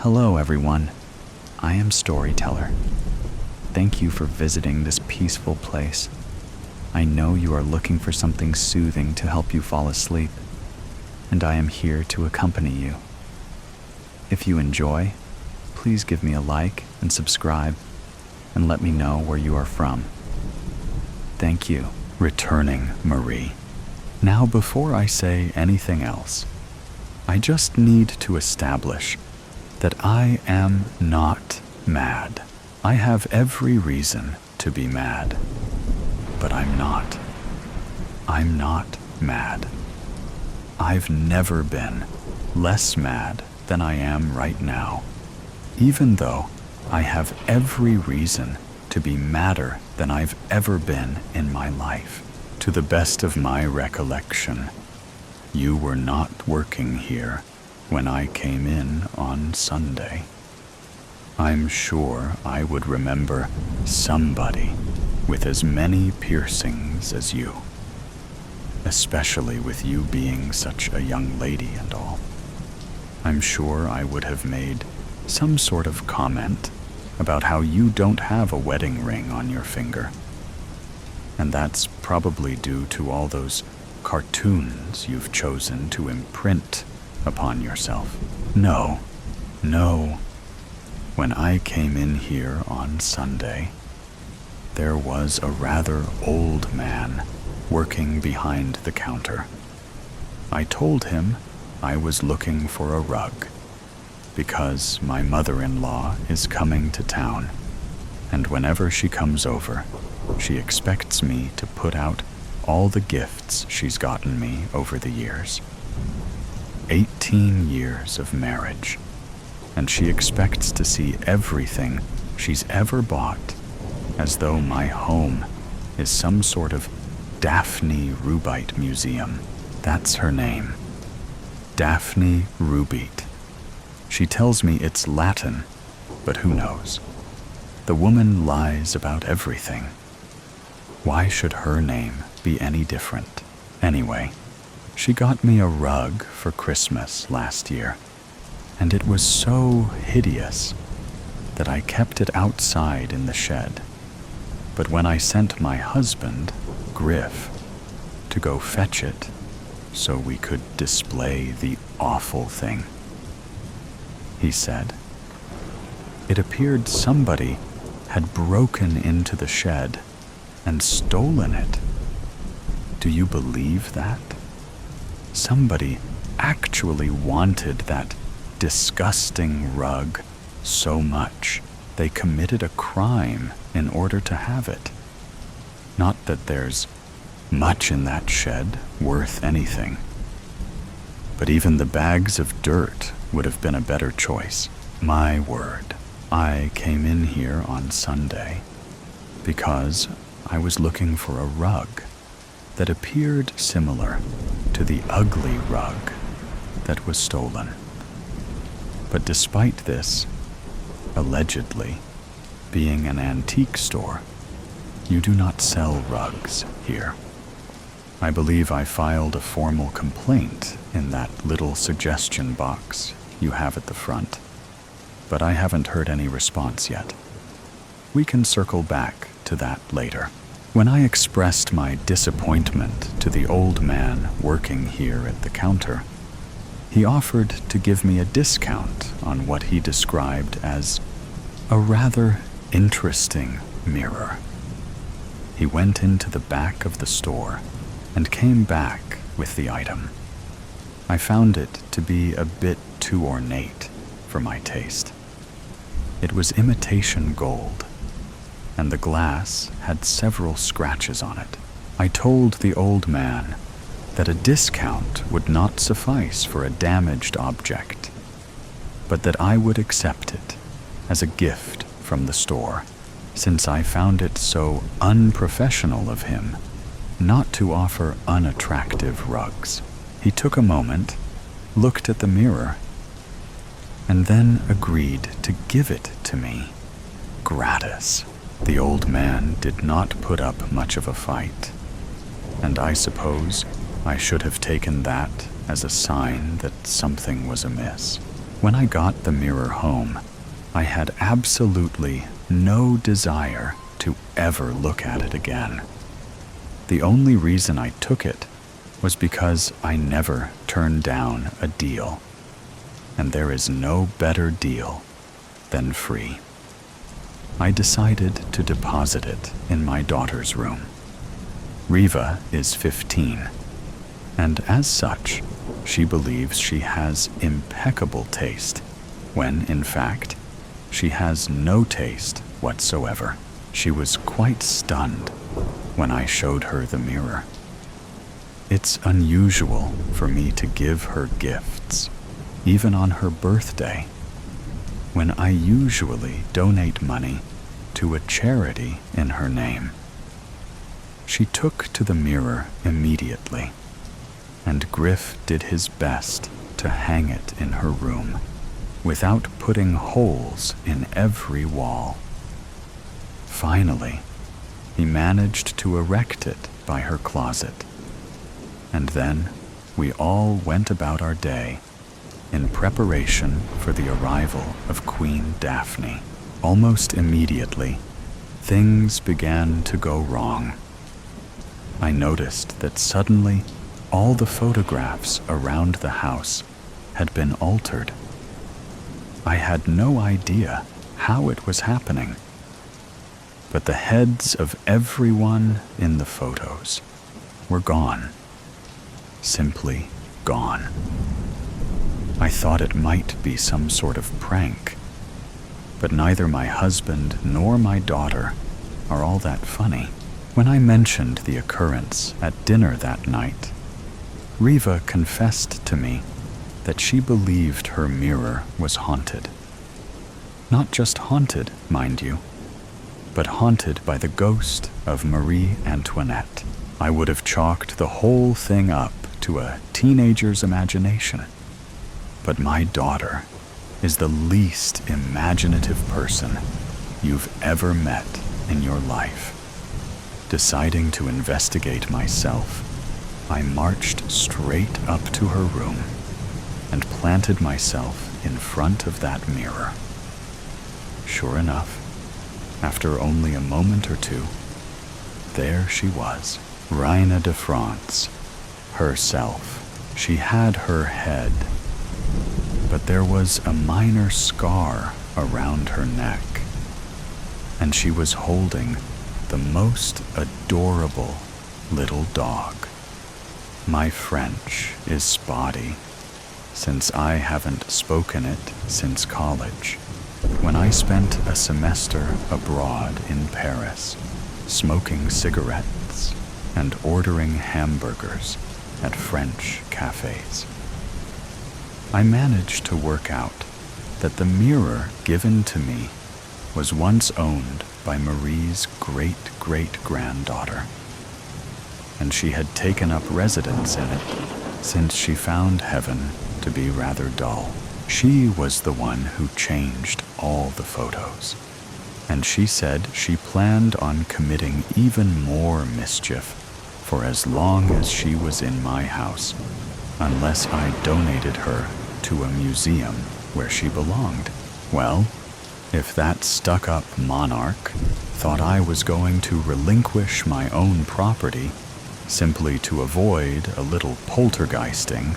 Hello, everyone. I am Storyteller. Thank you for visiting this peaceful place. I know you are looking for something soothing to help you fall asleep, and I am here to accompany you. If you enjoy, please give me a like and subscribe, and let me know where you are from. Thank you, returning Marie. Now, before I say anything else, I just need to establish that I am not mad. I have every reason to be mad, but I'm not. I'm not mad. I've never been less mad than I am right now, even though I have every reason to be madder than I've ever been in my life. To the best of my recollection, you were not working here when I came in on Sunday. I'm sure I would remember somebody with as many piercings as you, especially with you being such a young lady and all. I'm sure I would have made some sort of comment about how you don't have a wedding ring on your finger. And that's probably due to all those cartoons you've chosen to imprint upon yourself. No. When I came in here on Sunday, there was a rather old man working behind the counter. I told him I was looking for a rug because my mother-in-law is coming to town, and whenever she comes over, she expects me to put out all the gifts she's gotten me over the years. 18 years of marriage, and she expects to see everything she's ever bought as though my home is some sort of Daphne Rubite museum. That's her name. Daphne Rubite. She tells me it's Latin, but who knows? The woman lies about everything. Why should her name be any different? Anyway, she got me a rug for Christmas last year, and it was so hideous that I kept it outside in the shed. But when I sent my husband, Griff, to go fetch it so we could display the awful thing, he said, it appeared somebody had broken into the shed and stolen it. Do you believe that? Somebody actually wanted that disgusting rug so much they committed a crime in order to have it. Not that there's much in that shed worth anything, but even the bags of dirt would have been a better choice. My word, I came in here on Sunday because I was looking for a rug that appeared similar to the ugly rug that was stolen. But despite this, allegedly, being an antique store, you do not sell rugs here. I believe I filed a formal complaint in that little suggestion box you have at the front, but I haven't heard any response yet. We can circle back to that later. When I expressed my disappointment to the old man working here at the counter, he offered to give me a discount on what he described as a rather interesting mirror. He went into the back of the store and came back with the item. I found it to be a bit too ornate for my taste. It was imitation gold, and the glass had several scratches on it. I told the old man that a discount would not suffice for a damaged object, but that I would accept it as a gift from the store, since I found it so unprofessional of him not to offer unattractive rugs. He took a moment, looked at the mirror, and then agreed to give it to me, gratis. The old man did not put up much of a fight, and I suppose I should have taken that as a sign that something was amiss. When I got the mirror home, I had absolutely no desire to ever look at it again. The only reason I took it was because I never turned down a deal, and there is no better deal than free. I decided to deposit it in my daughter's room. Riva is 15, and as such, she believes she has impeccable taste, when in fact, she has no taste whatsoever. She was quite stunned when I showed her the mirror. It's unusual for me to give her gifts, even on her birthday, when I usually donate money to a charity in her name. She took to the mirror immediately, and Griff did his best to hang it in her room, without putting holes in every wall. Finally, he managed to erect it by her closet, and then we all went about our day in preparation for the arrival of Queen Daphne. Almost immediately, things began to go wrong. I noticed that suddenly all the photographs around the house had been altered. I had no idea how it was happening, but the heads of everyone in the photos were gone. Simply gone. I thought it might be some sort of prank, but neither my husband nor my daughter are all that funny. When I mentioned the occurrence at dinner that night, Riva confessed to me that she believed her mirror was haunted. Not just haunted, mind you, but haunted by the ghost of Marie Antoinette. I would have chalked the whole thing up to a teenager's imagination. But my daughter is the least imaginative person you've ever met in your life. Deciding to investigate myself, I marched straight up to her room and planted myself in front of that mirror. Sure enough, after only a moment or two, there she was, Reina de France, herself. She had her head, but there was a minor scar around her neck, and she was holding the most adorable little dog. My French is spotty, since I haven't spoken it since college, when I spent a semester abroad in Paris, smoking cigarettes and ordering hamburgers at French cafes. I managed to work out that the mirror given to me was once owned by Marie's great-great-granddaughter, and she had taken up residence in it since she found heaven to be rather dull. She was the one who changed all the photos, and she said she planned on committing even more mischief for as long as she was in my house, unless I donated her to a museum where she belonged. Well, if that stuck-up monarch thought I was going to relinquish my own property simply to avoid a little poltergeisting,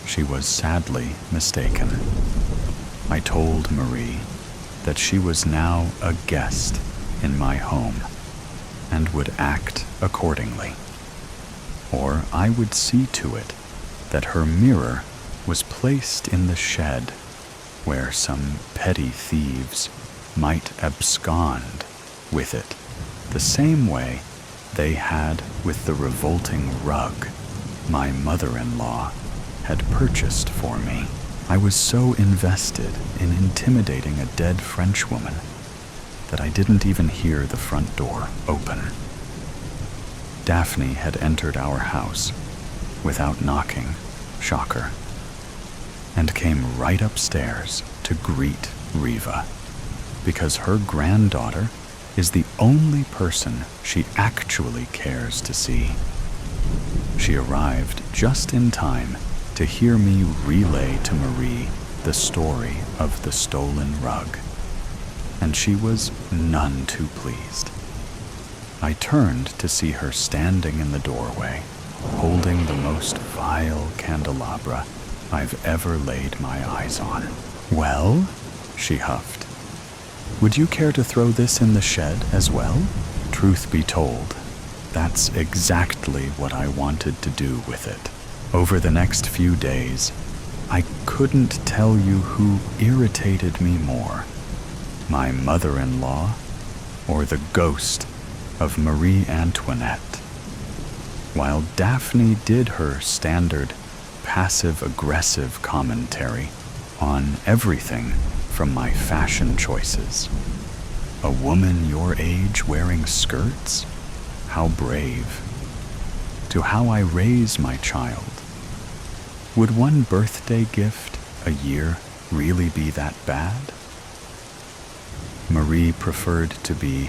she was sadly mistaken. I told Marie that she was now a guest in my home and would act accordingly, or I would see to it that her mirror was placed in the shed where some petty thieves might abscond with it, the same way they had with the revolting rug my mother-in-law had purchased for me. I was so invested in intimidating a dead Frenchwoman that I didn't even hear the front door open. Daphne had entered our house without knocking, shocker, and came right upstairs to greet Riva, because her granddaughter is the only person she actually cares to see. She arrived just in time to hear me relay to Marie the story of the stolen rug, and she was none too pleased. I turned to see her standing in the doorway, holding the most vile candelabra I've ever laid my eyes on. "Well," she huffed, "would you care to throw this in the shed as well?" Truth be told, that's exactly what I wanted to do with it. Over the next few days, I couldn't tell you who irritated me more, my mother-in-law or the ghost of Marie Antoinette. While Daphne did her standard passive-aggressive commentary on everything from my fashion choices. "A woman your age wearing skirts? How brave." To how I raise my child. Would one birthday gift a year really be that bad? Marie preferred to be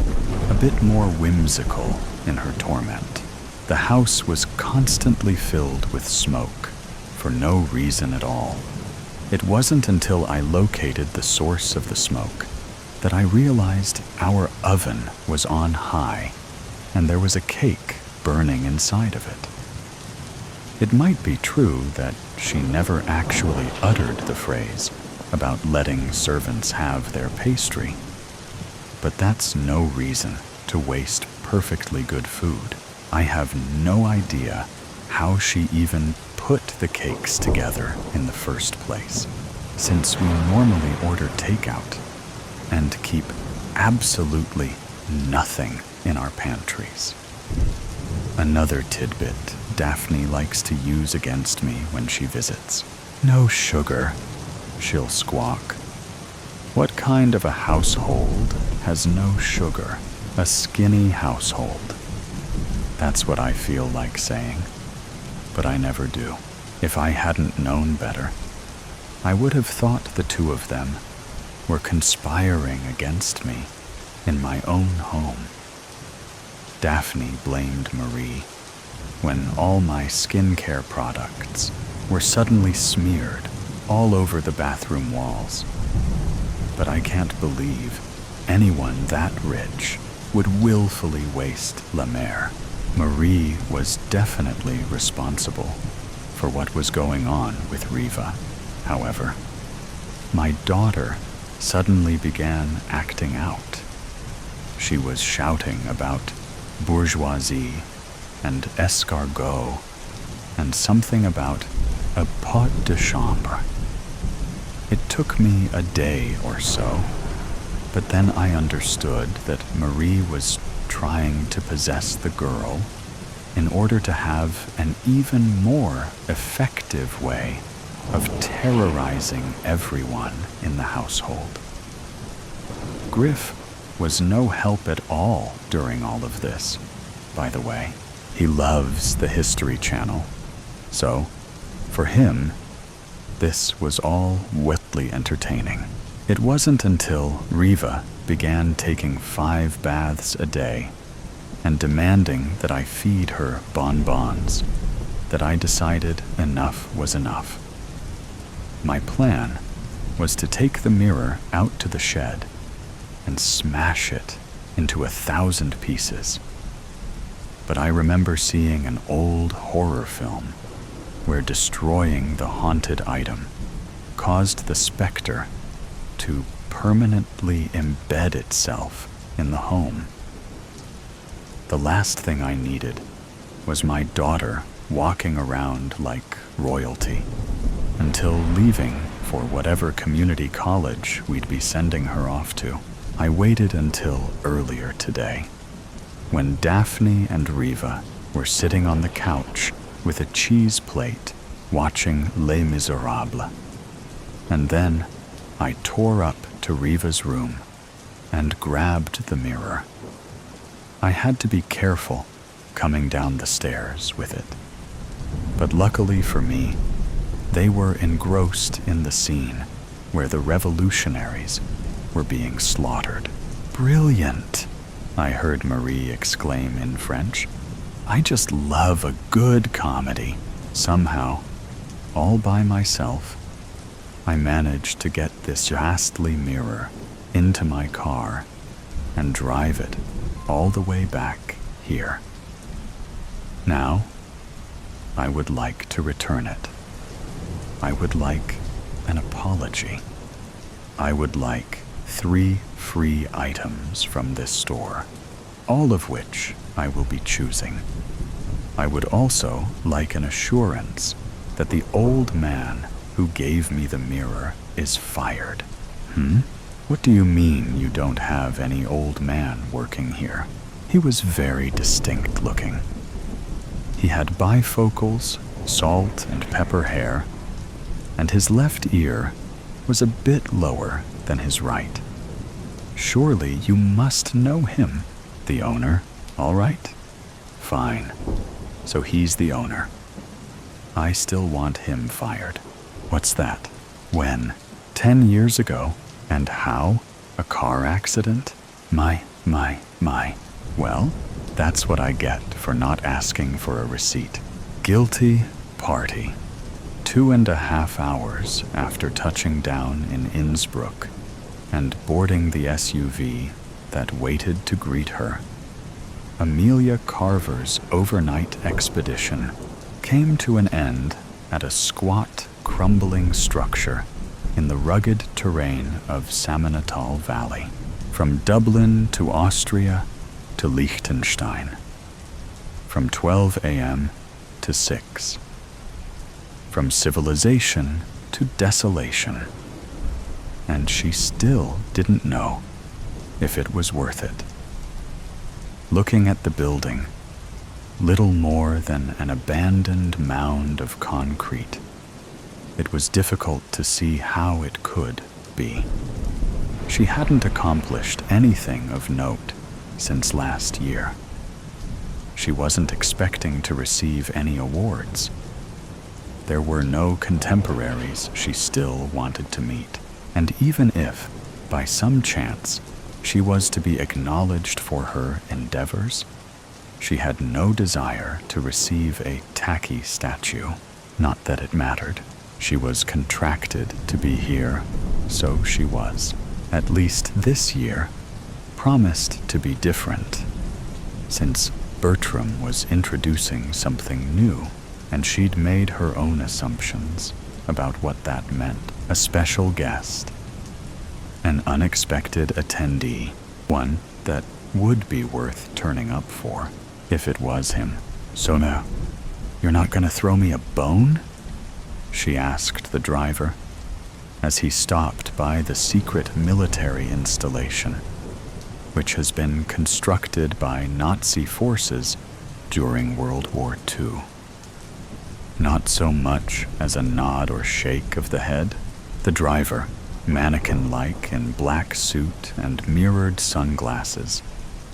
a bit more whimsical in her torment. The house was constantly filled with smoke, for no reason at all. It wasn't until I located the source of the smoke that I realized our oven was on high and there was a cake burning inside of it. It might be true that she never actually uttered the phrase about letting servants have their pastry, but that's no reason to waste perfectly good food. I have no idea how she even put the cakes together in the first place, since we normally order takeout and keep absolutely nothing in our pantries. Another tidbit Daphne likes to use against me when she visits. "No sugar," she'll squawk. What kind of a household has no sugar? A skinny household. That's what I feel like saying, but I never do. If I hadn't known better, I would have thought the two of them were conspiring against me in my own home. Daphne blamed Marie when all my skincare products were suddenly smeared all over the bathroom walls. But I can't believe anyone that rich would willfully waste La Mer. Marie was definitely responsible for what was going on with Riva. However, my daughter suddenly began acting out. She was shouting about bourgeoisie and escargot and something about a pot de chambre. It took me a day or so, but then I understood that Marie was trying to possess the girl in order to have an even more effective way of terrorizing everyone in the household. Griff was no help at all during all of this, by the way. He loves the History Channel, so for him, this was all wildly entertaining. It wasn't until Riva began taking 5 baths a day and demanding that I feed her bonbons that I decided enough was enough. My plan was to take the mirror out to the shed and smash it into 1,000 pieces. But I remember seeing an old horror film where destroying the haunted item caused the specter to permanently embed itself in the home. The last thing I needed was my daughter walking around like royalty until leaving for whatever community college we'd be sending her off to. I waited until earlier today, when Daphne and Riva were sitting on the couch with a cheese plate watching Les Miserables. And then I tore up to Riva's room and grabbed the mirror. I had to be careful coming down the stairs with it. But luckily for me, they were engrossed in the scene where the revolutionaries were being slaughtered. "Brilliant," I heard Marie exclaim in French. "I just love a good comedy." Somehow, all by myself, I managed to get this ghastly mirror into my car and drive it all the way back here. Now, I would like to return it. I would like an apology. I would like 3 free items from this store, all of which I will be choosing. I would also like an assurance that the old man who gave me the mirror is fired. What do you mean you don't have any old man working here? He was very distinct looking. He had bifocals, salt and pepper hair, and his left ear was a bit lower than his right. Surely you must know him, the owner, all right? Fine. So he's the owner. I still want him fired. What's that? When? 10 years ago. And how? A car accident? My. Well, that's what I get for not asking for a receipt. Guilty party. 2.5 hours after touching down in Innsbruck and boarding the SUV that waited to greet her, Amelia Carver's overnight expedition came to an end at a squat, crumbling structure in the rugged terrain of Samonatal Valley, from Dublin to Austria to Liechtenstein, from 12 a.m. to 6, from civilization to desolation, and she still didn't know if it was worth it. Looking at the building, little more than an abandoned mound of concrete, it was difficult to see how it could be. She hadn't accomplished anything of note since last year. She wasn't expecting to receive any awards. There were no contemporaries she still wanted to meet, and even if, by some chance, she was to be acknowledged for her endeavors, she had no desire to receive a tacky statue. Not that it mattered. She was contracted to be here, so she was. At least this year promised to be different, since Bertram was introducing something new, and she'd made her own assumptions about what that meant. A special guest, an unexpected attendee, one that would be worth turning up for, if it was him. So now, you're not gonna throw me a bone? She asked the driver, as he stopped by the secret military installation, which has been constructed by Nazi forces during World War II. Not so much as a nod or shake of the head, the driver, mannequin-like in black suit and mirrored sunglasses,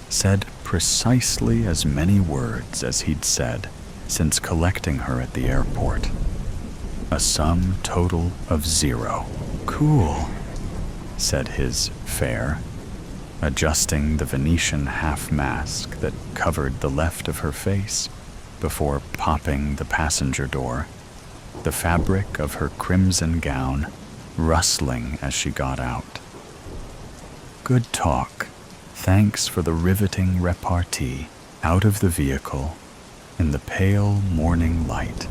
said precisely as many words as he'd said since collecting her at the airport. A sum total of 0. Cool, said his fare, adjusting the Venetian half-mask that covered the left of her face before popping the passenger door, the fabric of her crimson gown rustling as she got out. Good talk. Thanks for the riveting repartee. Out of the vehicle, in the pale morning light,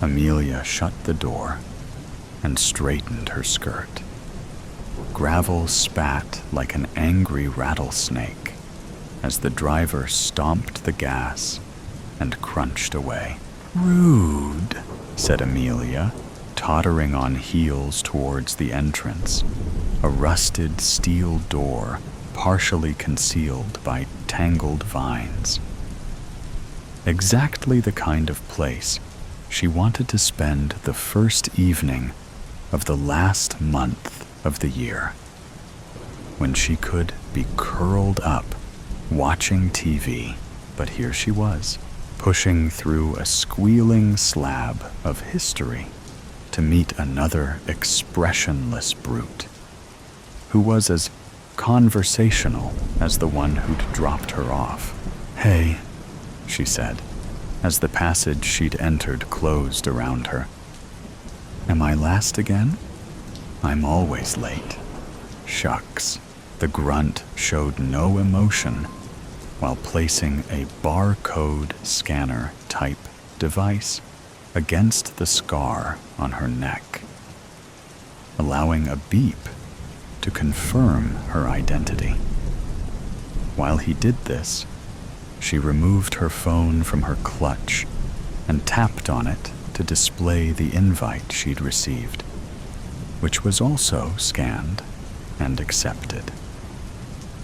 Amelia shut the door and straightened her skirt. Gravel spat like an angry rattlesnake as the driver stomped the gas and crunched away. Rude, said Amelia, tottering on heels towards the entrance, a rusted steel door partially concealed by tangled vines. Exactly the kind of place she wanted to spend the first evening of the last month of the year, when she could be curled up watching TV. But here she was, pushing through a squealing slab of history to meet another expressionless brute, who was as conversational as the one who'd dropped her off. Hey, she said, as the passage she'd entered closed around her. Am I last again? I'm always late. Shucks. The grunt showed no emotion while placing a barcode scanner type device against the scar on her neck, allowing a beep to confirm her identity. While he did this, she removed her phone from her clutch and tapped on it to display the invite she'd received, which was also scanned and accepted.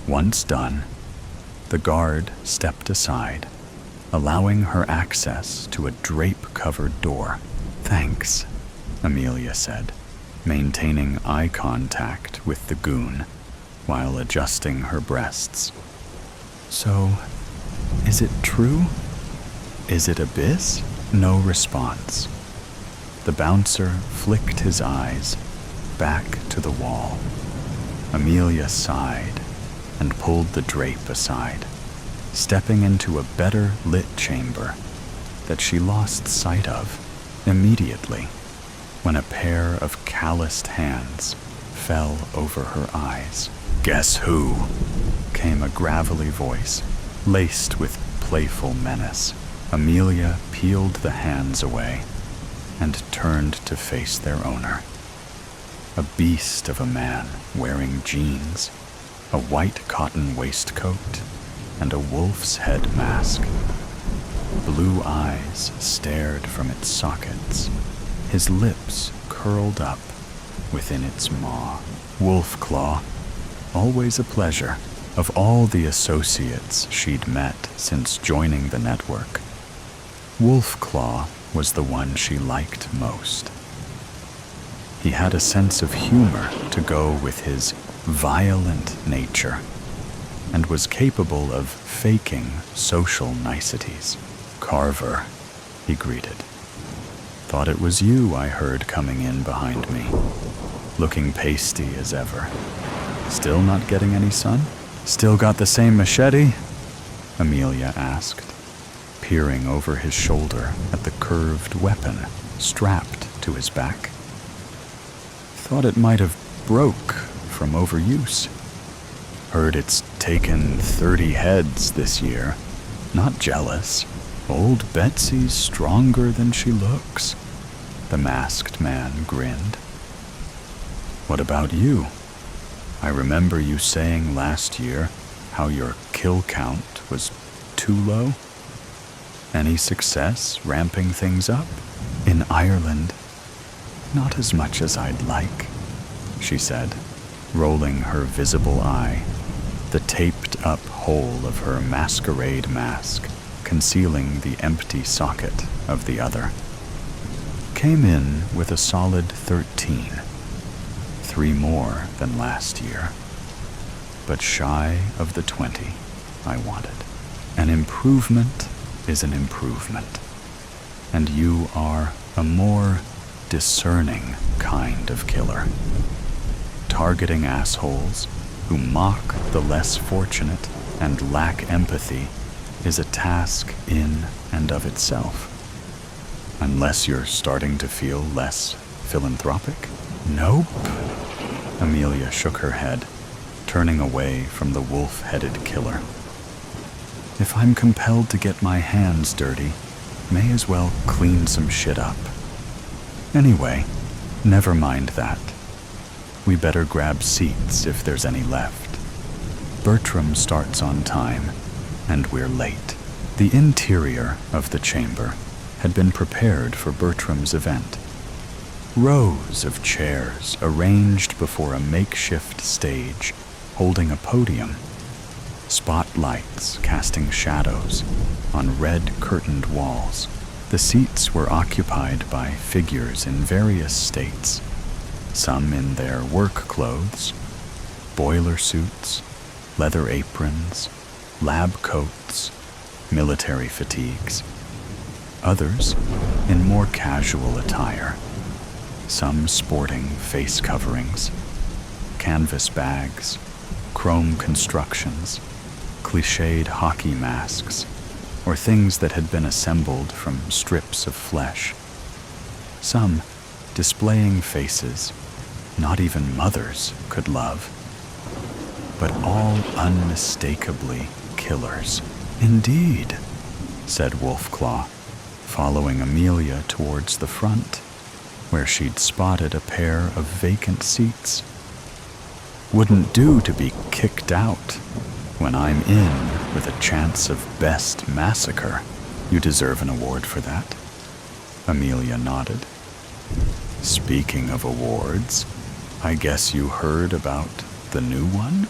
Once done, the guard stepped aside, allowing her access to a drape-covered door. "Thanks," Amelia said, maintaining eye contact with the goon while adjusting her breasts. "So, is it true? Is it abyss?" No response. The bouncer flicked his eyes back to the wall. Amelia sighed and pulled the drape aside, stepping into a better lit chamber that she lost sight of immediately when a pair of calloused hands fell over her eyes. "Guess who?" came a gravelly voice, laced with playful menace. Amelia peeled the hands away and turned to face their owner. A beast of a man wearing jeans, a white cotton waistcoat, and a wolf's head mask. Blue eyes stared from its sockets, his lips curled up within its maw. Wolf Claw, always a pleasure. Of all the associates she'd met since joining the network, Wolf Claw was the one she liked most. He had a sense of humor to go with his violent nature and was capable of faking social niceties. "Carver," he greeted. "Thought it was you I heard coming in behind me, looking pasty as ever. Still not getting any sun? Still got the same machete?" Amelia asked, peering over his shoulder at the curved weapon strapped to his back. "Thought it might have broke from overuse. Heard it's taken 30 heads this year. Not jealous. Old Betsy's stronger than she looks." The masked man grinned. "What about you? I remember you saying last year how your kill count was too low. Any success ramping things up?" "In Ireland, not as much as I'd like," she said, rolling her visible eye, the taped-up hole of her masquerade mask concealing the empty socket of the other. "Came in with a solid 13, 3 more than last year, but shy of the 20 I wanted. An improvement is an improvement, and you are a more discerning kind of killer. Targeting assholes who mock the less fortunate and lack empathy is a task in and of itself. Unless you're starting to feel less philanthropic?" "Nope." Amelia shook her head, turning away from the wolf-headed killer. "If I'm compelled to get my hands dirty, may as well clean some shit up. Anyway, never mind that. We better grab seats if there's any left. Bertram starts on time, and we're late." The interior of the chamber had been prepared for Bertram's event. Rows of chairs arranged before a makeshift stage holding a podium. Spotlights casting shadows on red-curtained walls. The seats were occupied by figures in various states, some in their work clothes, boiler suits, leather aprons, lab coats, military fatigues. Others in more casual attire, some sporting face coverings, canvas bags, chrome constructions, cliched hockey masks, or things that had been assembled from strips of flesh. Some displaying faces not even mothers could love, but all unmistakably killers. "Indeed," said Wolfclaw, following Amelia towards the front, where she'd spotted a pair of vacant seats. "Wouldn't do to be kicked out when I'm in with a chance of best massacre. You deserve an award for that." Amelia nodded. "Speaking of awards, I guess you heard about the new one?"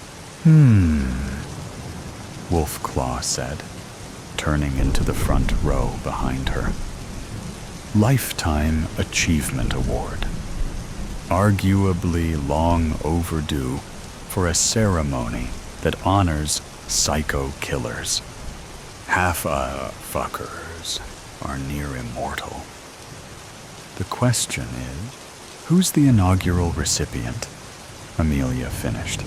Wolfclaw said, turning into the front row behind her. "Lifetime Achievement Award. Arguably long overdue for a ceremony that honors psycho killers. Half-fuckers are near immortal. The question is, who's the inaugural recipient?" Amelia finished,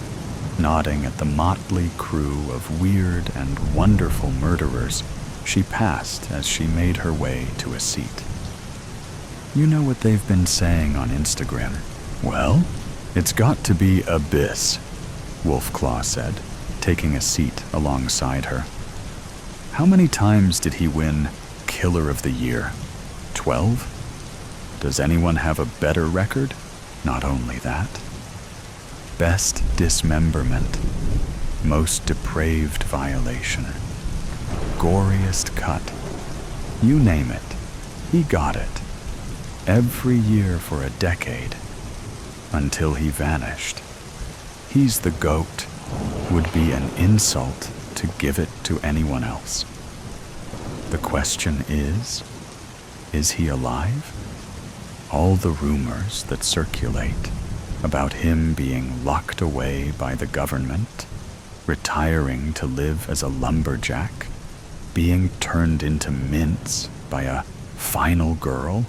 nodding at the motley crew of weird and wonderful murderers she passed as she made her way to a seat. "You know what they've been saying on Instagram?" "Well, it's got to be Abyss," Wolfclaw said, taking a seat alongside her. "How many times did he win Killer of the Year? 12? Does anyone have a better record? Not only that. Best dismemberment, most depraved violation, goriest cut. You name it, he got it. Every year for a decade, until he vanished. He's the GOAT. Would be an insult to give it to anyone else. The question is he alive? All the rumors that circulate about him being locked away by the government, retiring to live as a lumberjack, being turned into mince by a final girl.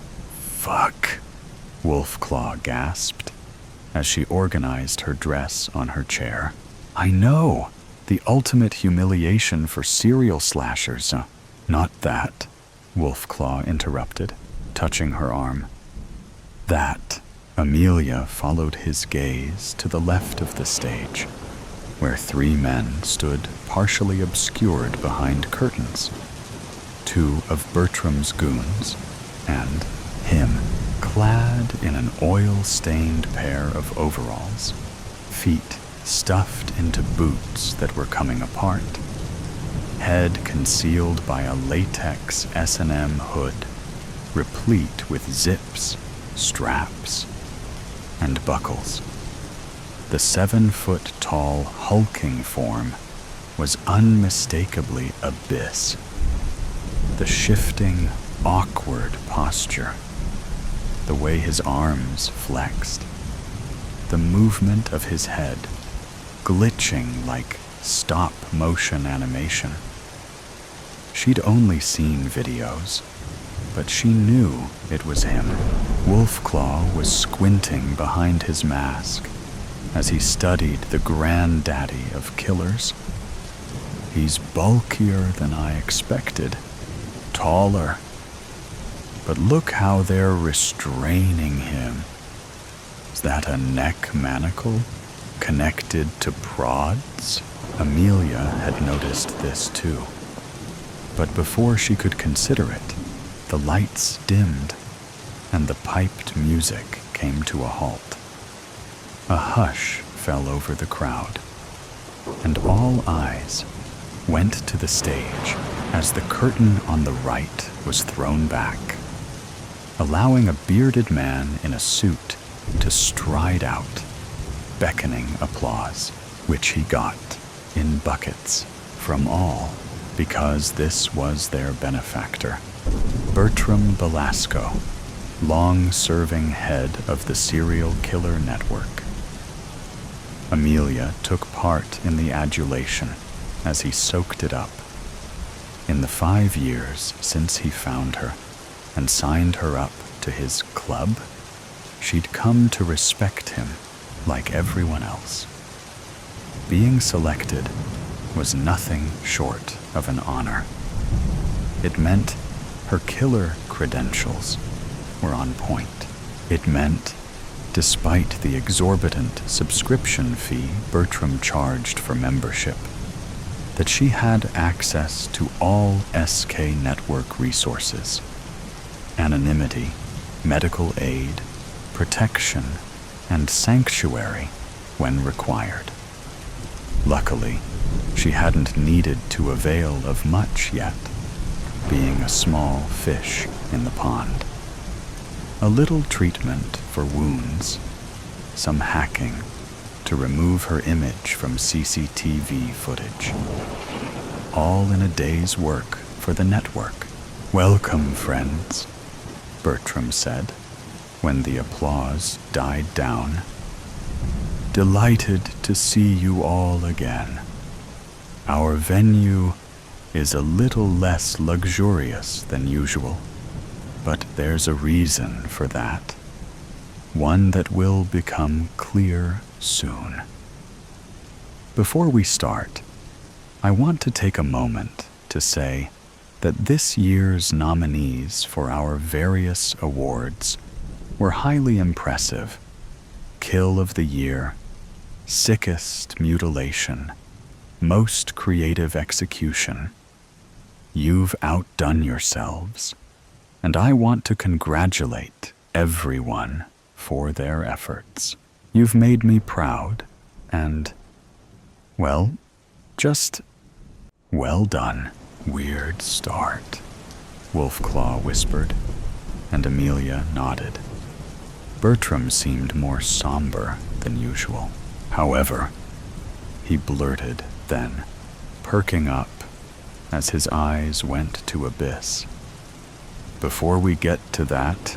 Fuck, Wolfclaw gasped as she organized her dress on her chair. "I know, the ultimate humiliation for serial slashers." "Not that," Wolfclaw interrupted, touching her arm. "That." Amelia followed his gaze to the left of the stage, where 3 men stood partially obscured behind curtains. 2 of Bertram's goons, and him, clad in an oil-stained pair of overalls, feet stuffed into boots that were coming apart, head concealed by a latex S&M hood, replete with zips, straps, and buckles. The 7-foot-tall, hulking form was unmistakably Abyss. The shifting, awkward posture, the way his arms flexed, the movement of his head, glitching like stop-motion animation. She'd only seen videos, but she knew it was him. Wolfclaw was squinting behind his mask as he studied the granddaddy of killers. "He's bulkier than I expected, taller. But look how they're restraining him. Is that a neck manacle connected to prods?" Amelia had noticed this too. But before she could consider it, the lights dimmed and the piped music came to a halt. A hush fell over the crowd, and all eyes went to the stage as the curtain on the right was thrown back, allowing a bearded man in a suit to stride out, beckoning applause, which he got in buckets from all, because this was their benefactor, Bertram Belasco, long-serving head of the serial killer network. Amelia took part in the adulation as he soaked it up. In the 5 years since he found her and signed her up to his club, she'd come to respect him like everyone else. Being selected was nothing short of an honor. It meant her killer credentials were on point. It meant, despite the exorbitant subscription fee Bertram charged for membership, that she had access to all SK Network resources: anonymity, medical aid, protection, and sanctuary when required. Luckily, she hadn't needed to avail of much yet, being a small fish in the pond. A little treatment for wounds, some hacking to remove her image from CCTV footage. All in a day's work for the network. "Welcome, friends," Bertram said when the applause died down. "Delighted to see you all again. Our venue is a little less luxurious than usual, but there's a reason for that, one that will become clear soon. Before we start, I want to take a moment to say that this year's nominees for our various awards were highly impressive. Kill of the Year, Sickest Mutilation, Most Creative Execution. You've outdone yourselves, and I want to congratulate everyone for their efforts. You've made me proud, and, well, just well done." "Weird start," Wolfclaw whispered, and Amelia nodded. Bertram seemed more somber than usual. "However," he blurted then, perking up as his eyes went to Abyss, "before we get to that,"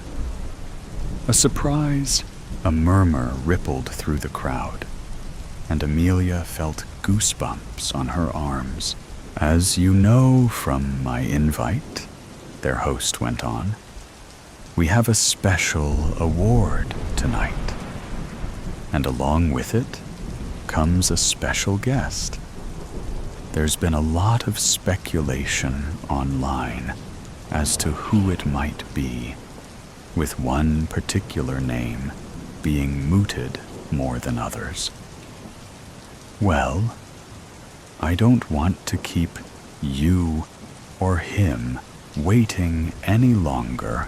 a surprise, a murmur rippled through the crowd, and Amelia felt goosebumps on her arms. "As you know from my invite," their host went on, "we have a special award tonight, and along with it comes a special guest. There's been a lot of speculation online as to who it might be, with one particular name being mooted more than others. Well, I don't want to keep you or him waiting any longer,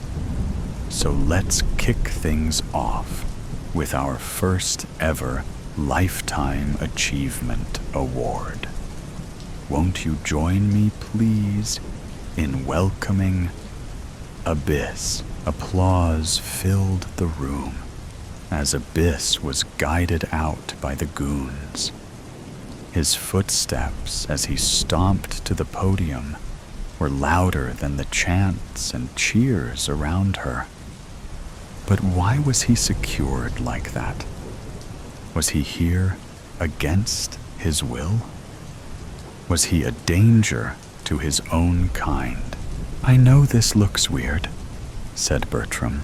so let's kick things off with our first ever Lifetime Achievement Award. Won't you join me, please, in welcoming Abyss?" Applause filled the room as Abyss was guided out by the goons. His footsteps as he stomped to the podium were louder than the chants and cheers around her. But why was he secured like that? Was he here against his will? Was he a danger to his own kind? "I know this looks weird," said Bertram,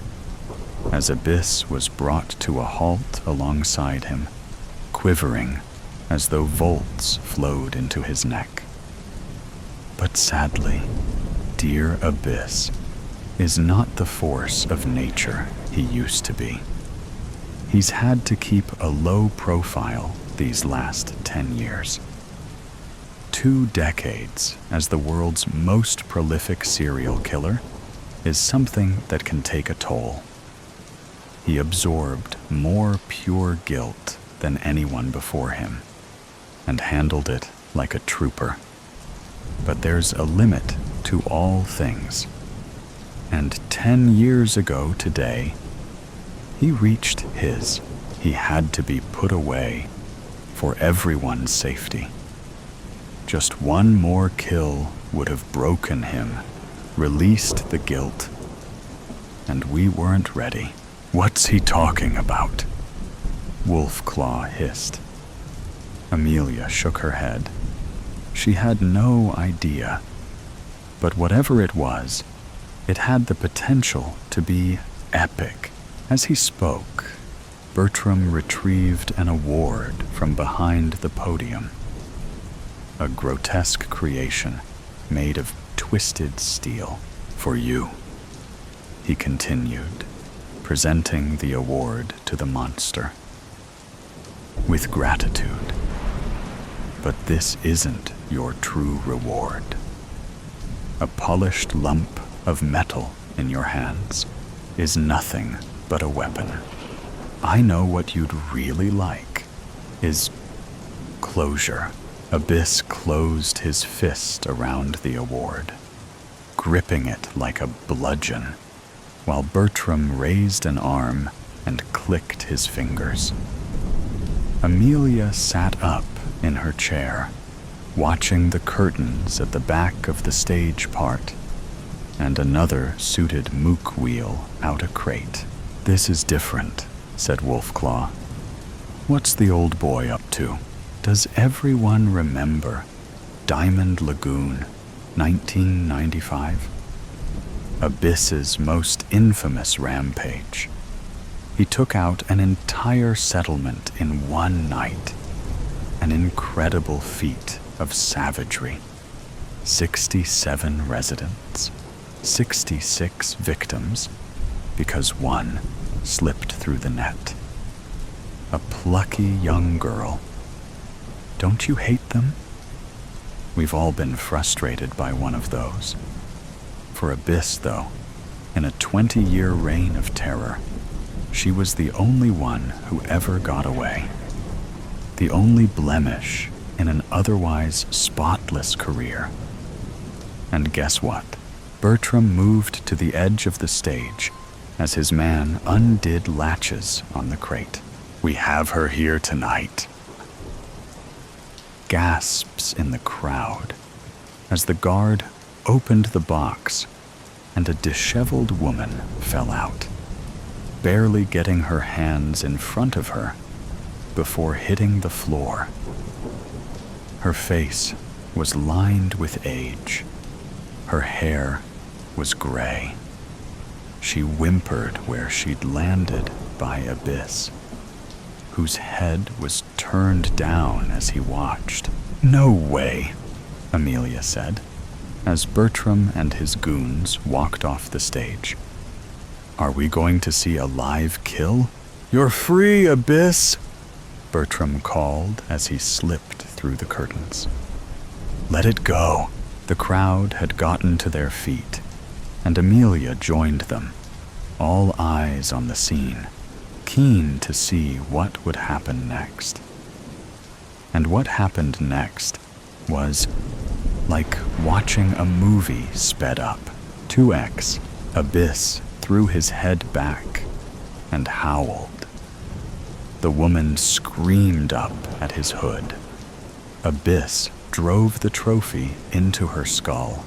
as Abyss was brought to a halt alongside him, quivering as though volts flowed into his neck. But sadly, dear Abyss is not the force of nature he used to be. He's had to keep a low profile these last 10 years. 2 decades as the world's most prolific serial killer is something that can take a toll. He absorbed more pure guilt than anyone before him, and handled it like a trooper. But there's a limit to all things, and 10 years ago today, he reached his. He had to be put away for everyone's safety. Just one more kill would have broken him, released the guilt, and we weren't ready. "What's he talking about?" Wolfclaw hissed. Amelia shook her head. She had no idea, but whatever it was, it had the potential to be epic. As he spoke, Bertram retrieved an award from behind the podium. A grotesque creation made of twisted steel. "For you," he continued, presenting the award to the monster. With gratitude. But this isn't your true reward. A polished lump of metal in your hands is nothing but a weapon. I know what you'd really like is closure. Abyss closed his fist around the award, gripping it like a bludgeon, while Bertram raised an arm and clicked his fingers. Amelia sat up in her chair, watching the curtains at the back of the stage part, and another suited mook wheel out a crate. "This is different," said Wolfclaw. "What's the old boy up to? Does everyone remember Diamond Lagoon, 1995? Abyss's most infamous rampage. He took out an entire settlement in one night. An incredible feat of savagery. 67 residents, 66 victims, because one slipped through the net. A plucky young girl. Don't you hate them? We've all been frustrated by one of those. For Abyss, though, in a 20-year reign of terror, she was the only one who ever got away. The only blemish in an otherwise spotless career. And guess what? Bertram moved to the edge of the stage as his man undid latches on the crate. "We have her here tonight." Gasps in the crowd as the guard opened the box and a disheveled woman fell out, barely getting her hands in front of her before hitting the floor. Her face was lined with age. Her hair was gray. She whimpered where she'd landed by Abyss, whose head was turned down as he watched. "No way," Amelia said, as Bertram and his goons walked off the stage. "Are we going to see a live kill?" "You're free, Abyss," Bertram called as he slipped through the curtains. "Let it go." The crowd had gotten to their feet, and Amelia joined them, all eyes on the scene, keen to see what would happen next. And what happened next was like watching a movie sped up. 2x, Abyss threw his head back and howled. The woman screamed up at his hood. Abyss drove the trophy into her skull.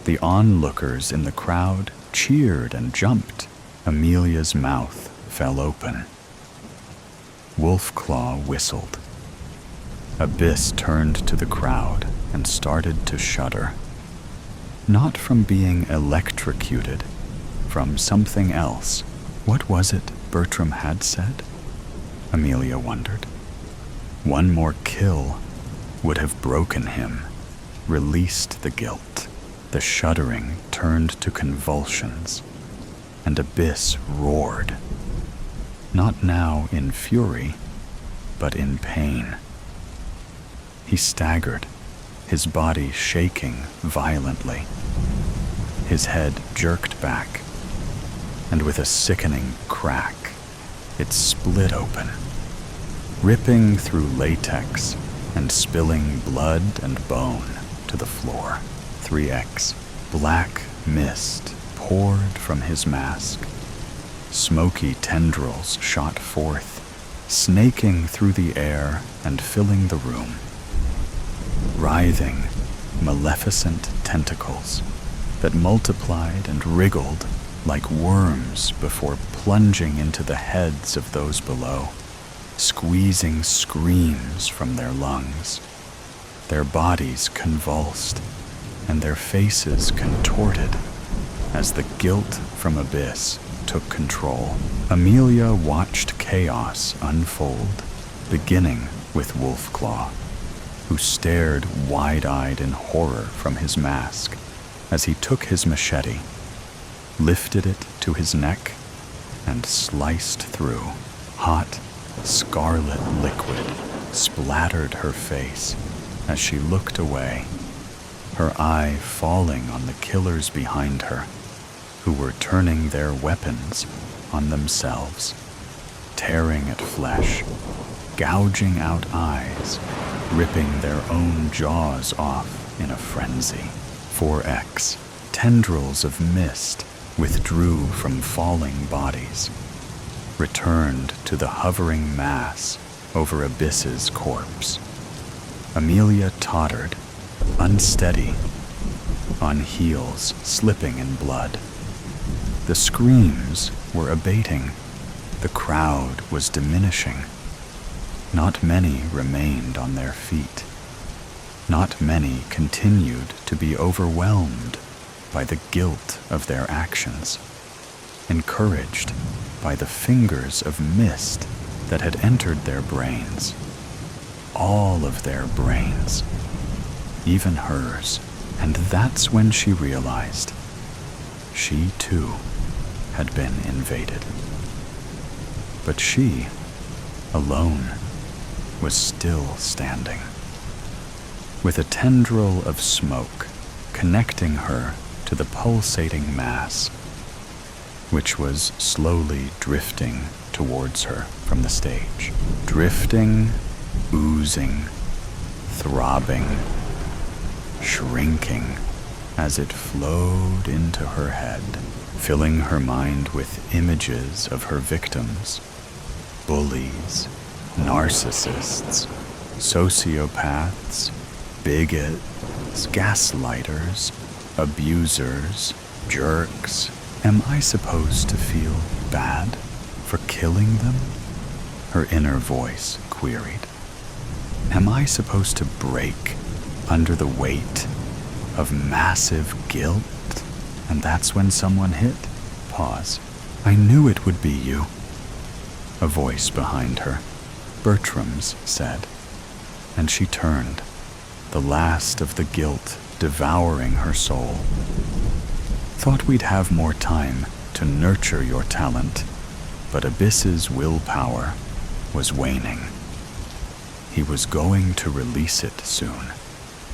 The onlookers in the crowd cheered and jumped. Amelia's mouth fell open. Wolfclaw whistled. Abyss turned to the crowd and started to shudder. Not from being electrocuted, from something else. What was it Bertram had said? Amelia wondered. One more kill would have broken him, released the guilt. The shuddering turned to convulsions, and Abyss roared. Not now in fury, but in pain. He staggered, his body shaking violently. His head jerked back, and with a sickening crack, it split open, ripping through latex and spilling blood and bone to the floor. 3x. Black mist poured from his mask. Smoky tendrils shot forth, snaking through the air and filling the room. Writhing, maleficent tentacles that multiplied and wriggled like worms before plunging into the heads of those below, squeezing screams from their lungs. Their bodies convulsed and their faces contorted as the guilt from Abyss took control. Amelia watched chaos unfold, beginning with Wolfclaw, who stared wide-eyed in horror from his mask as he took his machete, lifted it to his neck, and sliced through. Hot, scarlet liquid splattered her face as she looked away, her eye falling on the killers behind her, who were turning their weapons on themselves, tearing at flesh, gouging out eyes, ripping their own jaws off in a frenzy. 4X, tendrils of mist withdrew from falling bodies, returned to the hovering mass over Abyss's corpse. Amelia tottered, unsteady, on heels slipping in blood. The screams were abating. The crowd was diminishing. Not many remained on their feet. Not many continued to be overwhelmed by the guilt of their actions, encouraged by the fingers of mist that had entered their brains. All of their brains, even hers. And that's when she realized she too had been invaded. But she, alone, was still standing, with a tendril of smoke connecting her to the pulsating mass, which was slowly drifting towards her from the stage. Drifting, oozing, throbbing, shrinking as it flowed into her head, filling her mind with images of her victims, bullies, narcissists, sociopaths, bigots, gaslighters, abusers, jerks. Am I supposed to feel bad for killing them? Her inner voice queried. Am I supposed to break under the weight of massive guilt? And that's when someone hit. Pause. I knew it would be you. A voice behind her, Bertram's, said, and she turned, the last of the guilt devouring her soul. Thought we'd have more time to nurture your talent, but Abyss's willpower was waning. He was going to release it soon,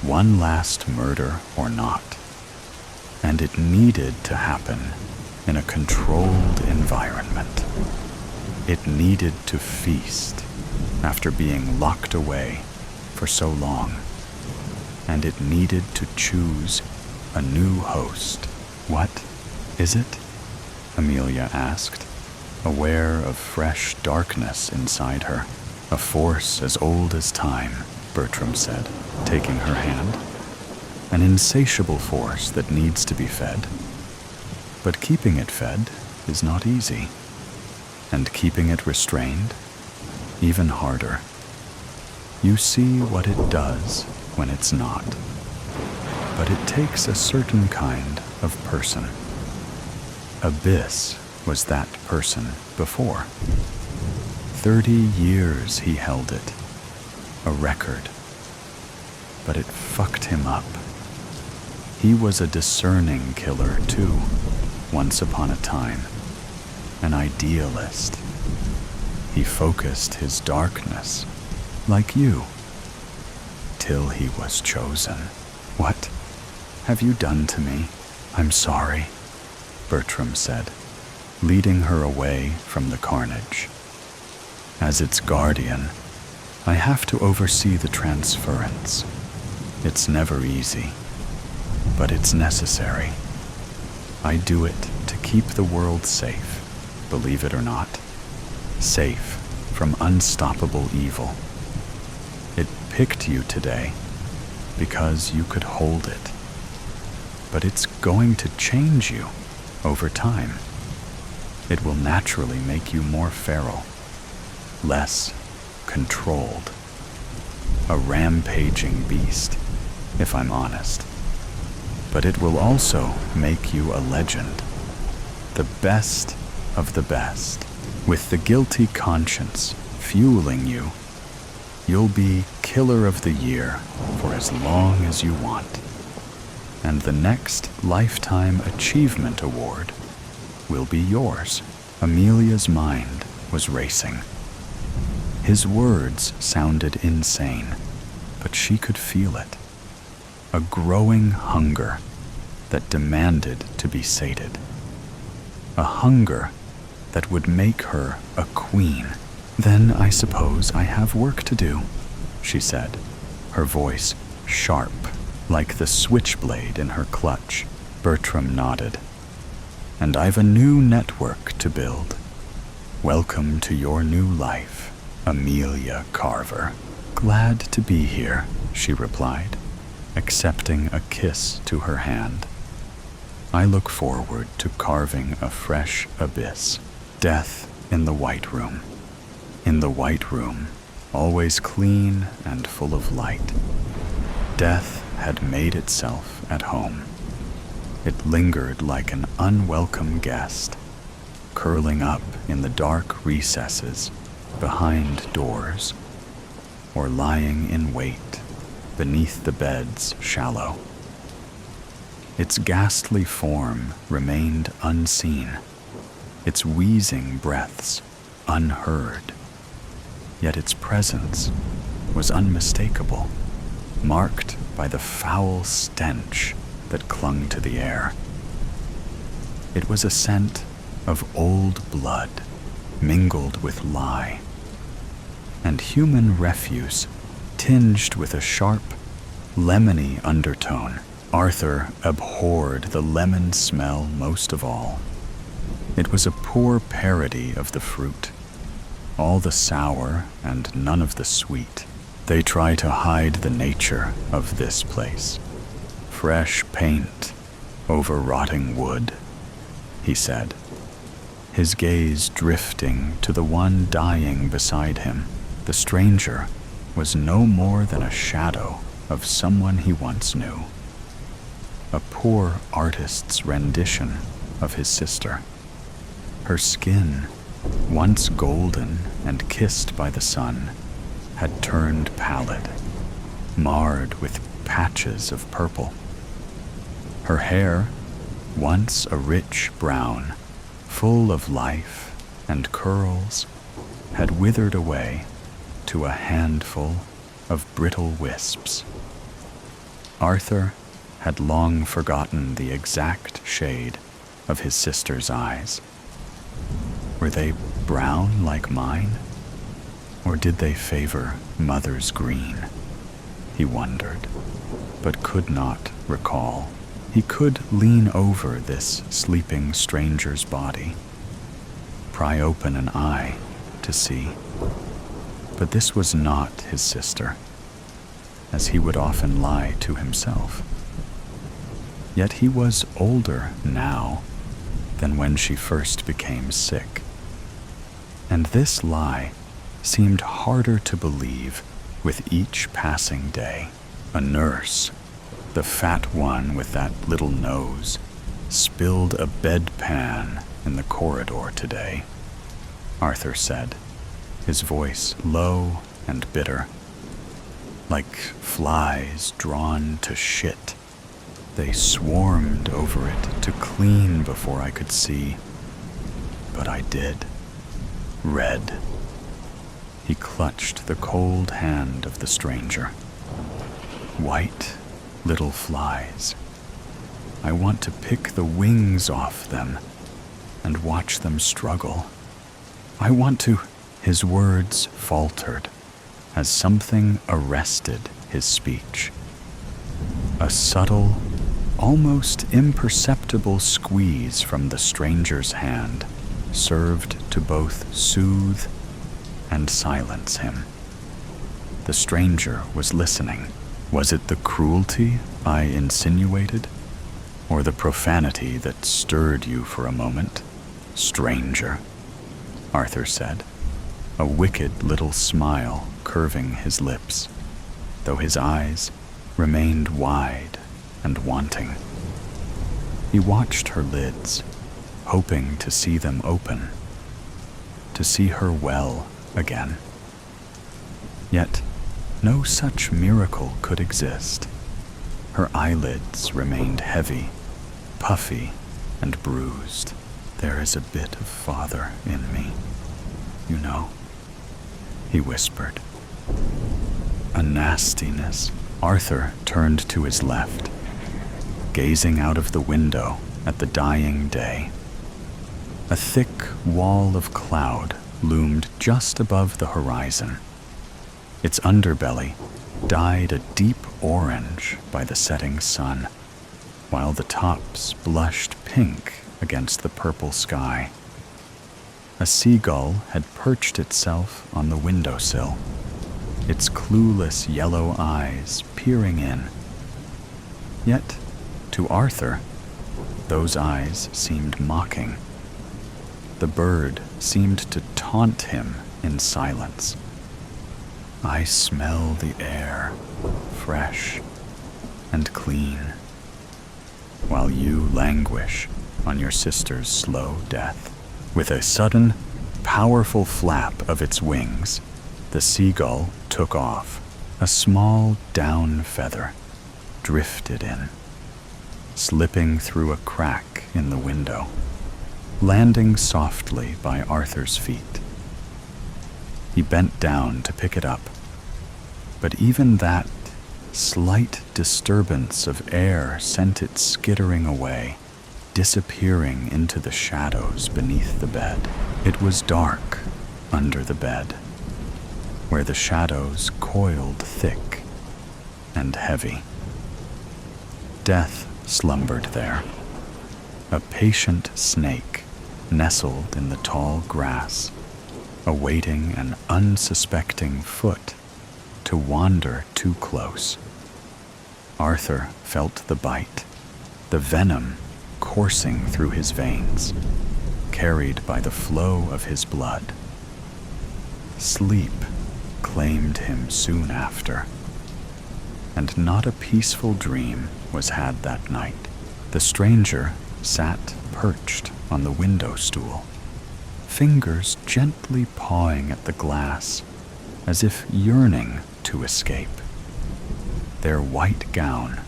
one last murder or not. And it needed to happen in a controlled environment. It needed to feast after being locked away for so long. And it needed to choose a new host. What is it? Amelia asked, aware of fresh darkness inside her. A force as old as time, Bertram said, taking her hand. An insatiable force that needs to be fed. But keeping it fed is not easy. And keeping it restrained, even harder. You see what it does when it's not. But it takes a certain kind of person. Abyss was that person before. 30 years he held it, a record. But it fucked him up. He was a discerning killer too, once upon a time, an idealist. He focused his darkness, like you, till he was chosen. What have you done to me? I'm sorry, Bertram said, leading her away from the carnage. As its guardian, I have to oversee the transference. It's never easy, but it's necessary. I do it to keep the world safe, believe it or not. Safe from unstoppable evil. It picked you today because you could hold it. But it's going to change you over time. It will naturally make you more feral, less controlled. A rampaging beast, if I'm honest. But it will also make you a legend, the best of the best. With the guilty conscience fueling you, you'll be Killer of the Year for as long as you want. And the next Lifetime Achievement Award will be yours. Amelia's mind was racing. His words sounded insane, but she could feel it. A growing hunger that demanded to be sated. A hunger that would make her a queen. "Then I suppose I have work to do," she said, her voice sharp, like the switchblade in her clutch. Bertram nodded. "And I've a new network to build. Welcome to your new life, Amelia Carver." "Glad to be here," she replied, accepting a kiss to her hand. "I look forward to carving a fresh abyss. Death in the White Room. In the White Room, always clean and full of light. Death had made itself at home. It lingered like an unwelcome guest, curling up in the dark recesses behind doors, or lying in wait beneath the bed's shallow. Its ghastly form remained unseen, its wheezing breaths unheard. Yet its presence was unmistakable, marked by the foul stench that clung to the air. It was a scent of old blood mingled with lye, and human refuse tinged with a sharp, lemony undertone. Arthur abhorred the lemon smell most of all. It was a poor parody of the fruit, all the sour and none of the sweet. They try to hide the nature of this place. "Fresh paint over rotting wood," he said, his gaze drifting to the one dying beside him. The stranger was no more than a shadow of someone he once knew. A poor artist's rendition of his sister. Her skin, once golden and kissed by the sun, had turned pallid, marred with patches of purple. Her hair, once a rich brown, full of life and curls, had withered away to a handful of brittle wisps. Arthur had long forgotten the exact shade of his sister's eyes. Were they brown like mine? Or did they favor mother's green? He wondered, but could not recall. He could lean over this sleeping stranger's body, pry open an eye to see. But this was not his sister, as he would often lie to himself. Yet he was older now than when she first became sick. And this lie seemed harder to believe with each passing day. A nurse, the fat one with that little nose, spilled a bedpan in the corridor today, Arthur said, his voice low and bitter. Like flies drawn to shit, they swarmed over it to clean before I could see. But I did. Red. He clutched the cold hand of the stranger. White little flies. I want to pick the wings off them and watch them struggle. I want to... His words faltered as something arrested his speech. A subtle, almost imperceptible squeeze from the stranger's hand served to both soothe and silence him. The stranger was listening. Was it the cruelty I insinuated, or the profanity that stirred you for a moment? "Stranger," Arthur said, a wicked little smile curving his lips, though his eyes remained wide and wanting. He watched her lids, hoping to see them open, to see her well again. Yet no such miracle could exist. Her eyelids remained heavy, puffy, and bruised. There is a bit of father in me, you know, he whispered. A nastiness. Arthur turned to his left, gazing out of the window at the dying day. A thick wall of cloud loomed just above the horizon. Its underbelly dyed a deep orange by the setting sun, while the tops blushed pink against the purple sky. A seagull had perched itself on the windowsill, its clueless yellow eyes peering in. Yet, to Arthur, those eyes seemed mocking. The bird seemed to taunt him in silence. I smell the air, fresh and clean, while you languish on your sister's slow death. With a sudden, powerful flap of its wings, the seagull took off. A small down feather drifted in, slipping through a crack in the window, landing softly by Arthur's feet. He bent down to pick it up, but even that slight disturbance of air sent it skittering away, disappearing into the shadows beneath the bed. It was dark under the bed, where the shadows coiled thick and heavy. Death slumbered there, a patient snake nestled in the tall grass, awaiting an unsuspecting foot to wander too close. Arthur felt the bite, the venom coursing through his veins, carried by the flow of his blood. Sleep claimed him soon after, and not a peaceful dream was had that night. The stranger sat perched on the window stool, fingers gently pawing at the glass, as if yearning to escape. Their white gown,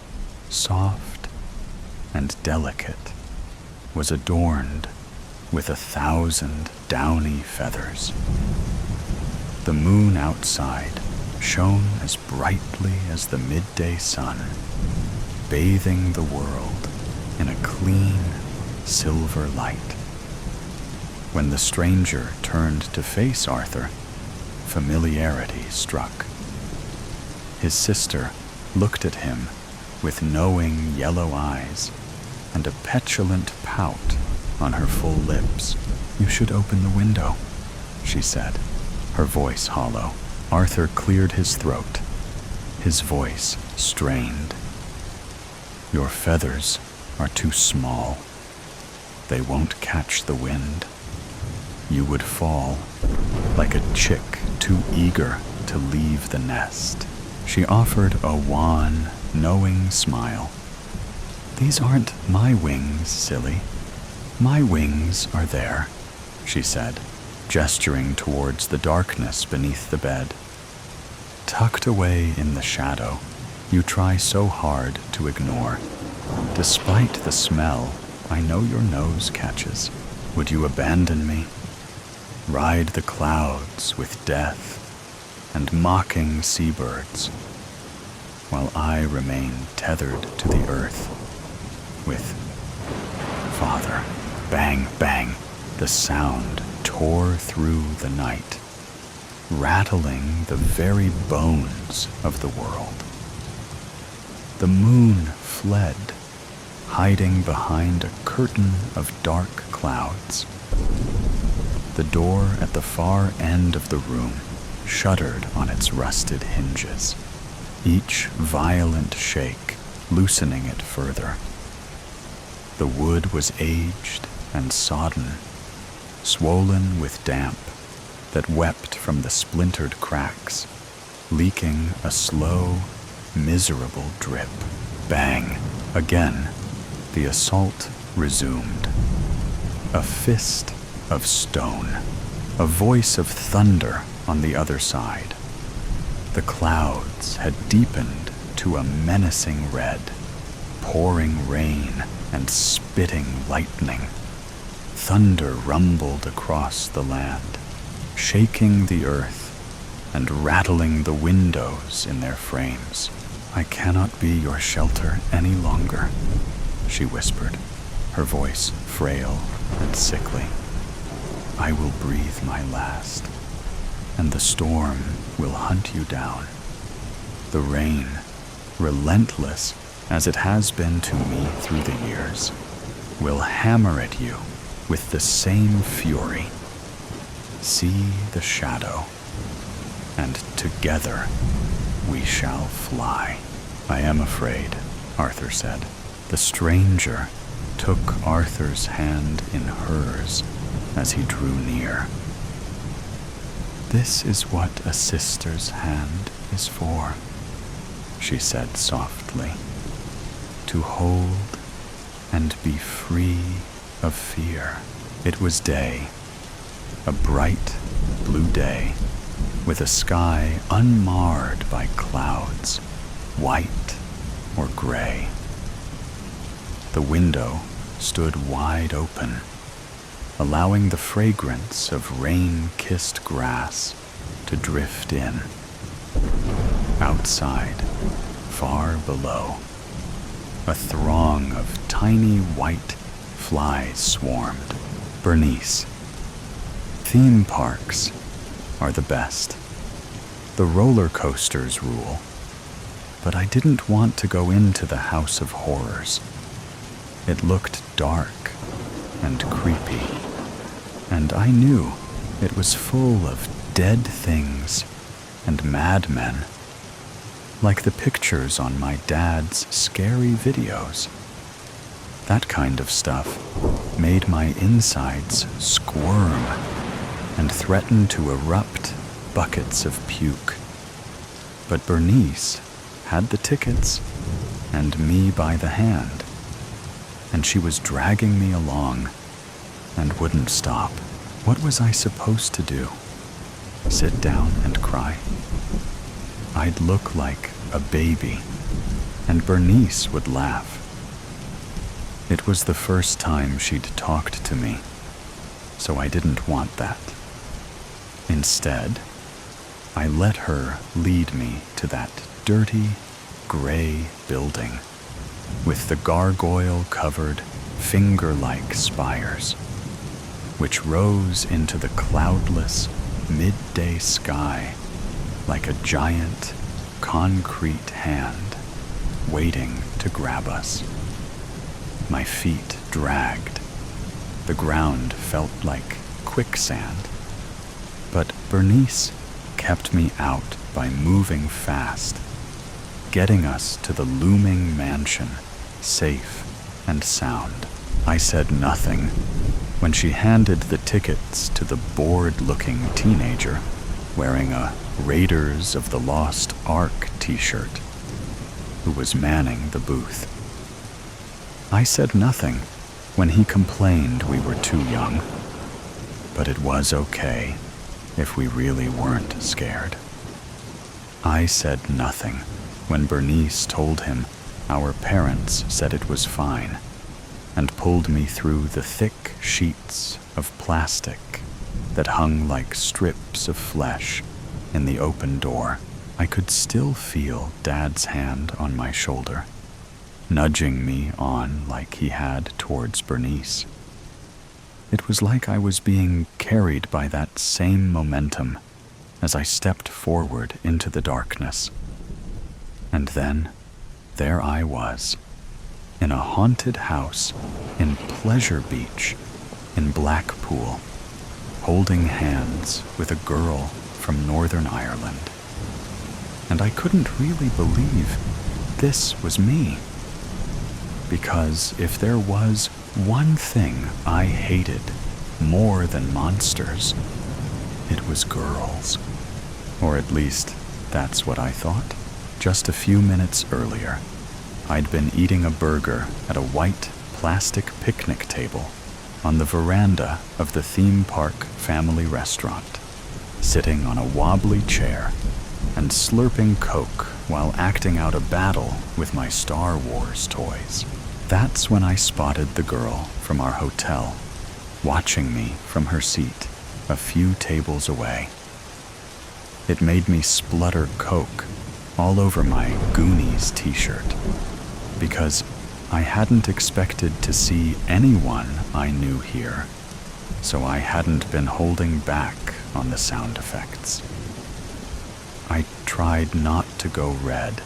soft and delicate, was adorned with 1,000 downy feathers. The moon outside shone as brightly as the midday sun, bathing the world in a clean, silver light. When the stranger turned to face Arthur, familiarity struck. His sister looked at him with knowing yellow eyes and a petulant pout on her full lips. "You should open the window," she said, her voice hollow. Arthur cleared his throat, his voice strained. "Your feathers are too small. They won't catch the wind. You would fall like a chick too eager to leave the nest." She offered a wan, knowing smile. "These aren't my wings, silly. My wings are there," she said, gesturing towards the darkness beneath the bed. Tucked away in the shadow, you try so hard to ignore. Despite the smell I know your nose catches, would you abandon me? Ride the clouds with death and mocking seabirds, while I remain tethered to the earth with Father. Bang, bang, the sound tore through the night, rattling the very bones of the world. The moon fled, hiding behind a curtain of dark clouds. The door at the far end of the room shuddered on its rusted hinges, each violent shake loosening it further. The wood was aged and sodden, swollen with damp that wept from the splintered cracks, leaking a slow, miserable drip. Bang! Again, the assault resumed. A fist of stone, a voice of thunder on the other side. The clouds had deepened to a menacing red, pouring rain and spitting lightning. Thunder rumbled across the land, shaking the earth and rattling the windows in their frames. "I cannot be your shelter any longer," she whispered, her voice frail and sickly. "I will breathe my last, and the storm will hunt you down. The rain, relentless as it has been to me through the years, will hammer at you with the same fury. See the shadow, and together we shall fly." "I am afraid," Arthur said. The stranger took Arthur's hand in hers as he drew near. "This is what a sister's hand is for," she said softly. "To hold and be free of fear." It was day, a bright blue day, with a sky unmarred by clouds, white or gray. The window stood wide open, allowing the fragrance of rain-kissed grass to drift in. Outside, far below, a throng of tiny white flies swarmed. Bernice. Theme parks are the best. The roller coasters rule. But I didn't want to go into the House of Horrors. It looked dark and creepy, and I knew it was full of dead things and madmen, like the pictures on my dad's scary videos. That kind of stuff made my insides squirm and threaten to erupt buckets of puke. But Bernice had the tickets and me by the hand, and she was dragging me along and wouldn't stop. What was I supposed to do? Sit down and cry? I'd look like a baby, and Bernice would laugh. It was the first time she'd talked to me, so I didn't want that. Instead, I let her lead me to that dirty, gray building with the gargoyle-covered, finger-like spires, which rose into the cloudless, midday sky like a giant, concrete hand waiting to grab us. My feet dragged. The ground felt like quicksand. But Bernice kept me out by moving fast, getting us to the looming mansion, safe and sound. I said nothing when she handed the tickets to the bored-looking teenager wearing a Raiders of the Lost Ark t-shirt who was manning the booth. I said nothing when he complained we were too young, but it was okay if we really weren't scared. I said nothing when Bernice told him our parents said it was fine and pulled me through the thick sheets of plastic that hung like strips of flesh in the open door. I could still feel Dad's hand on my shoulder, nudging me on like he had towards Bernice. It was like I was being carried by that same momentum as I stepped forward into the darkness. And then, there I was, in a haunted house in Pleasure Beach, in Blackpool, holding hands with a girl from Northern Ireland. And I couldn't really believe this was me. Because if there was one thing I hated more than monsters, it was girls. Or at least, that's what I thought. Just a few minutes earlier, I'd been eating a burger at a white plastic picnic table on the veranda of the theme park family restaurant, sitting on a wobbly chair and slurping Coke while acting out a battle with my Star Wars toys. That's when I spotted the girl from our hotel, watching me from her seat a few tables away. It made me splutter Coke all over my Goonies t-shirt, because I hadn't expected to see anyone I knew here, so I hadn't been holding back on the sound effects. I tried not to go red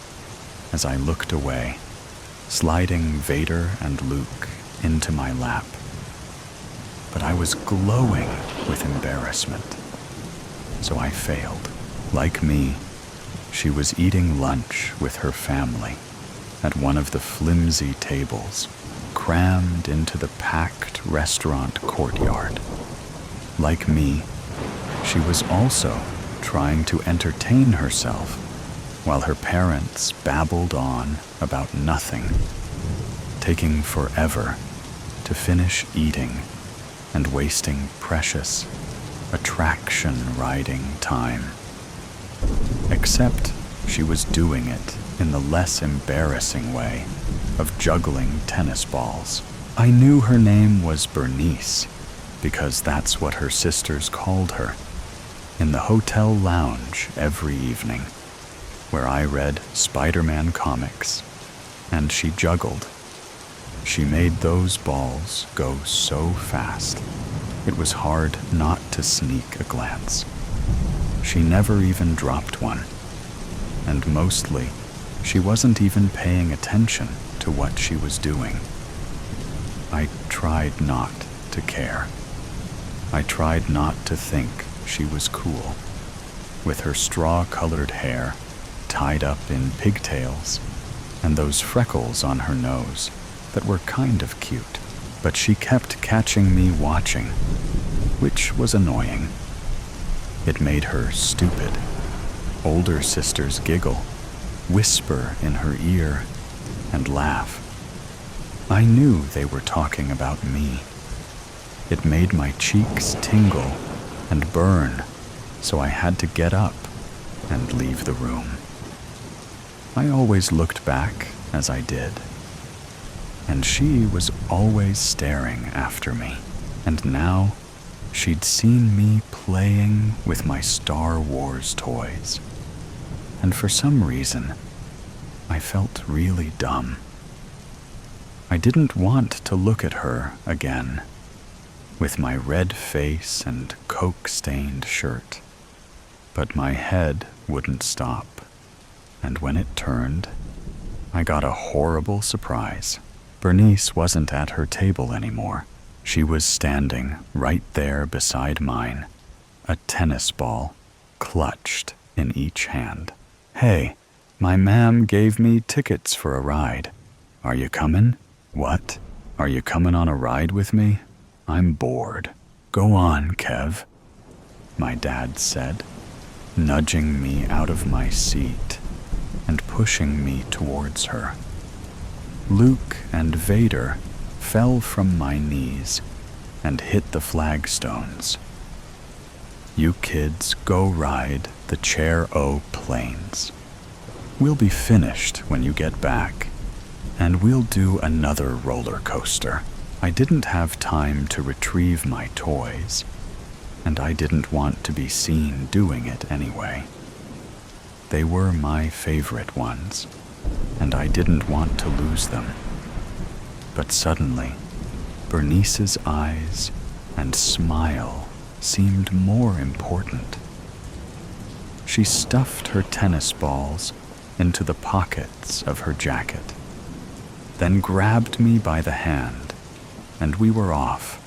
as I looked away, sliding Vader and Luke into my lap. But I was glowing with embarrassment, so I failed. Like me, she was eating lunch with her family at one of the flimsy tables crammed into the packed restaurant courtyard. Like me, she was also trying to entertain herself while her parents babbled on about nothing, taking forever to finish eating and wasting precious attraction riding time. Except she was doing it in the less embarrassing way of juggling tennis balls. I knew her name was Bernice because that's what her sisters called her in the hotel lounge every evening, where I read Spider-Man comics and she juggled. She made those balls go so fast, it was hard not to sneak a glance. She never even dropped one, and mostly, she wasn't even paying attention to what she was doing. I tried not to care. I tried not to think she was cool, with her straw-colored hair tied up in pigtails and those freckles on her nose that were kind of cute. But she kept catching me watching, which was annoying. It made her stupid. Older sisters giggle, whisper in her ear, and laugh. I knew they were talking about me. It made my cheeks tingle and burn, so I had to get up and leave the room. I always looked back as I did, and she was always staring after me, and now she'd seen me playing with my Star Wars toys. And for some reason, I felt really dumb. I didn't want to look at her again, with my red face and Coke-stained shirt. But my head wouldn't stop, and when it turned, I got a horrible surprise. Bernice wasn't at her table anymore. She was standing right there beside mine, a tennis ball clutched in each hand. "Hey, my ma'am gave me tickets for a ride. Are you coming?" "What? Are you coming on a ride with me? I'm bored." "Go on, Kev," my dad said, nudging me out of my seat and pushing me towards her. Luke and Vader fell from my knees and hit the flagstones. "You kids go ride the Chair O planes. We'll be finished when you get back, and we'll do another roller coaster." I didn't have time to retrieve my toys, and I didn't want to be seen doing it anyway. They were my favorite ones, and I didn't want to lose them. But suddenly, Bernice's eyes and smile seemed more important. She stuffed her tennis balls into the pockets of her jacket, then grabbed me by the hand, and we were off,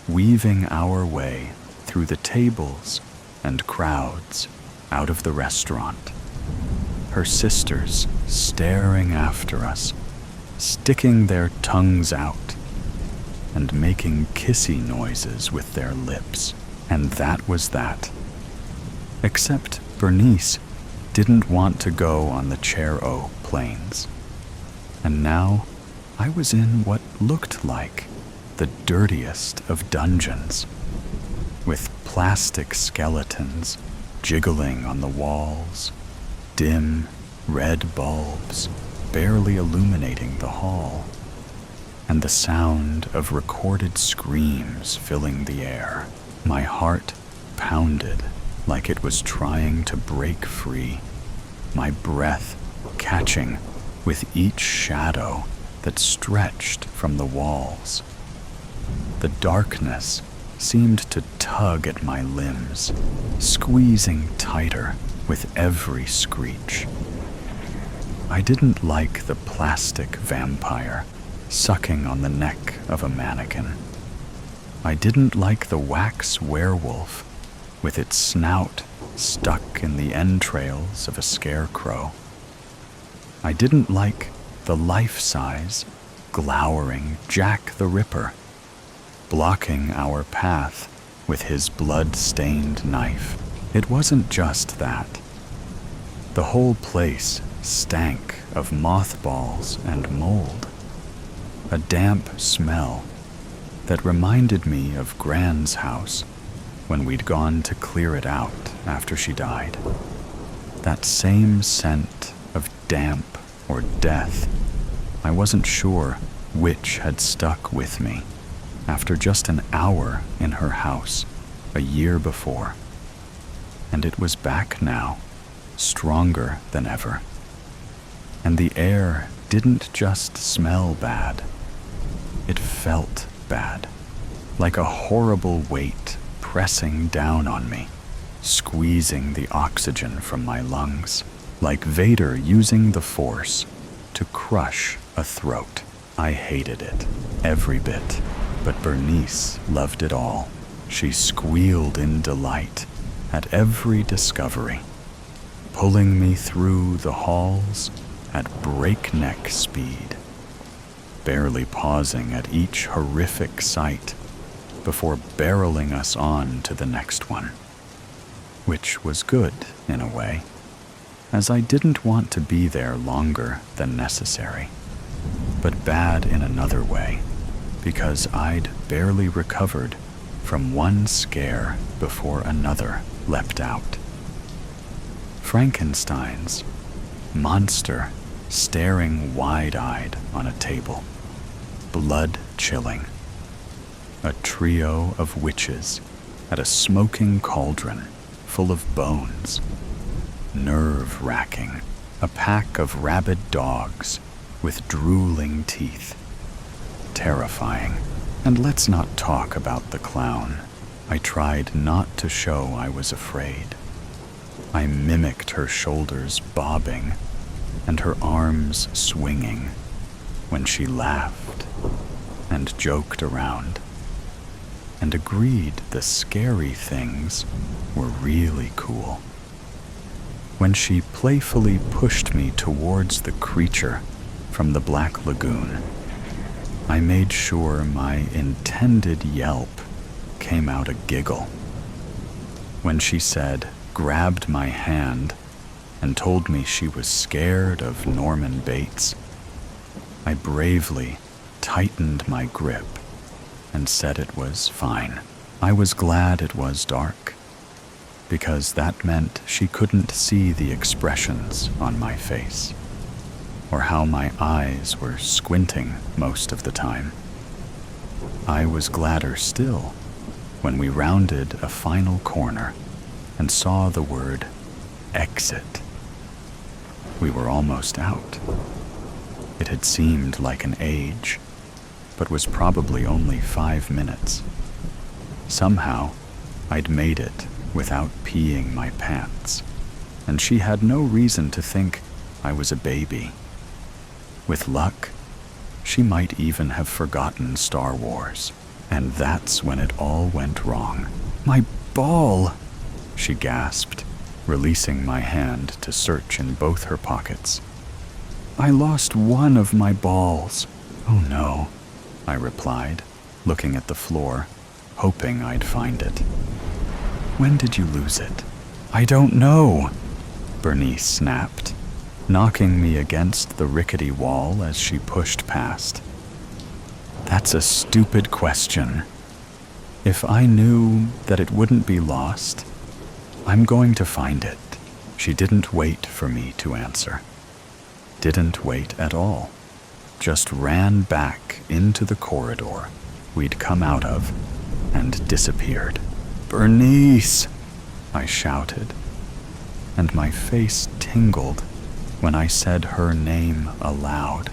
weaving our way through the tables and crowds out of the restaurant, her sisters staring after us, sticking their tongues out and making kissy noises with their lips. And that was that. Except Bernice didn't want to go on the Chair O planes. And now I was in what looked like the dirtiest of dungeons, with plastic skeletons jiggling on the walls, dim red bulbs barely illuminating the hall. and the sound of recorded screams filling the air. My heart pounded like it was trying to break free, my breath catching with each shadow that stretched from the walls. The darkness seemed to tug at my limbs, squeezing tighter with every screech. I didn't like the plastic vampire sucking on the neck of a mannequin. I didn't like the wax werewolf with its snout stuck in the entrails of a scarecrow. I didn't like the life-size, glowering Jack the Ripper, blocking our path with his blood-stained knife. It wasn't just that. The whole place stank of mothballs and mold, a damp smell that reminded me of Gran's house when we'd gone to clear it out after she died. That same scent of damp or death. I wasn't sure which had stuck with me after just an hour in her house a year before. And it was back now, stronger than ever. And the air didn't just smell bad. It felt bad, like a horrible weight pressing down on me, squeezing the oxygen from my lungs, like Vader using the Force to crush a throat. I hated it, every bit, but Bernice loved it all. She squealed in delight at every discovery, pulling me through the halls at breakneck speed, barely pausing at each horrific sight before barreling us on to the next one, which was good in a way, as I didn't want to be there longer than necessary, but bad in another way, because I'd barely recovered from one scare before another leapt out. Frankenstein's monster staring wide-eyed on a table, blood-chilling. A trio of witches at a smoking cauldron full of bones, nerve-wracking. A pack of rabid dogs with drooling teeth, terrifying. And let's not talk about the clown. I tried not to show I was afraid. I mimicked her shoulders bobbing and her arms swinging when she laughed and joked around, and agreed the scary things were really cool. When she playfully pushed me towards the creature from the Black Lagoon, I made sure my intended yelp came out a giggle. When she said, grabbed my hand, and told me she was scared of Norman Bates, I bravely tightened my grip and said it was fine. I was glad it was dark, because that meant she couldn't see the expressions on my face, or how my eyes were squinting most of the time. I was gladder still when we rounded a final corner and saw the word exit. We were almost out. It had seemed like an age, but was probably only 5 minutes. Somehow, I'd made it without peeing my pants, and she had no reason to think I was a baby. With luck, she might even have forgotten Star Wars, and that's when it all went wrong. My ball, she gasped, releasing my hand to search in both her pockets. I lost one of my balls. Oh no, I replied, looking at the floor, hoping I'd find it. When did you lose it? I don't know, Bernice snapped, knocking me against the rickety wall as she pushed past. That's a stupid question. If I knew that it wouldn't be lost, I'm going to find it. She didn't wait for me to answer. Didn't wait at all. just ran back into the corridor we'd come out of and disappeared. "Bernice!" I shouted, and my face tingled when I said her name aloud.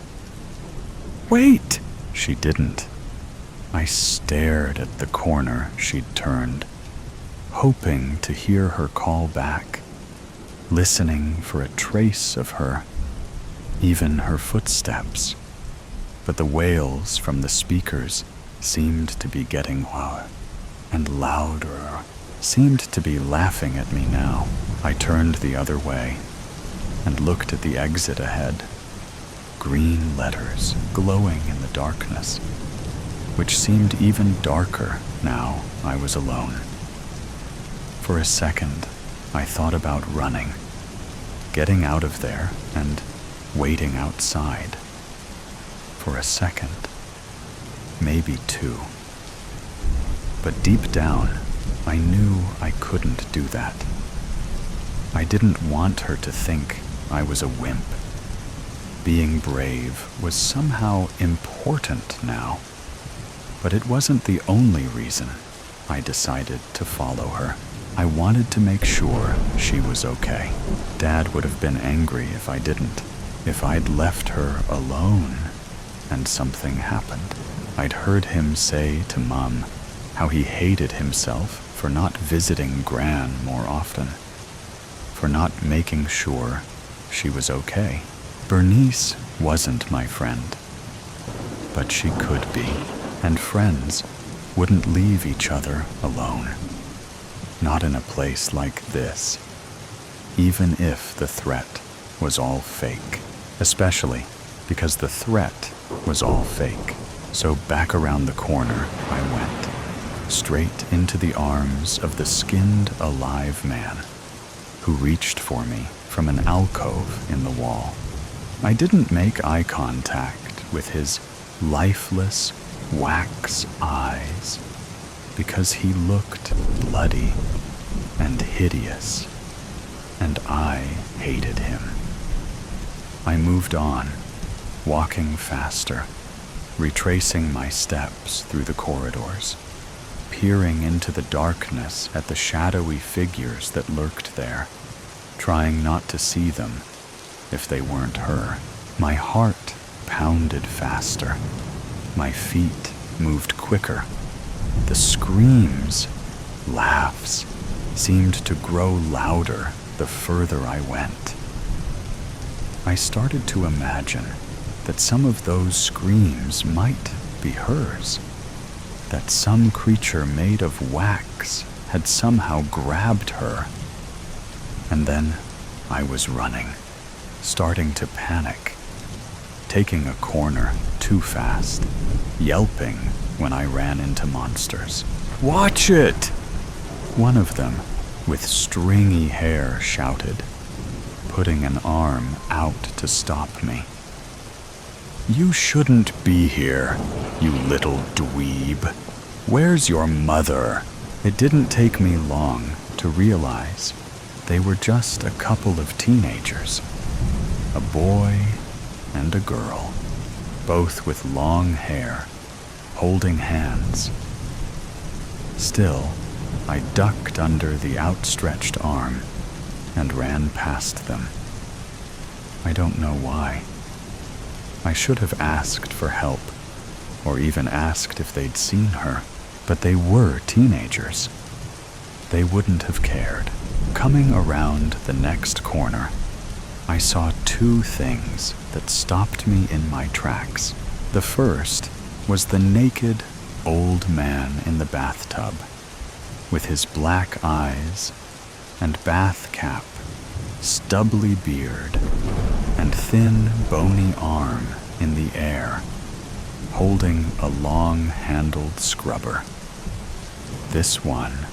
"Wait!" She didn't. I stared at the corner she'd turned, hoping to hear her call back, listening for a trace of her, even her footsteps. But the wails from the speakers seemed to be getting louder and louder, seemed to be laughing at me now. I turned the other way and looked at the exit ahead, green letters glowing in the darkness, which seemed even darker now I was alone. For a second, I thought about running, getting out of there and waiting outside. For a second, maybe two. But deep down, I knew I couldn't do that. I didn't want her to think I was a wimp. Being brave was somehow important now, but it wasn't the only reason I decided to follow her. I wanted to make sure she was okay. Dad would have been angry if I didn't. If I'd left her alone and something happened. I'd heard him say to Mom how he hated himself for not visiting Gran more often, for not making sure she was okay. Bernice wasn't my friend, but she could be, and friends wouldn't leave each other alone. Not in a place like this, even if the threat was all fake, especially because the threat was all fake. So back around the corner I went, straight into the arms of the skinned alive man who reached for me from an alcove in the wall. I didn't make eye contact with his lifeless wax eyes because he looked bloody and hideous, and I hated him. I moved on, walking faster, retracing my steps through the corridors, peering into the darkness at the shadowy figures that lurked there, trying not to see them if they weren't her. My heart pounded faster. My feet moved quicker. The screams, laughs, seemed to grow louder the further I went. I started to imagine that some of those screams might be hers, that some creature made of wax had somehow grabbed her. And then I was running, starting to panic, taking a corner too fast, yelping when I ran into monsters. "Watch it!" One of them, with stringy hair, shouted, putting an arm out to stop me. "You shouldn't be here, you little dweeb. Where's your mother?" It didn't take me long to realize they were just a couple of teenagers, a boy and a girl, both with long hair, holding hands. Still, I ducked under the outstretched arm and ran past them. I don't know why. I should have asked for help, or even asked if they'd seen her, but they were teenagers. They wouldn't have cared. Coming around the next corner, I saw two things that stopped me in my tracks. The first was the naked old man in the bathtub, with his black eyes and bath cap, stubbly beard, and thin, bony arm in the air, holding a long-handled scrubber. This one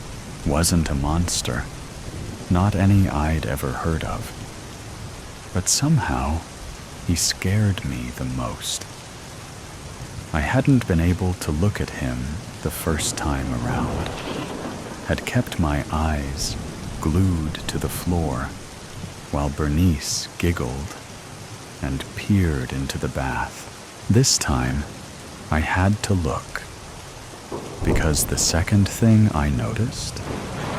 wasn't a monster, not any I'd ever heard of, but somehow he scared me the most. I hadn't been able to look at him the first time around, had kept my eyes glued to the floor while Bernice giggled and peered into the bath. This time, I had to look, because the second thing I noticed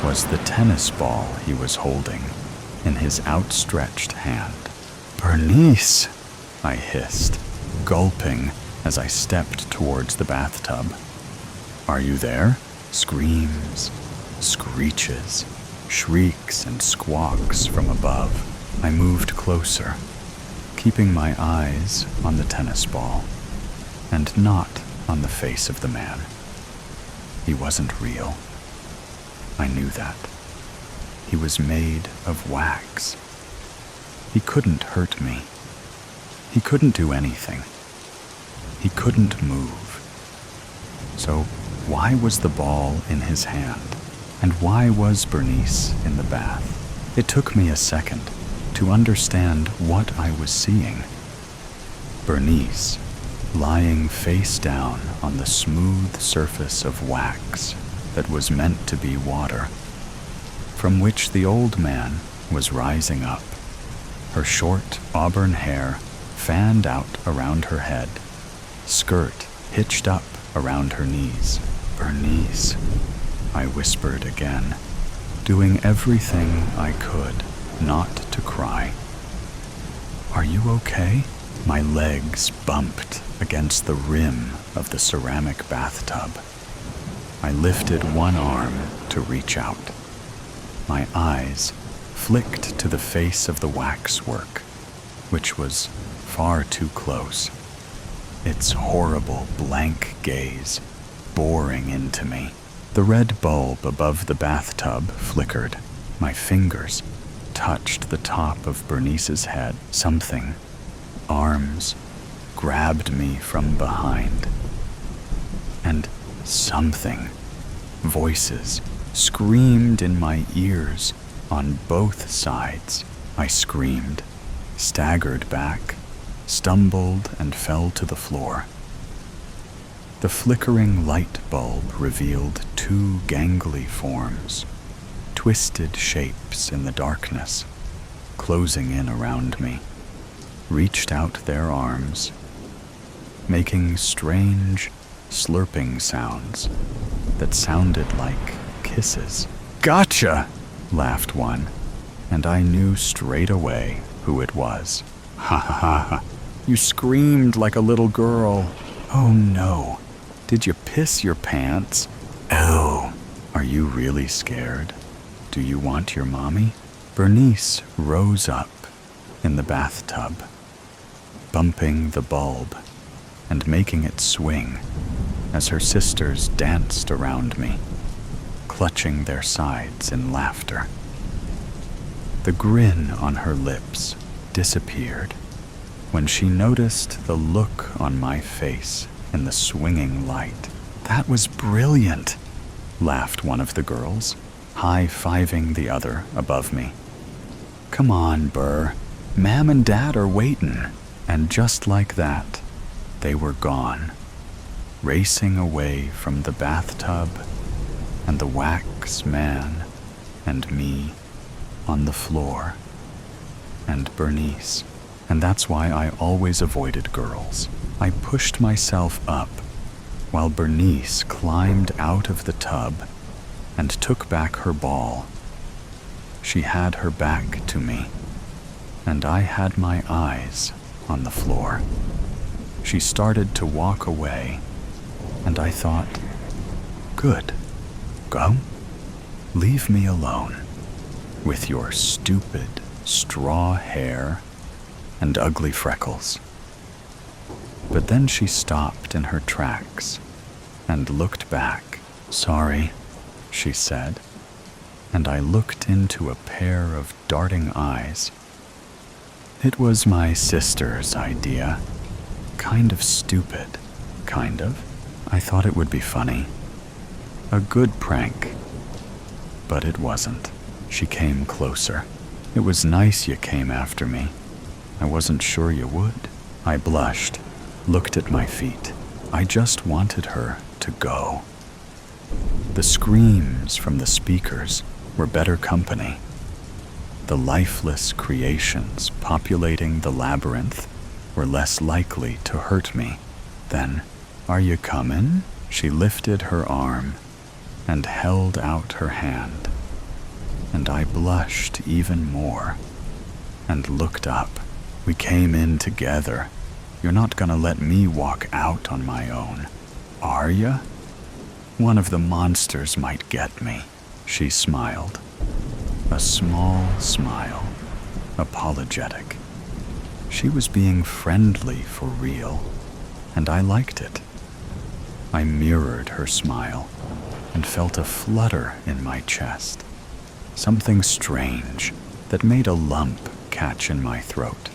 was the tennis ball he was holding in his outstretched hand. "Bernice!" I hissed, gulping as I stepped towards the bathtub. "Are you there?" Screams, screeches, shrieks, and squawks from above. I moved closer, keeping my eyes on the tennis ball and not on the face of the man. He wasn't real. I knew that. He was made of wax. He couldn't hurt me. He couldn't do anything. He couldn't move. So why was the ball in his hand? And why was Bernice in the bath? It took me a second to understand what I was seeing. Bernice, lying face down on the smooth surface of wax that was meant to be water, from which the old man was rising up, her short auburn hair fanned out around her head, skirt hitched up around her knees. "Bernice," I whispered again, doing everything I could not to cry. "Are you okay?" My legs bumped against the rim of the ceramic bathtub. I lifted one arm to reach out. My eyes flicked to the face of the waxwork, which was far too close, its horrible blank gaze boring into me. The red bulb above the bathtub flickered. My fingers touched the top of Bernice's head. Something, arms, grabbed me from behind. And something, voices, screamed in my ears on both sides. I screamed, staggered back, stumbled, and fell to the floor. The flickering light bulb revealed two gangly forms, twisted shapes in the darkness, closing in around me, reached out their arms, making strange, slurping sounds that sounded like kisses. "Gotcha!" laughed one, and I knew straight away who it was. "Ha ha ha, you screamed like a little girl." "Oh no, did you piss your pants?" "Oh, are you really scared? Do you want your mommy?" Bernice rose up in the bathtub, bumping the bulb and making it swing as her sisters danced around me, clutching their sides in laughter. The grin on her lips disappeared when she noticed the look on my face in the swinging light. "That was brilliant," laughed one of the girls, high-fiving the other above me. "Come on, Burr. Ma'am and Dad are waitin'." And just like that, they were gone, racing away from the bathtub and the wax man and me on the floor and Bernice. And that's why I always avoided girls. I pushed myself up while Bernice climbed out of the tub and took back her ball. She had her back to me, and I had my eyes on the floor. She started to walk away, and I thought, good, go. Leave me alone with your stupid straw hair and ugly freckles. But then she stopped in her tracks and looked back. "Sorry," she said, and I looked into a pair of darting eyes. It was my sister's idea. Kind of stupid, kind of. I thought it would be funny. A good prank. But it wasn't. She came closer. "It was nice you came after me. I wasn't sure you would." I blushed, looked at my feet. I just wanted her to go. The screams from the speakers were better company. The lifeless creations populating the labyrinth were less likely to hurt me. Then, "Are you comin'?" She lifted her arm and held out her hand, and I blushed even more and looked up. "We came in together. You're not gonna let me walk out on my own, are ya? One of the monsters might get me." She smiled. A small smile, apologetic. She was being friendly for real, and I liked it. I mirrored her smile and felt a flutter in my chest, something strange that made a lump catch in my throat.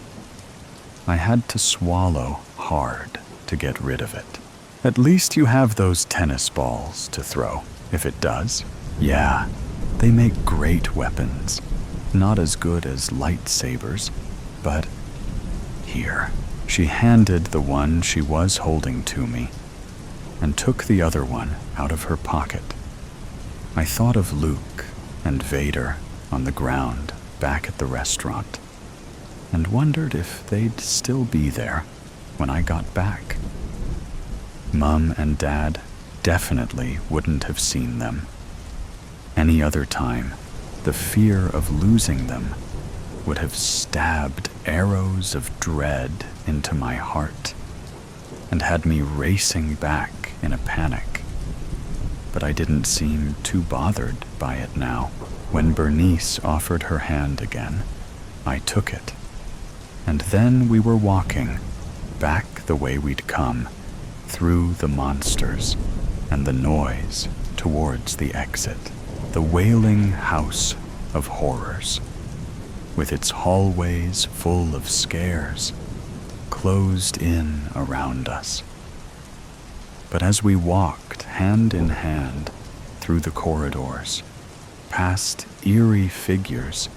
I had to swallow hard to get rid of it. "At least you have those tennis balls to throw, if it does." "Yeah, they make great weapons. Not as good as lightsabers, but here." She handed the one she was holding to me and took the other one out of her pocket. I thought of Luke and Vader on the ground back at the restaurant and wondered if they'd still be there when I got back. Mum and Dad definitely wouldn't have seen them. Any other time, the fear of losing them would have stabbed arrows of dread into my heart and had me racing back in a panic. But I didn't seem too bothered by it now. When Bernice offered her hand again, I took it. And then we were walking back the way we'd come, through the monsters and the noise towards the exit. The wailing house of horrors, with its hallways full of scares, closed in around us. But as we walked hand in hand through the corridors, past eerie figures,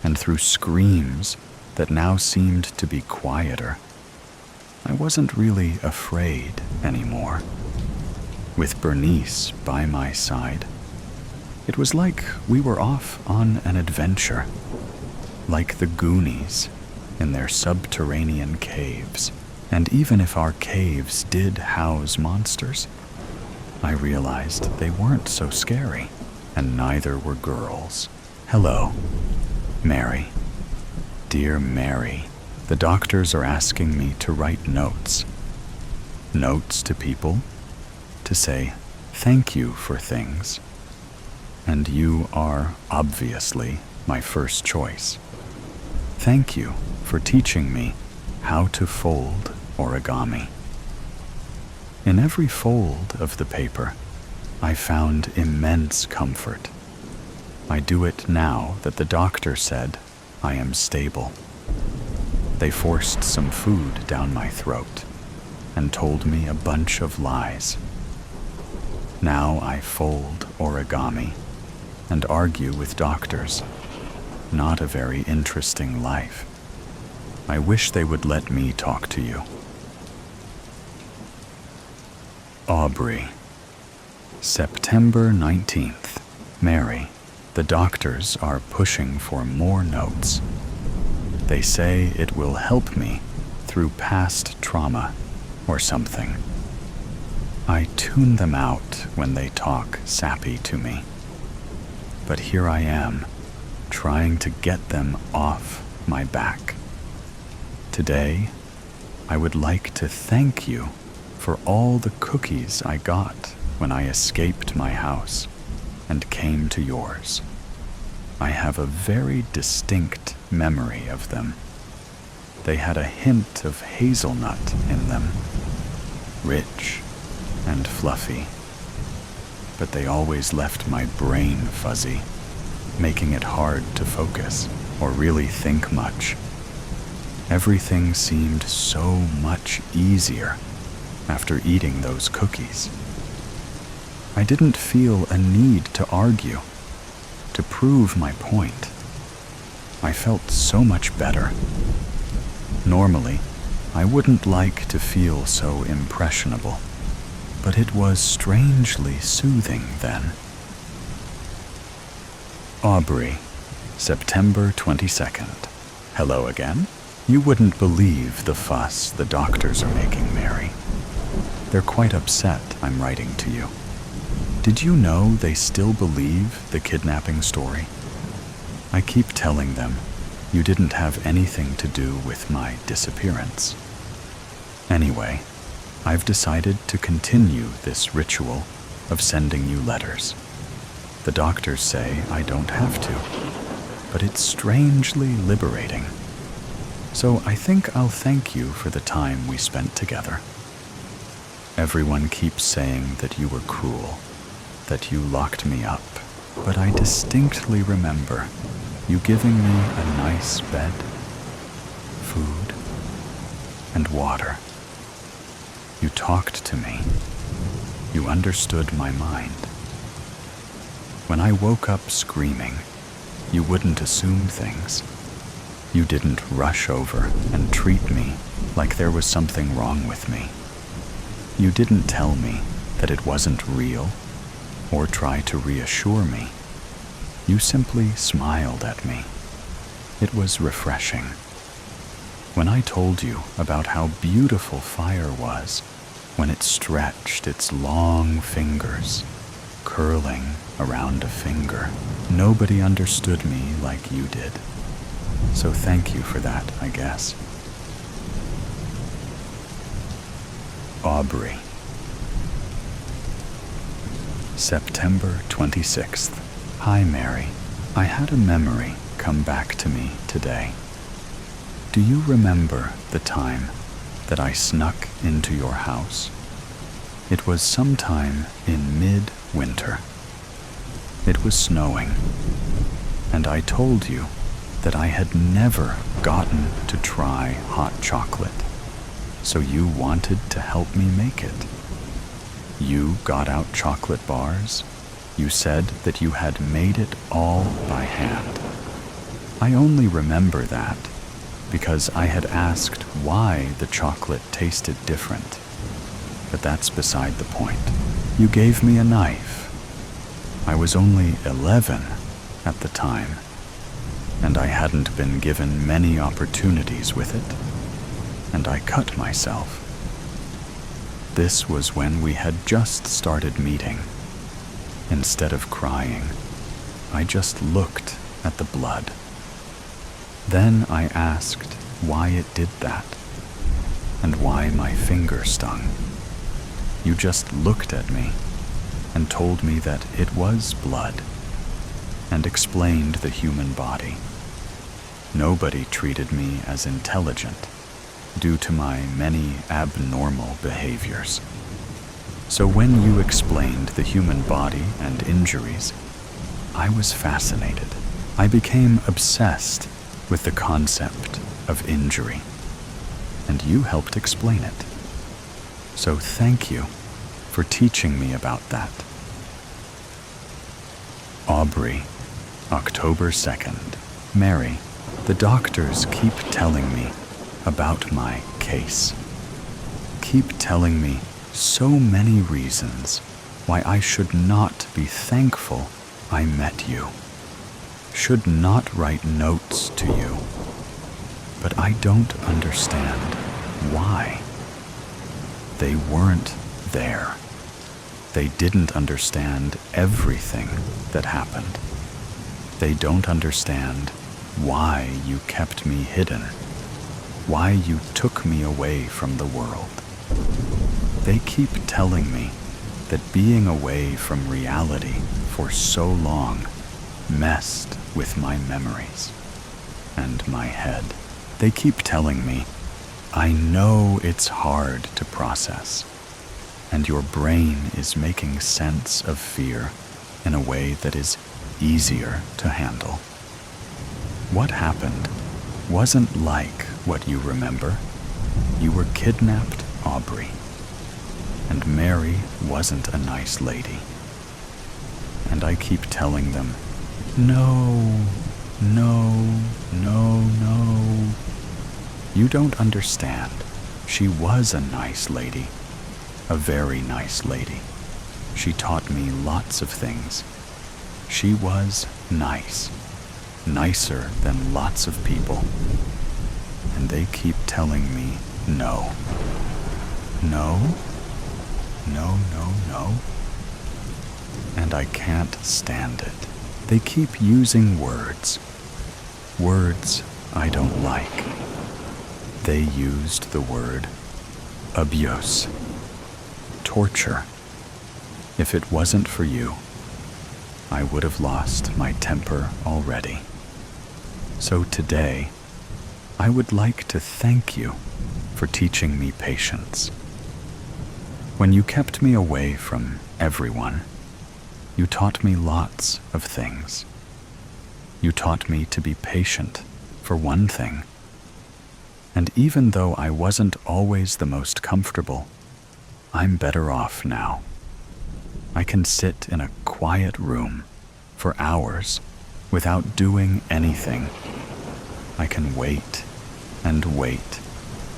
and through screams that now seemed to be quieter, I wasn't really afraid anymore. With Bernice by my side, it was like we were off on an adventure, like the Goonies in their subterranean caves. And even if our caves did house monsters, I realized they weren't so scary, and neither were girls. "Hello, Mary. Dear Mary, the doctors are asking me to write notes. Notes to people, to say thank you for things. And you are obviously my first choice. Thank you for teaching me how to fold origami." In every fold of the paper, I found immense comfort. I do it now that the doctor said I am stable. They forced some food down my throat and told me a bunch of lies. Now I fold origami and argue with doctors. Not a very interesting life. I wish they would let me talk to you. Aubrey. September 19th. Mary, the doctors are pushing for more notes. They say it will help me through past trauma or something. I tune them out when they talk sappy to me. But here I am, trying to get them off my back. Today, I would like to thank you for all the cookies I got when I escaped my house and came to yours. I have a very distinct memory of them. They had a hint of hazelnut in them, rich and fluffy, but they always left my brain fuzzy, making it hard to focus or really think much. Everything seemed so much easier after eating those cookies. I didn't feel a need to argue, to prove my point. I felt so much better. Normally, I wouldn't like to feel so impressionable, but it was strangely soothing then. Aubrey, September 22nd. Hello again. You wouldn't believe the fuss the doctors are making, Mary. They're quite upset I'm writing to you. Did you know they still believe the kidnapping story? I keep telling them you didn't have anything to do with my disappearance. Anyway, I've decided to continue this ritual of sending you letters. The doctors say I don't have to, but it's strangely liberating. So I think I'll thank you for the time we spent together. Everyone keeps saying that you were cruel, that you locked me up, but I distinctly remember you giving me a nice bed, food, and water. You talked to me. You understood my mind. When I woke up screaming, you wouldn't assume things. You didn't rush over and treat me like there was something wrong with me. You didn't tell me that it wasn't real or try to reassure me. You simply smiled at me. It was refreshing. When I told you about how beautiful fire was, when it stretched its long fingers, curling around a finger, nobody understood me like you did. So thank you for that, I guess. Aubrey. September 26th. Hi, Mary. I had a memory come back to me today. Do you remember the time that I snuck into your house? It was sometime in mid-winter. It was snowing, and I told you that I had never gotten to try hot chocolate, so you wanted to help me make it. You got out chocolate bars. You said that you had made it all by hand. I only remember that because I had asked why the chocolate tasted different. But that's beside the point. You gave me a knife. I was only 11 at the time, and I hadn't been given many opportunities with it, and I cut myself. This was when we had just started meeting. Instead of crying, I just looked at the blood. Then I asked why it did that, and why my finger stung. You just looked at me and told me that it was blood, and explained the human body. Nobody treated me as intelligent due to my many abnormal behaviors. So when you explained the human body and injuries, I was fascinated. I became obsessed with the concept of injury, and you helped explain it. So thank you for teaching me about that. Aubrey, October 2nd. Mary, the doctors keep telling me about my case. Keep telling me so many reasons why I should not be thankful I met you, should not write notes to you. But I don't understand why. They weren't there. They didn't understand everything that happened. They don't understand why you kept me hidden, why you took me away from the world. They keep telling me that being away from reality for so long messed with my memories and my head. They keep telling me, I know it's hard to process, and your brain is making sense of fear in a way that is easier to handle. What happened wasn't like what you remember. You were kidnapped, Aubrey. And Mary wasn't a nice lady. And I keep telling them, no, no, no, no. You don't understand. She was a nice lady, a very nice lady. She taught me lots of things. She was nice, nicer than lots of people. And and they keep telling me no. No? No, no, no. And I can't stand it. They keep using words. Words I don't like. They used the word abuse, torture. If it wasn't for you, I would have lost my temper already. So today, I would like to thank you for teaching me patience. When you kept me away from everyone, you taught me lots of things. You taught me to be patient, for one thing. And even though I wasn't always the most comfortable, I'm better off now. I can sit in a quiet room for hours without doing anything. I can wait and wait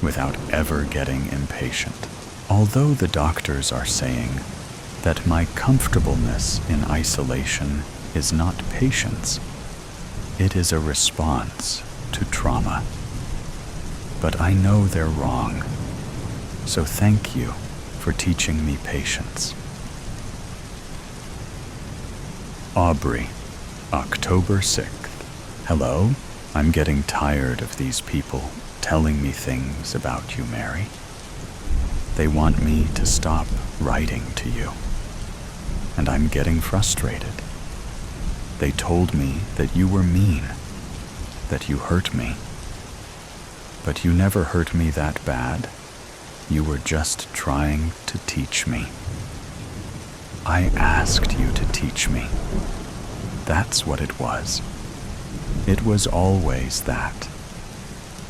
without ever getting impatient. Although the doctors are saying that my comfortableness in isolation is not patience, it is a response to trauma. But I know they're wrong, so thank you for teaching me patience. Aubrey, October 6th. Hello, I'm getting tired of these people telling me things about you, Mary. They want me to stop writing to you, and I'm getting frustrated. They told me that you were mean, that you hurt me. But you never hurt me that bad. You were just trying to teach me. I asked you to teach me. That's what it was. It was always that.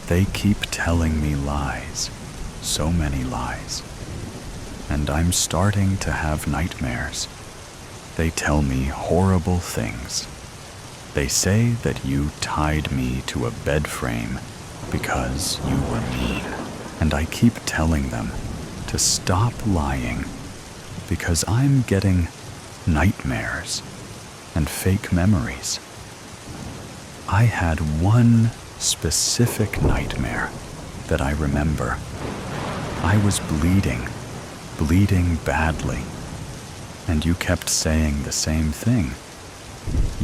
They keep telling me lies, so many lies. And I'm starting to have nightmares. They tell me horrible things. They say that you tied me to a bed frame because you were mean. And I keep telling them to stop lying because I'm getting nightmares and fake memories. I had one specific nightmare that I remember. I was bleeding badly, and you kept saying the same thing.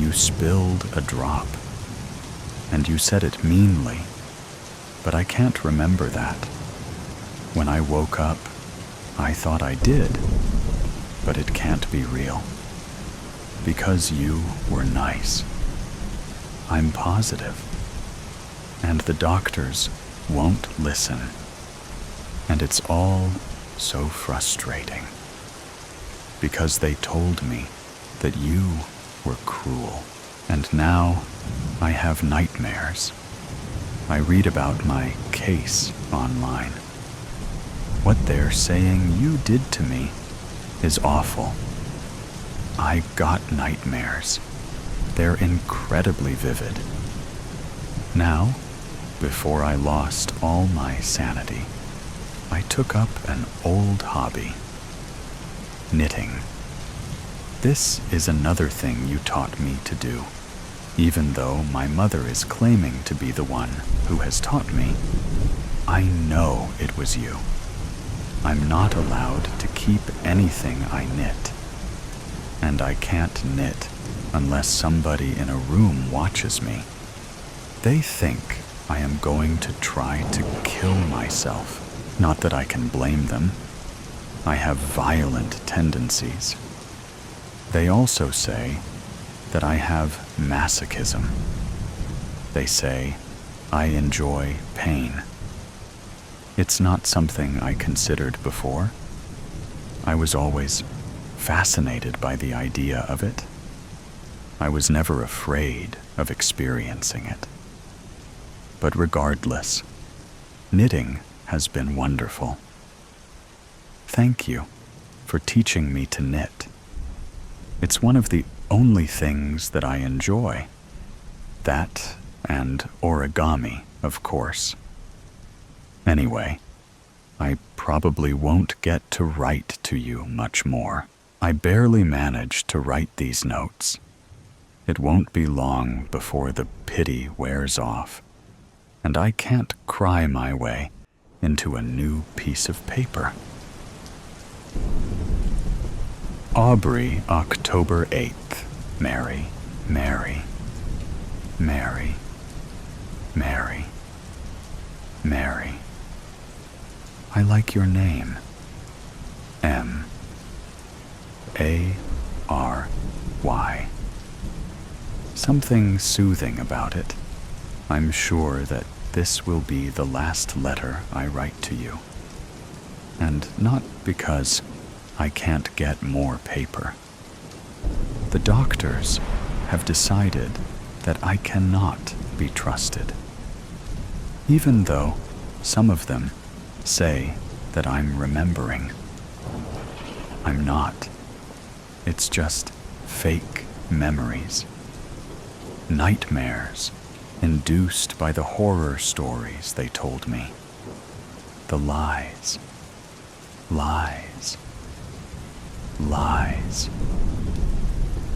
You spilled a drop, and you said it meanly, but I can't remember that. When I woke up, I thought I did, but it can't be real. Because you were nice. I'm positive. And the doctors won't listen. And it's all so frustrating. Because they told me that you were cruel. And now I have nightmares. I read about my case online. What they're saying you did to me is awful. I got nightmares. They're incredibly vivid. Now, before I lost all my sanity, I took up an old hobby. Knitting. This is another thing you taught me to do. Even though my mother is claiming to be the one who has taught me, I know it was you. I'm not allowed to keep anything I knit. And I can't knit unless somebody in a room watches me. They think I am going to try to kill myself. Not that I can blame them. I have violent tendencies. They also say that I have masochism. They say I enjoy pain. It's not something I considered before. I was always fascinated by the idea of it. I was never afraid of experiencing it. But regardless, knitting has been wonderful. Thank you for teaching me to knit. It's one of the only things that I enjoy. That and origami, of course. Anyway, I probably won't get to write to you much more. I barely manage to write these notes. It won't be long before the pity wears off. and I can't cry my way into a new piece of paper. Aubrey, October 8th. Mary, Mary, Mary, Mary, Mary. I like your name. M-A-R-Y. Something soothing about it. I'm sure that this will be the last letter I write to you. And not because I can't get more paper. The doctors have decided that I cannot be trusted. Even though some of them say that I'm remembering. I'm not. It's just fake memories. Nightmares induced by the horror stories they told me. The lies. Lies. Lies.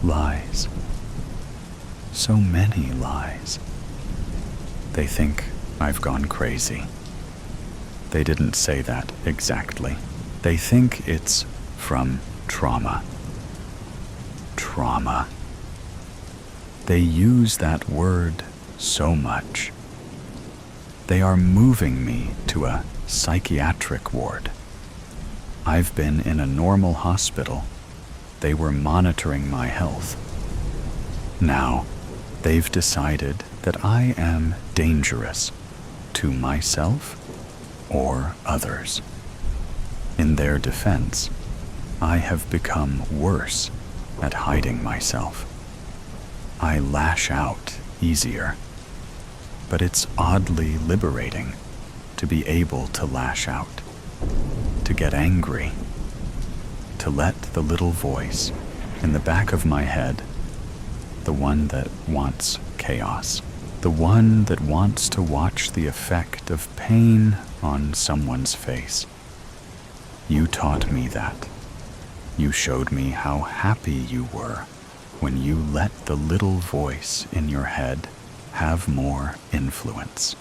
Lies. So many lies. They think I've gone crazy. They didn't say that exactly. They think it's from trauma. Trauma. They use that word so much. They are moving me to a psychiatric ward. I've been in a normal hospital. They were monitoring my health. Now, they've decided that I am dangerous to myself or others. In their defense, I have become worse at hiding myself. I lash out easier, but it's oddly liberating to be able to lash out, to get angry, to let the little voice in the back of my head, the one that wants chaos, the one that wants to watch the effect of pain on someone's face. You taught me that. You showed me how happy you were when you let the little voice in your head have more influence.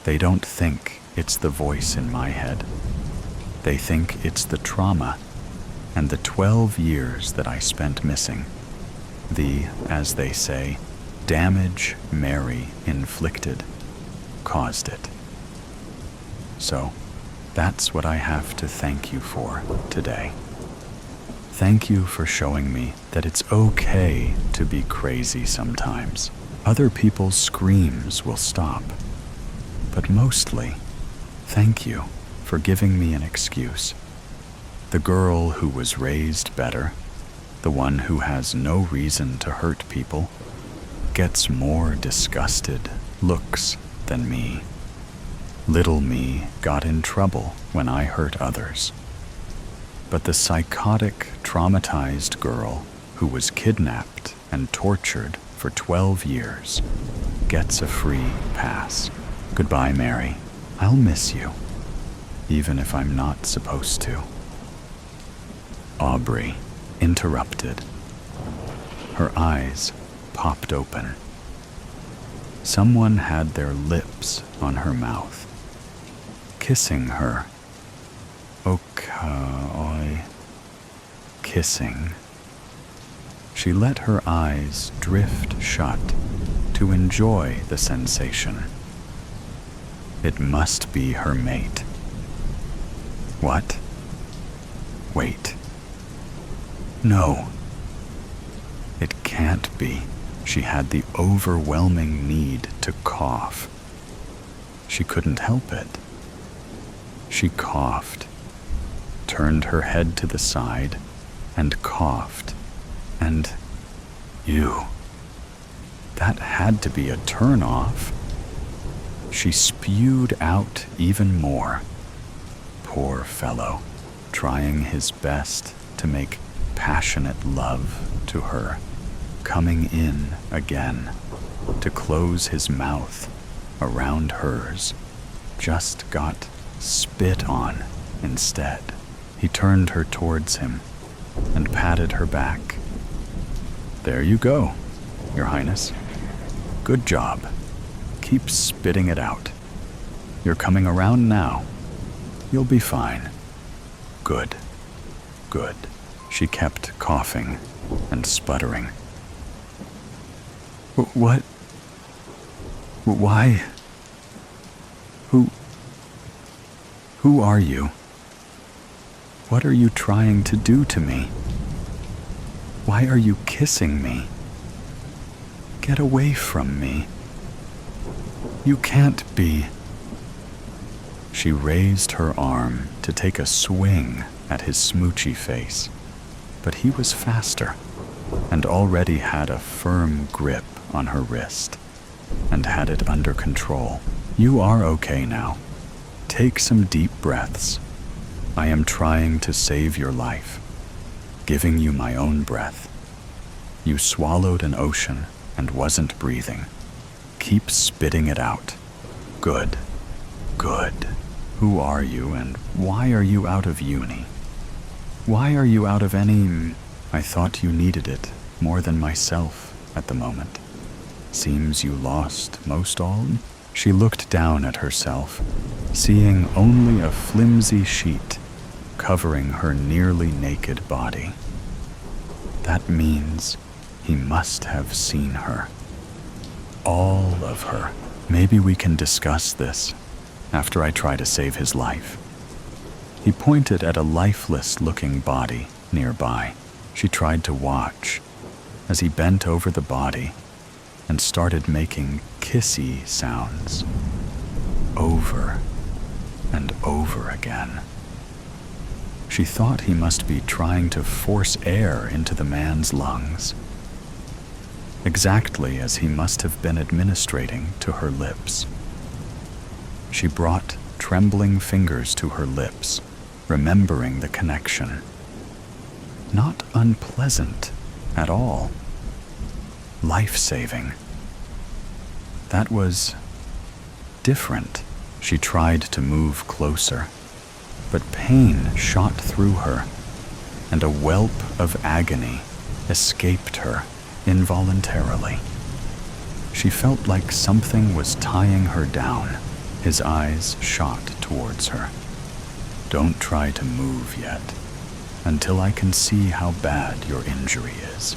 They don't think it's the voice in my head. They think it's the trauma and the 12 years that I spent missing. The, as they say, damage Mary inflicted caused it. So, that's what I have to thank you for today. Thank you for showing me that it's okay to be crazy sometimes. Other people's screams will stop. But mostly, thank you for giving me an excuse. The girl who was raised better, the one who has no reason to hurt people, gets more disgusted looks than me. Little me got in trouble when I hurt others. But the psychotic, traumatized girl who was kidnapped and tortured for 12 years gets a free pass. Goodbye, Mary. I'll miss you, even if I'm not supposed to. Aubrey interrupted. Her eyes popped open. Someone had their lips on her mouth, kissing her. Okay, kissing. She let her eyes drift shut to enjoy the sensation. It must be her mate. What? Wait. No. It can't be. She had the overwhelming need to cough. She couldn't help it. She coughed, turned her head to the side, and coughed. And, ew, that had to be a turn-off. She spewed out even more. Poor fellow, trying his best to make passionate love to her, coming in again to close his mouth around hers, just got spit on instead. He turned her towards him and patted her back. There you go, Your Highness. Good job. keep spitting it out. You're coming around now. You'll be fine. Good. Good. She kept coughing and sputtering. What? Why? Who are you? What are you trying to do to me? Why are you kissing me? Get away from me. You can't be. She raised her arm to take a swing at his smoochy face, but he was faster and already had a firm grip on her wrist and had it under control. You are okay now. Take some deep breaths. I am trying to save your life, giving you my own breath. You swallowed an ocean and wasn't breathing. Keep spitting it out. Good. Good. Who are you and why are you out of uni? Why are you out of any... I thought you needed it more than myself at the moment. Seems you lost most all? She looked down at herself, seeing only a flimsy sheet covering her nearly naked body. That means he must have seen her. All of her. Maybe we can discuss this after I try to save his life. He pointed at a lifeless-looking body nearby. She tried to watch as he bent over the body and started making kissy sounds over and over again. She thought he must be trying to force air into the man's lungs, exactly as he must have been administrating to her lips. She brought trembling fingers to her lips, remembering the connection. Not unpleasant at all. Life-saving. That was different. She tried to move closer, but pain shot through her, and a whelp of agony escaped her involuntarily. She felt like something was tying her down. His eyes shot towards her. Don't try to move yet, until I can see how bad your injury is.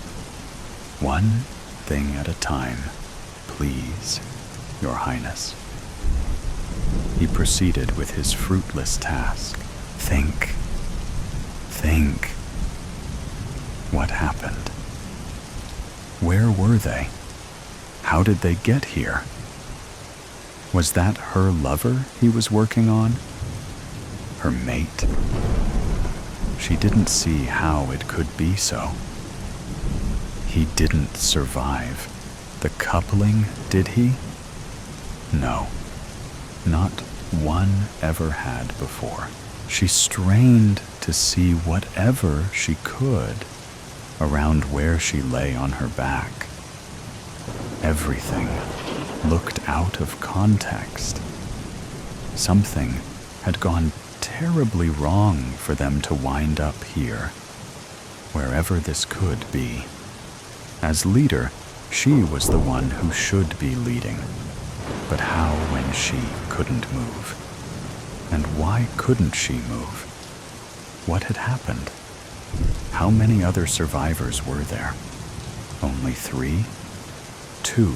One thing at a time, please, Your Highness. He proceeded with his fruitless task. Think. What happened? Where were they? How did they get here? Was that her lover he was working on? Her mate? She didn't see how it could be so. He didn't survive. The coupling, did he? No. Not one ever had before. She strained to see whatever she could around where she lay on her back. Everything looked out of context. Something had gone terribly wrong for them to wind up here, wherever this could be. As leader, she was the one who should be leading. But how when she couldn't move? And why couldn't she move? What had happened? How many other survivors were there? Only 3? 2,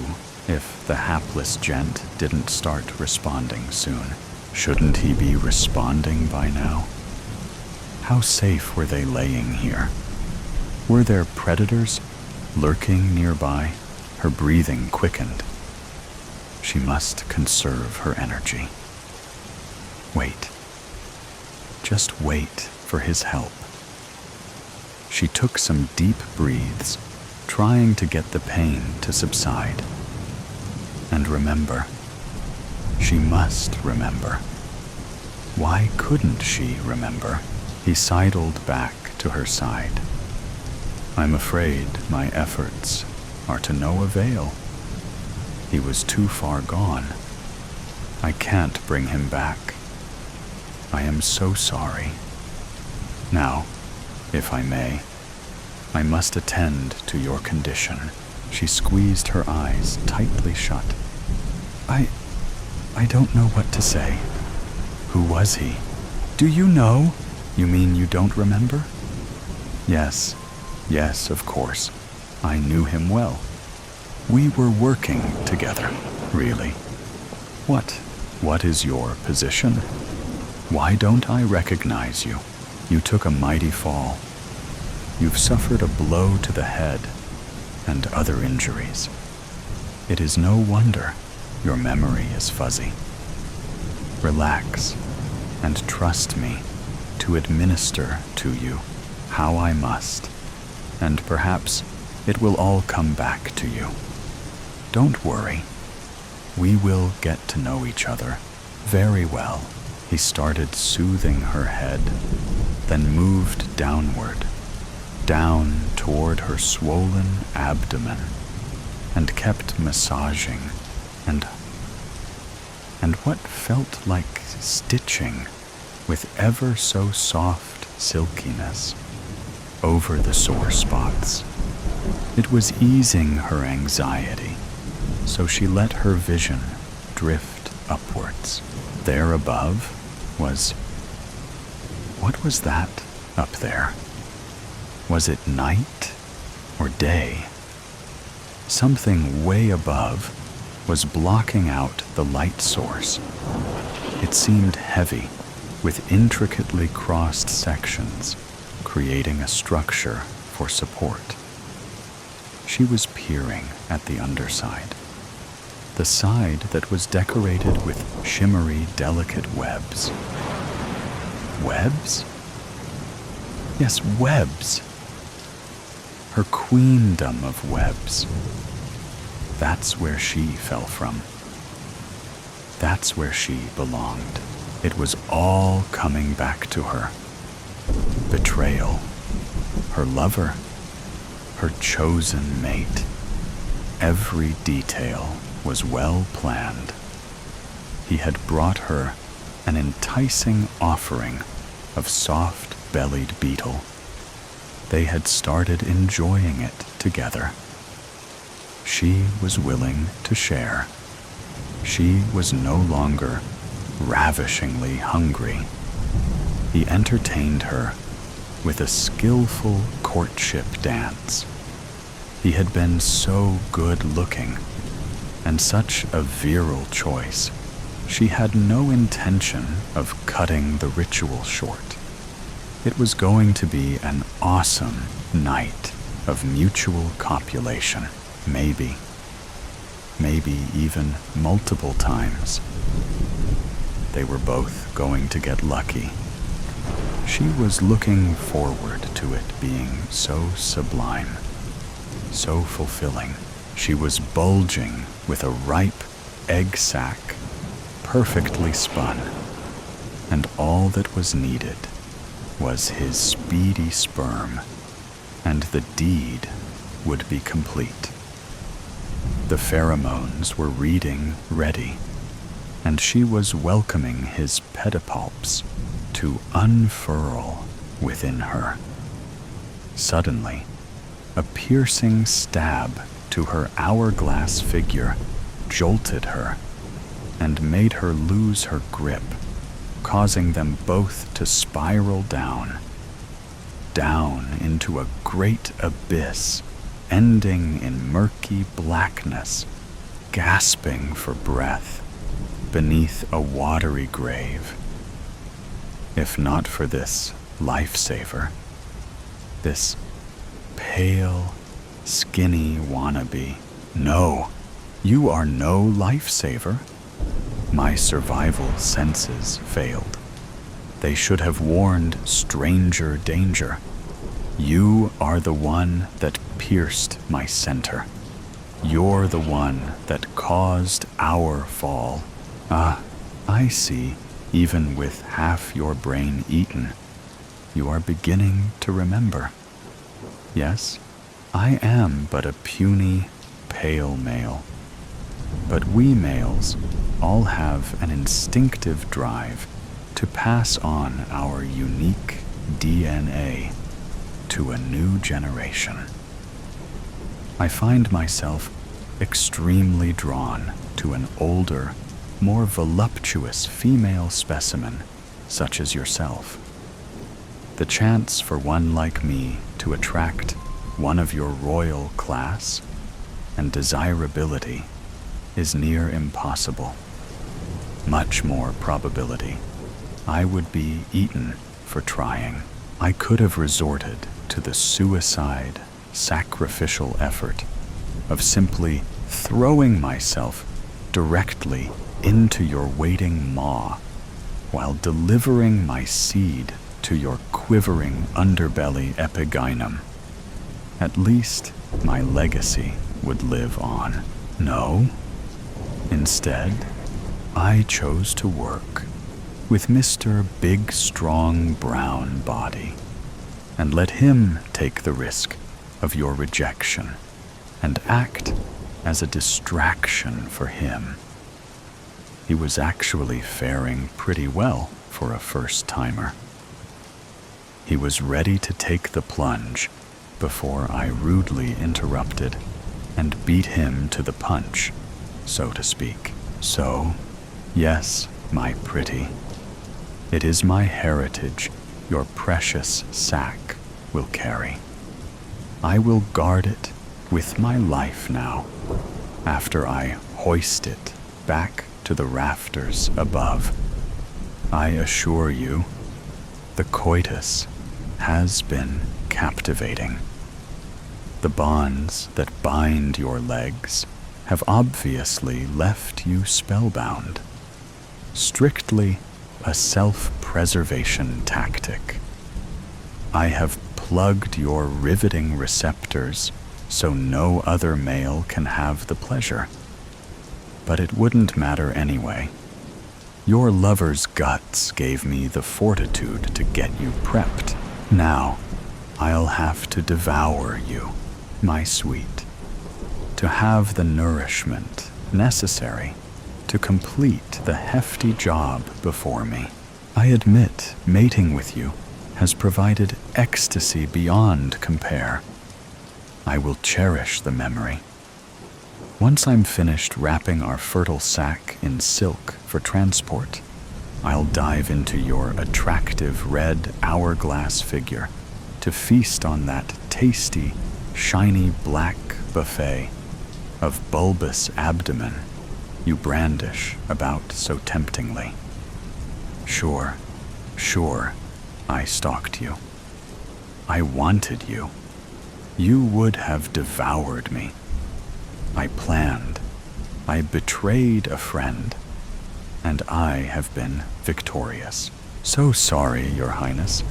if the hapless gent didn't start responding soon. Shouldn't he be responding by now? How safe were they laying here? Were there predators lurking nearby? Her breathing quickened. She must conserve her energy. Wait. Just wait for his help. She took some deep breaths, trying to get the pain to subside. And remember. She must remember. Why couldn't she remember? He sidled back to her side. I'm afraid my efforts are to no avail. He was too far gone. I can't bring him back. I am so sorry. Now, if I may, I must attend to your condition. She squeezed her eyes tightly shut. I don't know what to say. Who was he? Do you know? You mean you don't remember? Yes, of course. I knew him well. We were working together, really. What is your position? Why don't I recognize you? You took a mighty fall. You've suffered a blow to the head and other injuries. It is no wonder your memory is fuzzy. Relax and trust me to administer to you how I must, and perhaps it will all come back to you. Don't worry. We will get to know each other very well. He started soothing her head, then moved downward, down toward her swollen abdomen, and kept massaging and what felt like stitching with ever so soft silkiness over the sore spots. It was easing her anxiety, so she let her vision drift upwards. There above was... What was that up there? Was it night or day? Something way above was blocking out the light source. It seemed heavy, with intricately crossed sections, creating a structure for support. She was peering at the underside, the side that was decorated with shimmery, delicate webs. Webs? Yes, webs. Her queendom of webs. That's where she fell from. That's where she belonged. It was all coming back to her. Betrayal. Her lover. Her chosen mate. Every detail was well planned. He had brought her an enticing offering of soft-bellied beetle. They had started enjoying it together. She was willing to share. She was no longer ravishingly hungry. He entertained her with a skillful courtship dance. He had been so good-looking and such a virile choice. She had no intention of cutting the ritual short. It was going to be an awesome night of mutual copulation, maybe even multiple times. They were both going to get lucky. She was looking forward to it being so sublime, so fulfilling. She was bulging with a ripe egg sac, perfectly spun, and all that was needed was his speedy sperm, and the deed would be complete. The pheromones were reading ready, and she was welcoming his pedipalps to unfurl within her. Suddenly, a piercing stab to her hourglass figure jolted her and made her lose her grip, causing them both to spiral down into a great abyss, ending in murky blackness, gasping for breath beneath a watery grave. If not for this lifesaver, this pale, skinny wannabe. No, you are no lifesaver. My survival senses failed. They should have warned stranger danger. You are the one that pierced my center. You're the one that caused our fall. Ah, I see. Even with half your brain eaten, you are beginning to remember. Yes, I am but a puny, pale male. But we males all have an instinctive drive to pass on our unique DNA to a new generation. I find myself extremely drawn to an older, more voluptuous female specimen such as yourself. The chance for one like me to attract one of your royal class and desirability is near impossible. Much more probability I would be eaten for trying. I could have resorted to the suicide, sacrificial effort of simply throwing myself directly into your waiting maw while delivering my seed to your quivering underbelly epigynum. At least my legacy would live on. No. Instead, I chose to work with Mr. Big Strong Brown Body and let him take the risk of your rejection and act as a distraction for him. He was actually faring pretty well for a first-timer. He was ready to take the plunge before I rudely interrupted and beat him to the punch, so to speak. So, yes, my pretty, it is my heritage your precious sack will carry. I will guard it with my life now, after I hoist it back to the rafters above. I assure you, the coitus has been captivating. The bonds that bind your legs have obviously left you spellbound. Strictly a self-preservation tactic. I have plugged your riveting receptors so no other male can have the pleasure. But it wouldn't matter anyway. Your lover's guts gave me the fortitude to get you prepped. Now, I'll have to devour you, my sweet, to have the nourishment necessary to complete the hefty job before me. I admit mating with you has provided ecstasy beyond compare. I will cherish the memory. Once I'm finished wrapping our fertile sac in silk for transport, I'll dive into your attractive red hourglass figure to feast on that tasty, shiny black buffet of bulbous abdomen you brandish about so temptingly. Sure, I stalked you. I wanted you. You would have devoured me. I planned. I betrayed a friend. And I have been victorious. So sorry, Your Highness.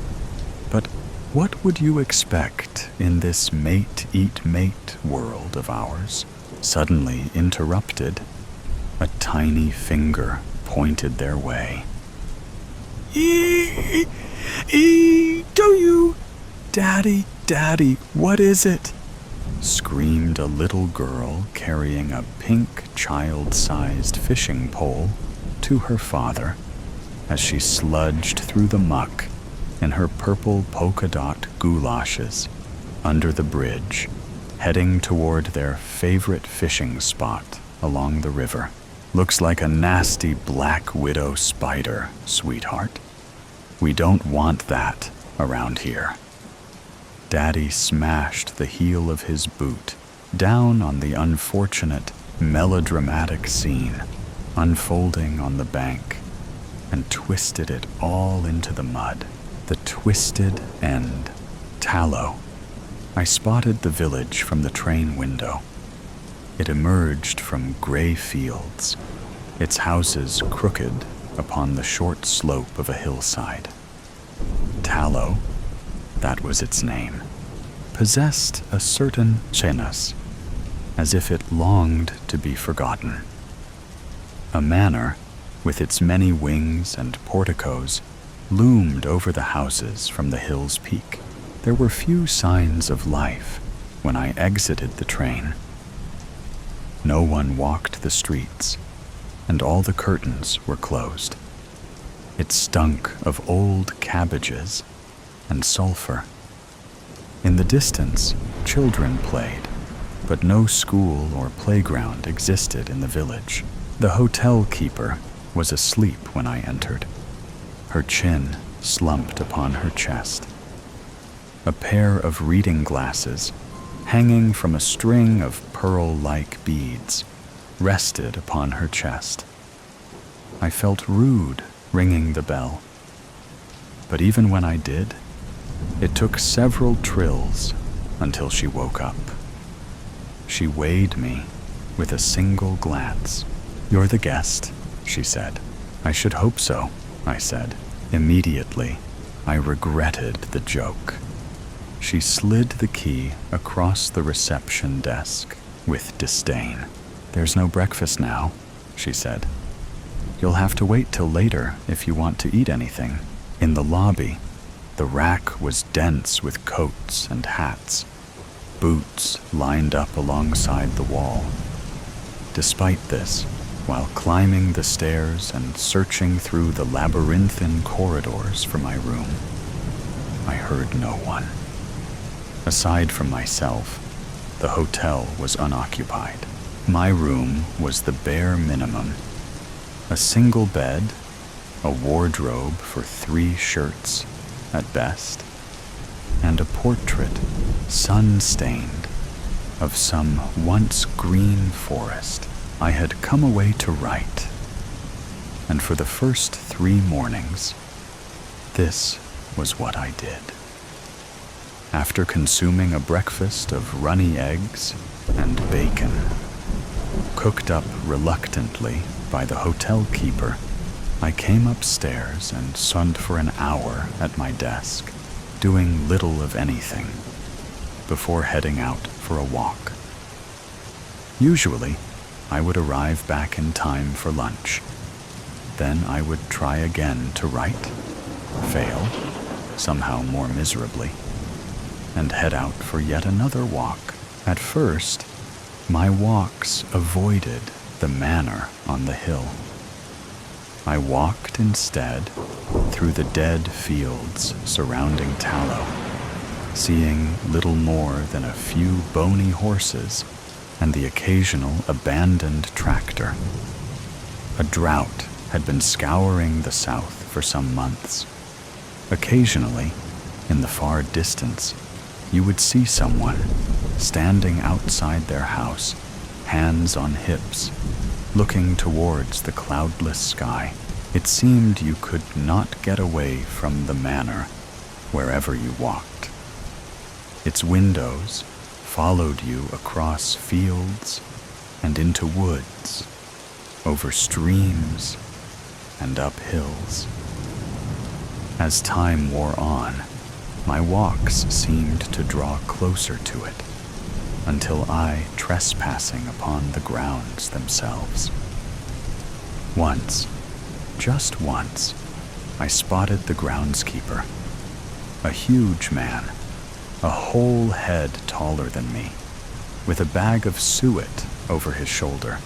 But what would you expect in this mate-eat-mate world of ours? Suddenly interrupted, a tiny finger pointed their way. Do you? Daddy, what is it? Screamed a little girl carrying a pink child-sized fishing pole to her father as she sludged through the muck in her purple polka dot goulashes under the bridge, heading toward their favorite fishing spot along the river. Looks like a nasty black widow spider, sweetheart. We don't want that around here. Daddy smashed the heel of his boot down on the unfortunate, melodramatic scene unfolding on the bank and twisted it all into the mud. The twisted end. Tallow. I spotted the village from the train window. It emerged from gray fields, its houses crooked upon the short slope of a hillside. Tallow, that was its name, possessed a certain genus, as if it longed to be forgotten. A manor, with its many wings and porticos, loomed over the houses from the hill's peak. There were few signs of life when I exited the train. No one walked the streets, and all the curtains were closed. It stunk of old cabbages and sulfur. In the distance, children played, but no school or playground existed in the village. The hotel keeper was asleep when I entered, her chin slumped upon her chest. A pair of reading glasses, hanging from a string of pearl-like beads, rested upon her chest. I felt rude ringing the bell, but even when I did, it took several trills until she woke up. She weighed me with a single glance. "You're the guest," she said. "I should hope so," I said. Immediately, I regretted the joke. She slid the key across the reception desk with disdain. "There's no breakfast now," she said. "You'll have to wait till later if you want to eat anything." In the lobby, the rack was dense with coats and hats, boots lined up alongside the wall. Despite this, while climbing the stairs and searching through the labyrinthine corridors for my room, I heard no one. Aside from myself, the hotel was unoccupied. My room was the bare minimum: a single bed, a wardrobe for 3 shirts at best, and a portrait, sun-stained, of some once green forest. I had come away to write, and for the first 3 mornings, this was what I did. After consuming a breakfast of runny eggs and bacon, cooked up reluctantly by the hotel keeper, I came upstairs and sat for an hour at my desk, doing little of anything, before heading out for a walk. Usually, I would arrive back in time for lunch. Then I would try again to write, fail, somehow more miserably, and head out for yet another walk. At first, my walks avoided the manor on the hill. I walked instead through the dead fields surrounding Tallow, seeing little more than a few bony horses and the occasional abandoned tractor. A drought had been scouring the south for some months. Occasionally, in the far distance, you would see someone standing outside their house, hands on hips, looking towards the cloudless sky. It seemed you could not get away from the manor wherever you walked. Its windows followed you across fields and into woods, over streams and up hills. As time wore on, my walks seemed to draw closer to it, until I trespassing upon the grounds themselves. Once, just once, I spotted the groundskeeper, a huge man, a whole head taller than me, with a bag of suet over his shoulder.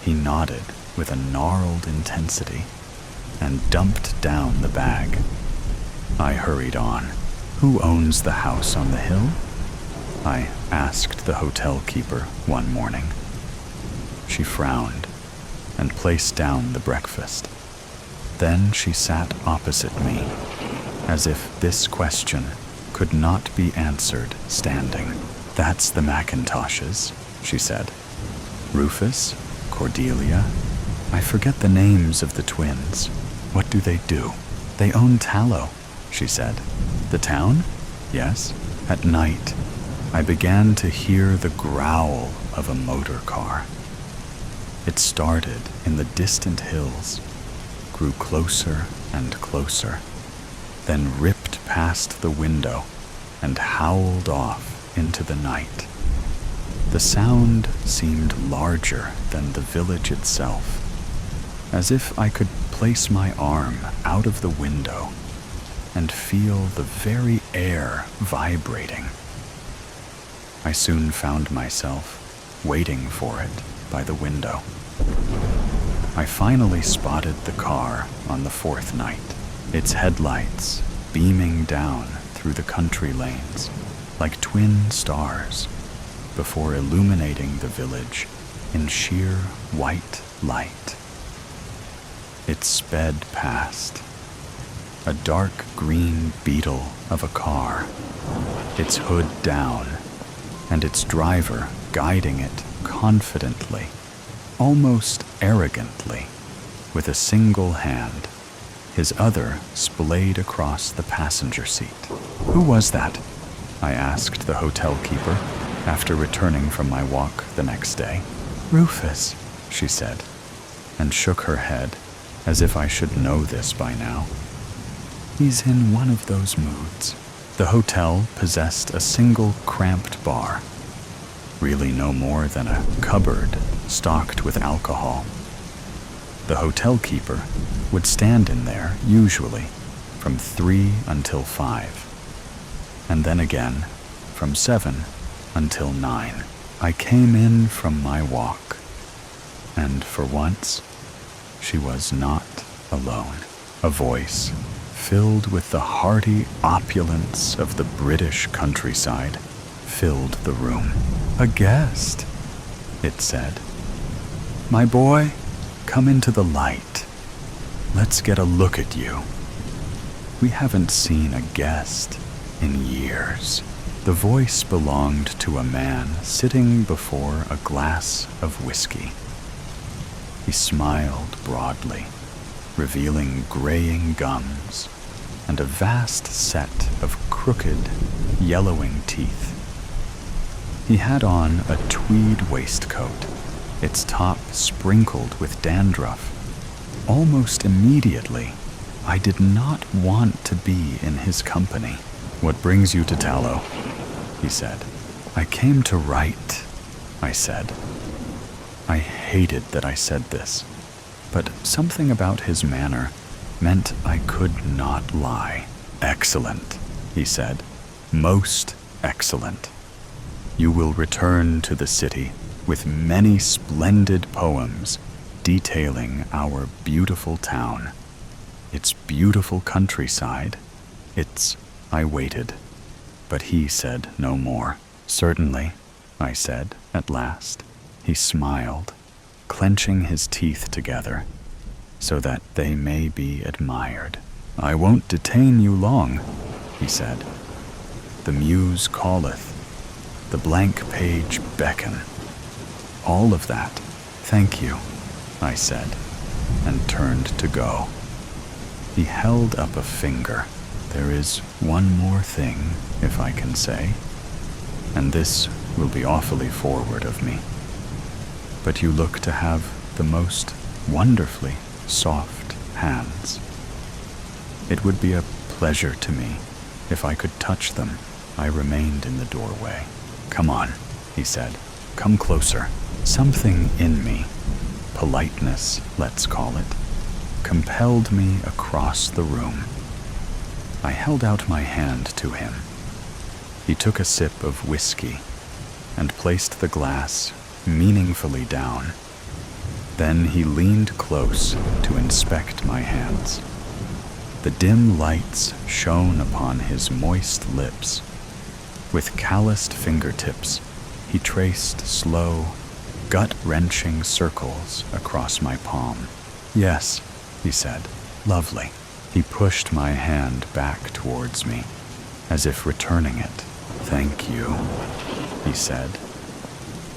He nodded with a gnarled intensity and dumped down the bag. I hurried on. "Who owns the house on the hill?" I asked the hotel keeper one morning. She frowned and placed down the breakfast. Then she sat opposite me, as if this question could not be answered standing. "That's the Macintoshes," she said. "Rufus, Cordelia, I forget the names of the twins. What do they do?" "They own Tallow," she said. "The town?" "Yes." At night, I began to hear the growl of a motor car. It started in the distant hills, grew closer and closer, then ripped past the window and howled off into the night. The sound seemed larger than the village itself, as if I could place my arm out of the window and feel the very air vibrating. I soon found myself waiting for it by the window. I finally spotted the car on the 4th night, its headlights beaming down through the country lanes like twin stars. before illuminating the village in sheer white light. It sped past, a dark green beetle of a car, its hood down, and its driver guiding it confidently, almost arrogantly, with a single hand, his other splayed across the passenger seat. "Who was that?" I asked the hotel keeper after returning from my walk the next day. "Rufus," she said, and shook her head as if I should know this by now. "He's in one of those moods." The hotel possessed a single cramped bar, really no more than a cupboard stocked with alcohol. The hotel keeper would stand in there, usually, from 3 until 5, and then again from 7 until 9. I came in from my walk, and for once, she was not alone. A voice, filled with the hearty opulence of the British countryside, filled the room. "A guest," it said. "My boy, come into the light. Let's get a look at you. We haven't seen a guest in years." The voice belonged to a man sitting before a glass of whiskey. He smiled broadly, revealing graying gums and a vast set of crooked, yellowing teeth. He had on a tweed waistcoat, its top sprinkled with dandruff. Almost immediately, I did not want to be in his company. "What brings you to Tallow?" he said. "I came to write," I said. I hated that I said this, but something about his manner meant I could not lie. "Excellent," he said. "Most excellent. You will return to the city with many splendid poems detailing our beautiful town, its beautiful countryside, its..." I waited, but he said no more. "Certainly," I said at last. He smiled, clenching his teeth together so that they may be admired. "I won't detain you long," he said. "The muse calleth, the blank page beckon. All of that. Thank you," I said, and turned to go. He held up a finger. "There is one more thing, if I can say, and this will be awfully forward of me. But you look to have the most wonderfully soft hands. It would be a pleasure to me if I could touch them." I remained in the doorway. "Come on," he said. "Come closer." Something in me, politeness, let's call it, compelled me across the room. I held out my hand to him. He took a sip of whiskey and placed the glass meaningfully down. Then he leaned close to inspect my hands. The dim lights shone upon his moist lips. With calloused fingertips, he traced slow, gut-wrenching circles across my palm. "Yes," he said. "Lovely." He pushed my hand back towards me, as if returning it. "Thank you," he said,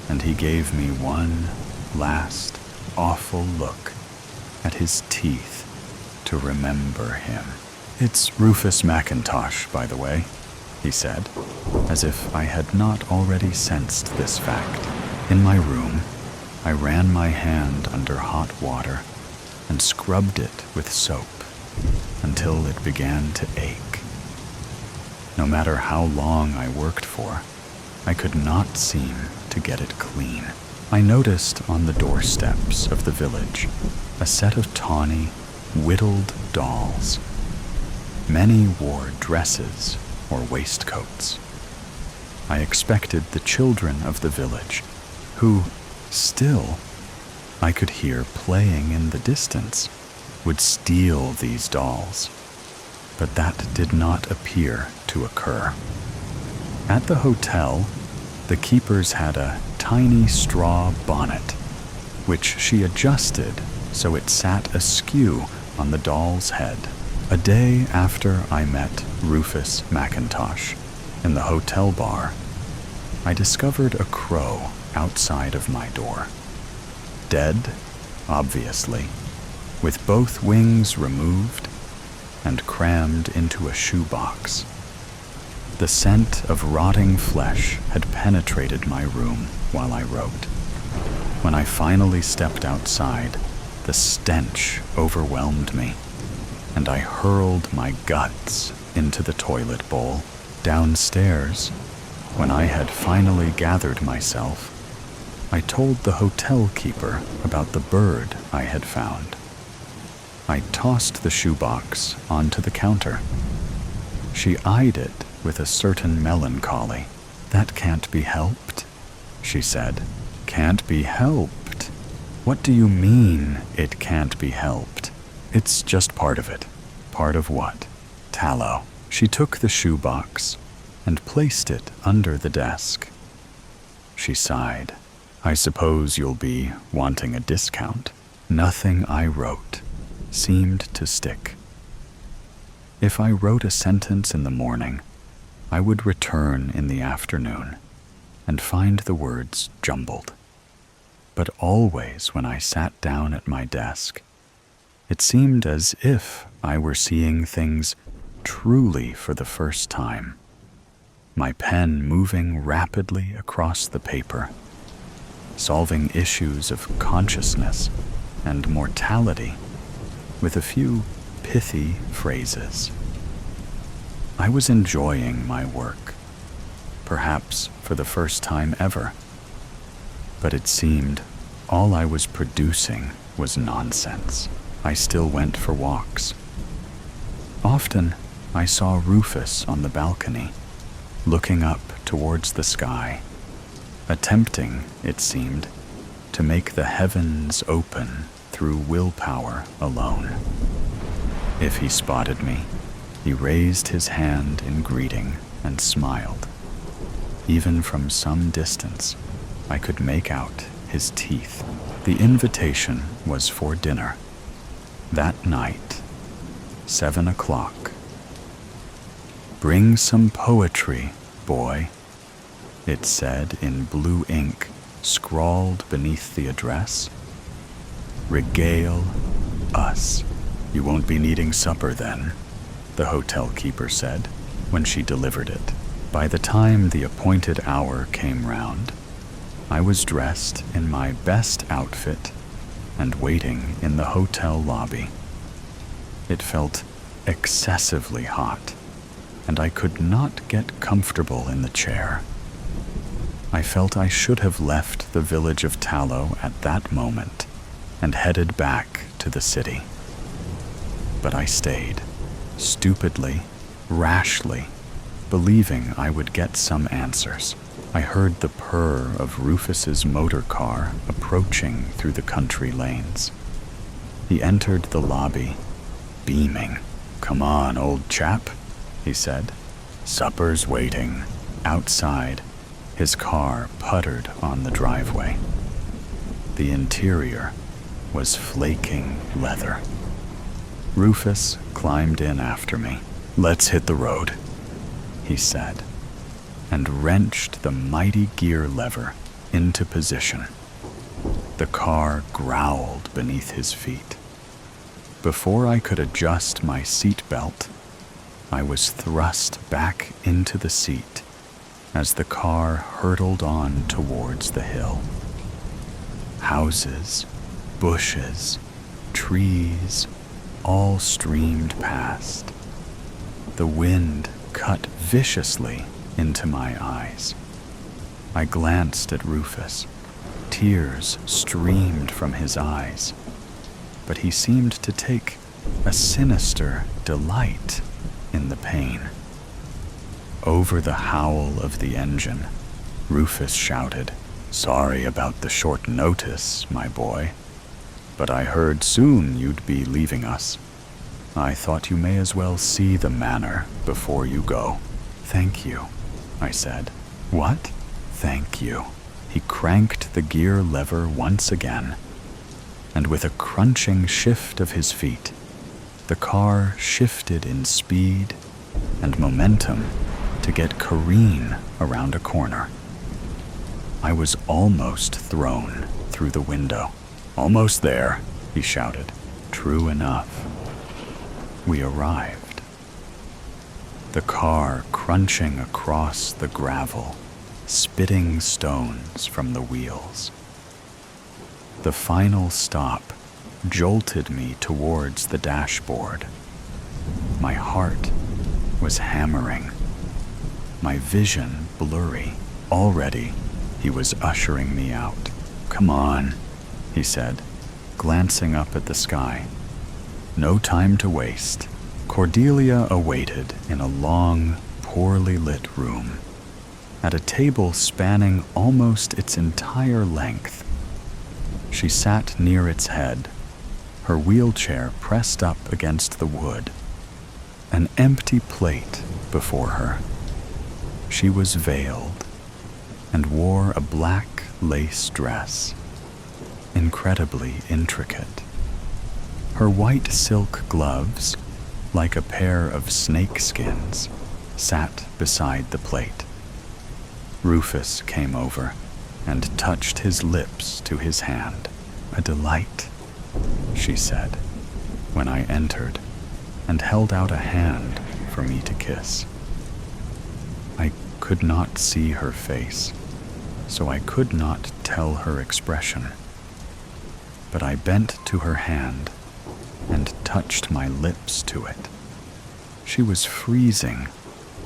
and he gave me one last awful look at his teeth to remember him. "It's Rufus McIntosh, by the way," he said, as if I had not already sensed this fact. In my room, I ran my hand under hot water and scrubbed it with soap until it began to ache. No matter how long I worked for, I could not seem to get it clean. I noticed on the doorsteps of the village a set of tawny, whittled dolls. Many wore dresses or waistcoats. I expected the children of the village, who, still, I could hear playing in the distance, would steal these dolls. But that did not appear to occur. At the hotel, The keepers had a tiny straw bonnet, which she adjusted so it sat askew on the doll's head. A day after I met Rufus McIntosh in the hotel bar, I discovered a crow outside of my door. Dead, obviously, with both wings removed and crammed into a shoebox. The scent of rotting flesh had penetrated my room while I wrote. When I finally stepped outside, the stench overwhelmed me, and I hurled my guts into the toilet bowl. Downstairs, when I had finally gathered myself, I told the hotel keeper about the bird I had found. I tossed the shoebox onto the counter. She eyed it with a certain melancholy. "That can't be helped," she said. "Can't be helped? What do you mean it can't be helped?" "It's just part of it." "Part of what?" "Tallow." She took the shoebox and placed it under the desk. She sighed. "I suppose you'll be wanting a discount." Nothing I wrote seemed to stick. If I wrote a sentence in the morning, I would return in the afternoon and find the words jumbled. But always when I sat down at my desk, it seemed as if I were seeing things truly for the first time, my pen moving rapidly across the paper, solving issues of consciousness and mortality with a few pithy phrases. I was enjoying my work, perhaps for the first time ever, but it seemed all I was producing was nonsense. I still went for walks. Often I saw Rufus on the balcony, looking up towards the sky, attempting, it seemed, to make the heavens open through willpower alone. If he spotted me, he raised his hand in greeting and smiled. Even from some distance, I could make out his teeth. The invitation was for dinner. That night, 7 o'clock. "Bring some poetry, boy," it said in blue ink scrawled beneath the address. "Regale us." "You won't be needing supper then," the hotel keeper said when she delivered it. By the time the appointed hour came round, I was dressed in my best outfit and waiting in the hotel lobby. It felt excessively hot, and I could not get comfortable in the chair. I felt I should have left the village of Tallow at that moment and headed back to the city. But I stayed, stupidly, rashly, believing I would get some answers. I heard the purr of Rufus's motor car approaching through the country lanes. He entered the lobby, beaming. "Come on, old chap," he said. "Supper's waiting." Outside, his car puttered on the driveway. The interior was flaking leather. Rufus climbed in after me. "Let's hit the road," he said, and wrenched the mighty gear lever into position. The car growled beneath his feet. Before I could adjust my seat belt, I was thrust back into the seat as the car hurtled on towards the hill. Houses, bushes, trees, all streamed past. The wind cut viciously into my eyes. I glanced at Rufus. Tears streamed from his eyes, but he seemed to take a sinister delight in the pain. Over the howl of the engine, Rufus shouted, "Sorry about the short notice, my boy, but I heard soon you'd be leaving us. I thought you may as well see the manor before you go." "Thank you," I said. "What?" Thank you. He cranked the gear lever once again, and with a crunching shift of his feet, the car shifted in speed and momentum to get careen around a corner. I was almost thrown through the window. Almost there, he shouted. True enough. We arrived. The car crunching across the gravel, spitting stones from the wheels. The final stop jolted me towards the dashboard. My heart was hammering, my vision blurry. Already, he was ushering me out. Come on, he said, glancing up at the sky. No time to waste. Cordelia awaited in a long, poorly lit room, at a table spanning almost its entire length. She sat near its head, her wheelchair pressed up against the wood, an empty plate before her. She was veiled and wore a black lace dress, incredibly intricate. Her white silk gloves, like a pair of snakeskins, sat beside the plate. Rufus came over and touched his lips to his hand. A delight, she said, when I entered, and held out a hand for me to kiss. I could not see her face, so I could not tell her expression. But I bent to her hand and touched my lips to it. She was freezing.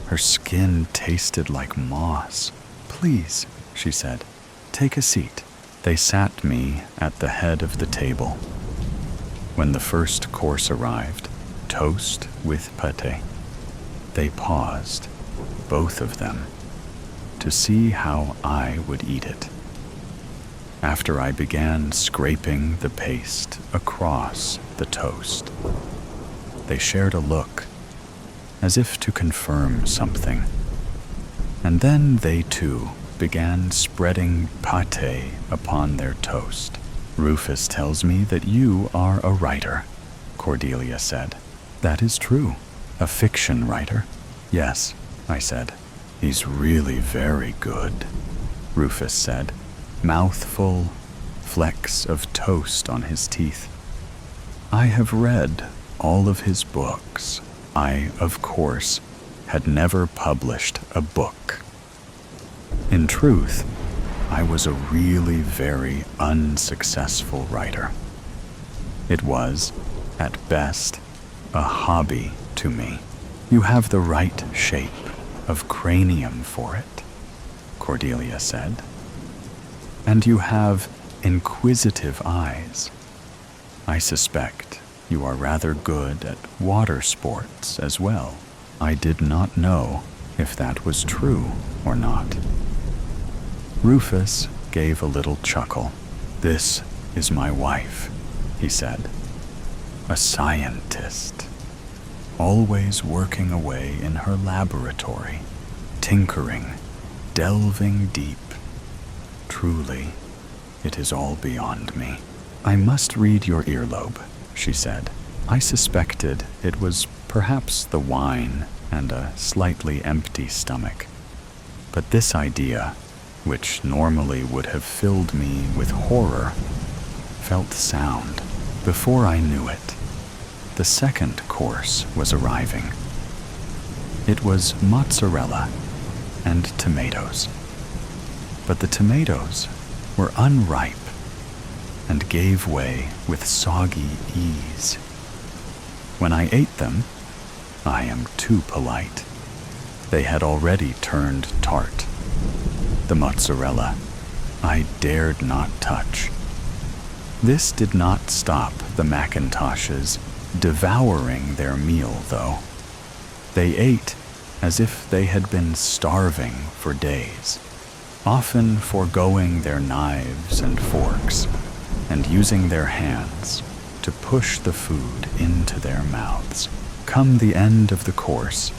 Her skin tasted like moss. Please, she said, take a seat. They sat me at the head of the table. When the first course arrived, toast with pâté, they paused, both of them, to see how I would eat it. After I began scraping the paste across the toast, they shared a look, as if to confirm something. And then they too began spreading pâté upon their toast. Rufus tells me that you are a writer, Cordelia said. That is true. A fiction writer? Yes, I said. He's really very good, Rufus said, mouthful, flecks of toast on his teeth. I have read all of his books. I, of course, had never published a book. In truth, I was a really very unsuccessful writer. It was, at best, a hobby to me. You have the right shape of cranium for it, Cordelia said. And you have inquisitive eyes. I suspect you are rather good at water sports as well. I did not know if that was true or not. Rufus gave a little chuckle. This is my wife, he said. A scientist, always working away in her laboratory, tinkering, delving deep. Truly, it is all beyond me. I must read your earlobe, she said. I suspected it was perhaps the wine and a slightly empty stomach. But this idea, which normally would have filled me with horror, felt sound. Before I knew it, the second course was arriving. It was mozzarella and tomatoes. But the tomatoes were unripe and gave way with soggy ease. When I ate them, I am too polite. They had already turned tart. The mozzarella I dared not touch. This did not stop the Macintoshes devouring their meal, though. They ate as if they had been starving for days, often foregoing their knives and forks and using their hands to push the food into their mouths. Come the end of the course,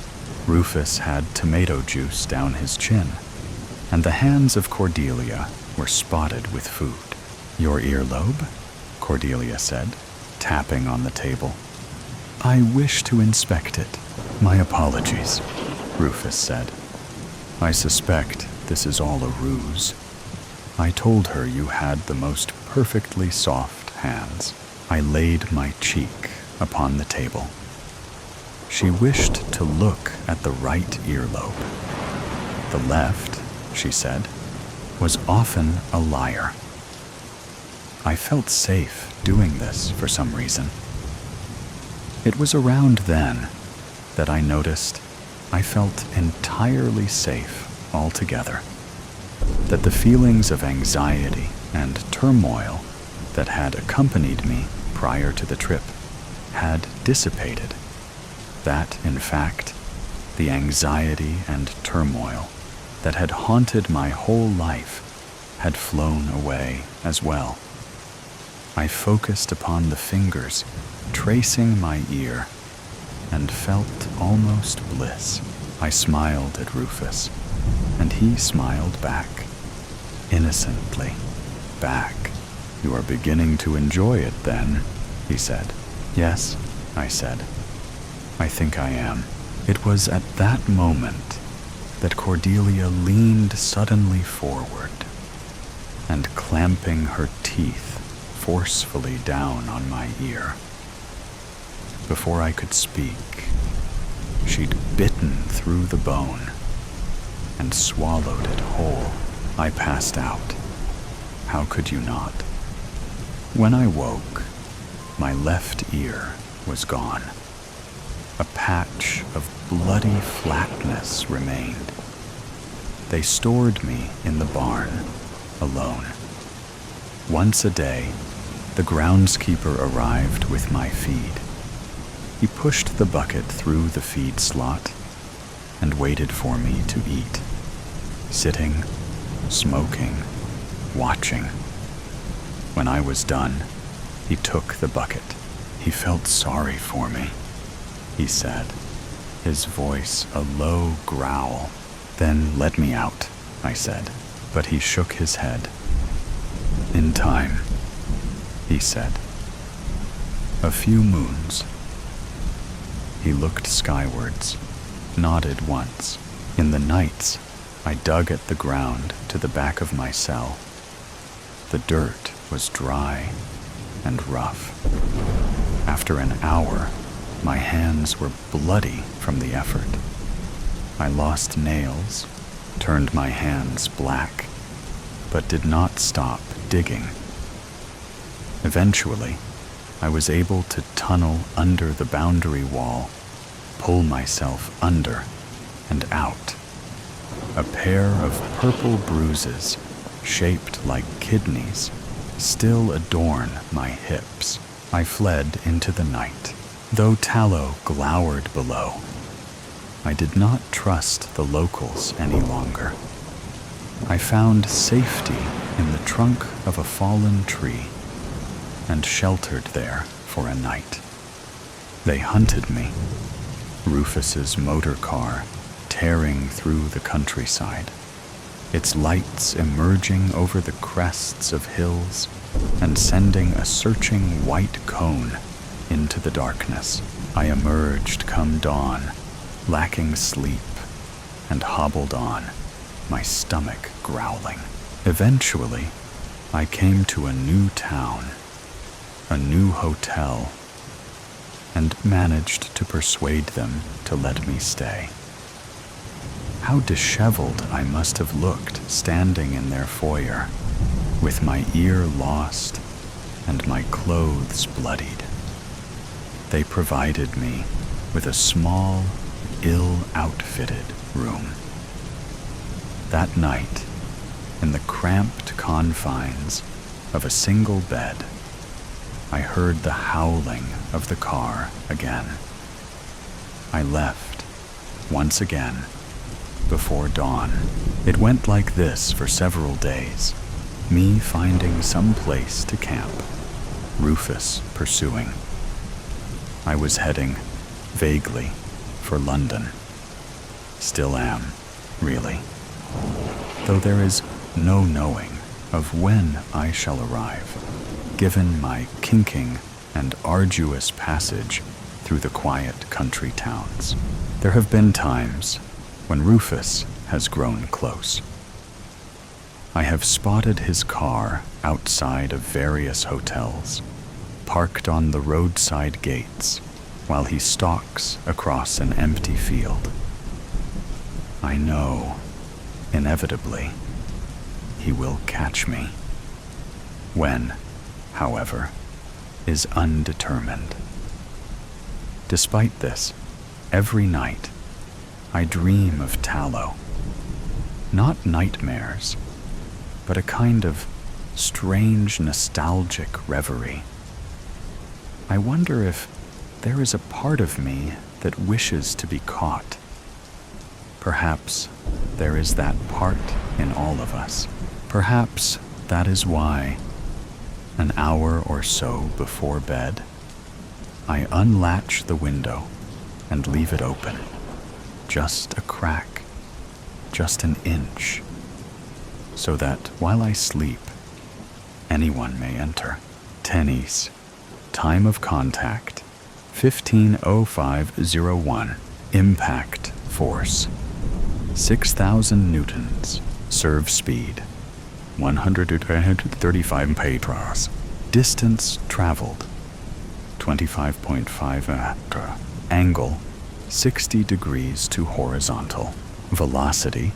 Rufus had tomato juice down his chin. and the hands of Cordelia were spotted with food. "Your earlobe?" Cordelia said, tapping on the table. "I wish to inspect it. My apologies," Rufus said. "I suspect this is all a ruse. I told her you had the most perfectly soft hands." I laid my cheek upon the table. She wished to look at the right earlobe. The left, she said, was often a liar. I felt safe doing this for some reason. It was around then that I noticed I felt entirely safe altogether, that the feelings of anxiety and turmoil that had accompanied me prior to the trip had dissipated, that, in fact, the anxiety and turmoil that had haunted my whole life had flown away as well. I focused upon the fingers tracing my ear and felt almost bliss. I smiled at Rufus, and he smiled back, innocently, back. "You are beginning to enjoy it, then," he said. "Yes," I said. "I think I am." It was at that moment that Cordelia leaned suddenly forward and, clamping her teeth forcefully down on my ear. Before I could speak, she'd bitten through the bone and swallowed it whole. I passed out. How could you not? When I woke, my left ear was gone. A patch of bloody flatness remained. They stored me in the barn, alone. Once a day, the groundskeeper arrived with my feed. He pushed the bucket through the feed slot and waited for me to eat, sitting, smoking, watching. When I was done, he took the bucket. He felt sorry for me, he said, his voice a low growl. "Then let me out," I said, but he shook his head. "In time," he said. "A few moons." He looked skywards, nodded once. In the nights, I dug at the ground to the back of my cell. The dirt was dry and rough. After an hour, my hands were bloody from the effort. I lost nails, turned my hands black, but did not stop digging. Eventually, I was able to tunnel under the boundary wall, pull myself under and out. A pair of purple bruises, shaped like kidneys, still adorn my hips. I fled into the night. Though tallow glowered below, I did not trust the locals any longer. I found safety in the trunk of a fallen tree and sheltered there for a night. They hunted me, Rufus's motor car tearing through the countryside, its lights emerging over the crests of hills and sending a searching white cone into the darkness. I emerged come dawn, lacking sleep, and hobbled on, my stomach growling. Eventually, I came to a new town, a new hotel, and managed to persuade them to let me stay. How disheveled I must have looked standing in their foyer, with my ear lost and my clothes bloodied. They provided me with a small, ill-outfitted room. That night, in the cramped confines of a single bed, I heard the howling of the car again. I left, once again, before dawn. It went like this for several days, me finding some place to camp, Rufus pursuing. I was heading, vaguely, for London. Still am, really. though there is no knowing of when I shall arrive, given my kinking and arduous passage through the quiet country towns. There have been times when Rufus has grown close. I have spotted his car outside of various hotels, parked on the roadside gates while he stalks across an empty field. I know, inevitably, he will catch me. When, however, is undetermined. Despite this, every night I dream of tallow. Not nightmares, but a kind of strange nostalgic reverie. I wonder if there is a part of me that wishes to be caught. Perhaps there is that part in all of us. Perhaps that is why, an hour or so before bed, I unlatch the window and leave it open. Just a crack, just an inch, so that while I sleep, anyone may enter. Tennies, time of contact, 15:05:01. Impact force, 6,000 newtons. Serve speed, 135 petras. Distance traveled, 25.5 meter. Angle, 60 degrees to horizontal. Velocity,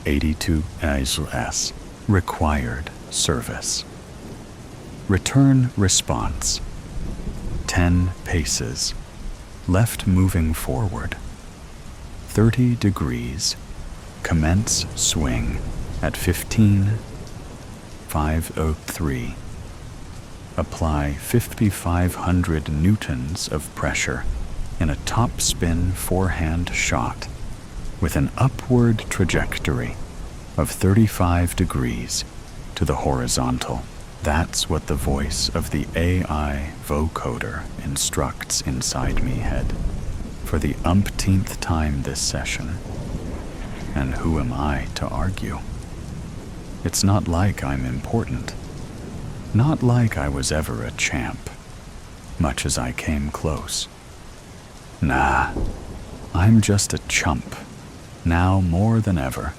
82 s. Required service. Return response, 10 paces. Left moving forward, 30 degrees. Commence swing at 15,503. Apply 5,500 newtons of pressure in a topspin forehand shot with an upward trajectory of 35 degrees to the horizontal. That's what the voice of the AI vocoder instructs inside me head for the umpteenth time this session. And who am I to argue? It's not like I'm important. Not like I was ever a champ, much as I came close. Nah, I'm just a chump, now more than ever,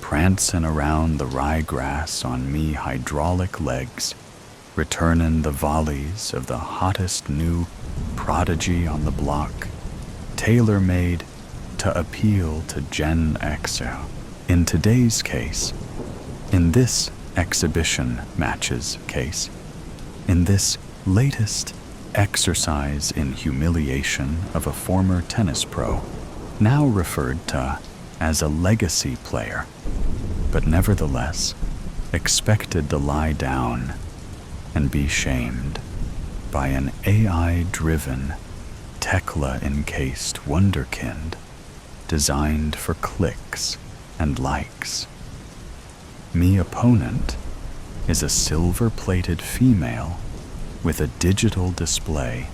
prancing around the ryegrass on me hydraulic legs, returning the volleys of the hottest new prodigy on the block, tailor-made to appeal to Gen Xer. In today's case, in this exhibition matches case, in this latest exercise in humiliation of a former tennis pro, now referred to as a legacy player, but nevertheless expected to lie down and be shamed by an AI-driven, Tekla-encased wunderkind designed for clicks and likes. Me opponent is a silver-plated female with a digital display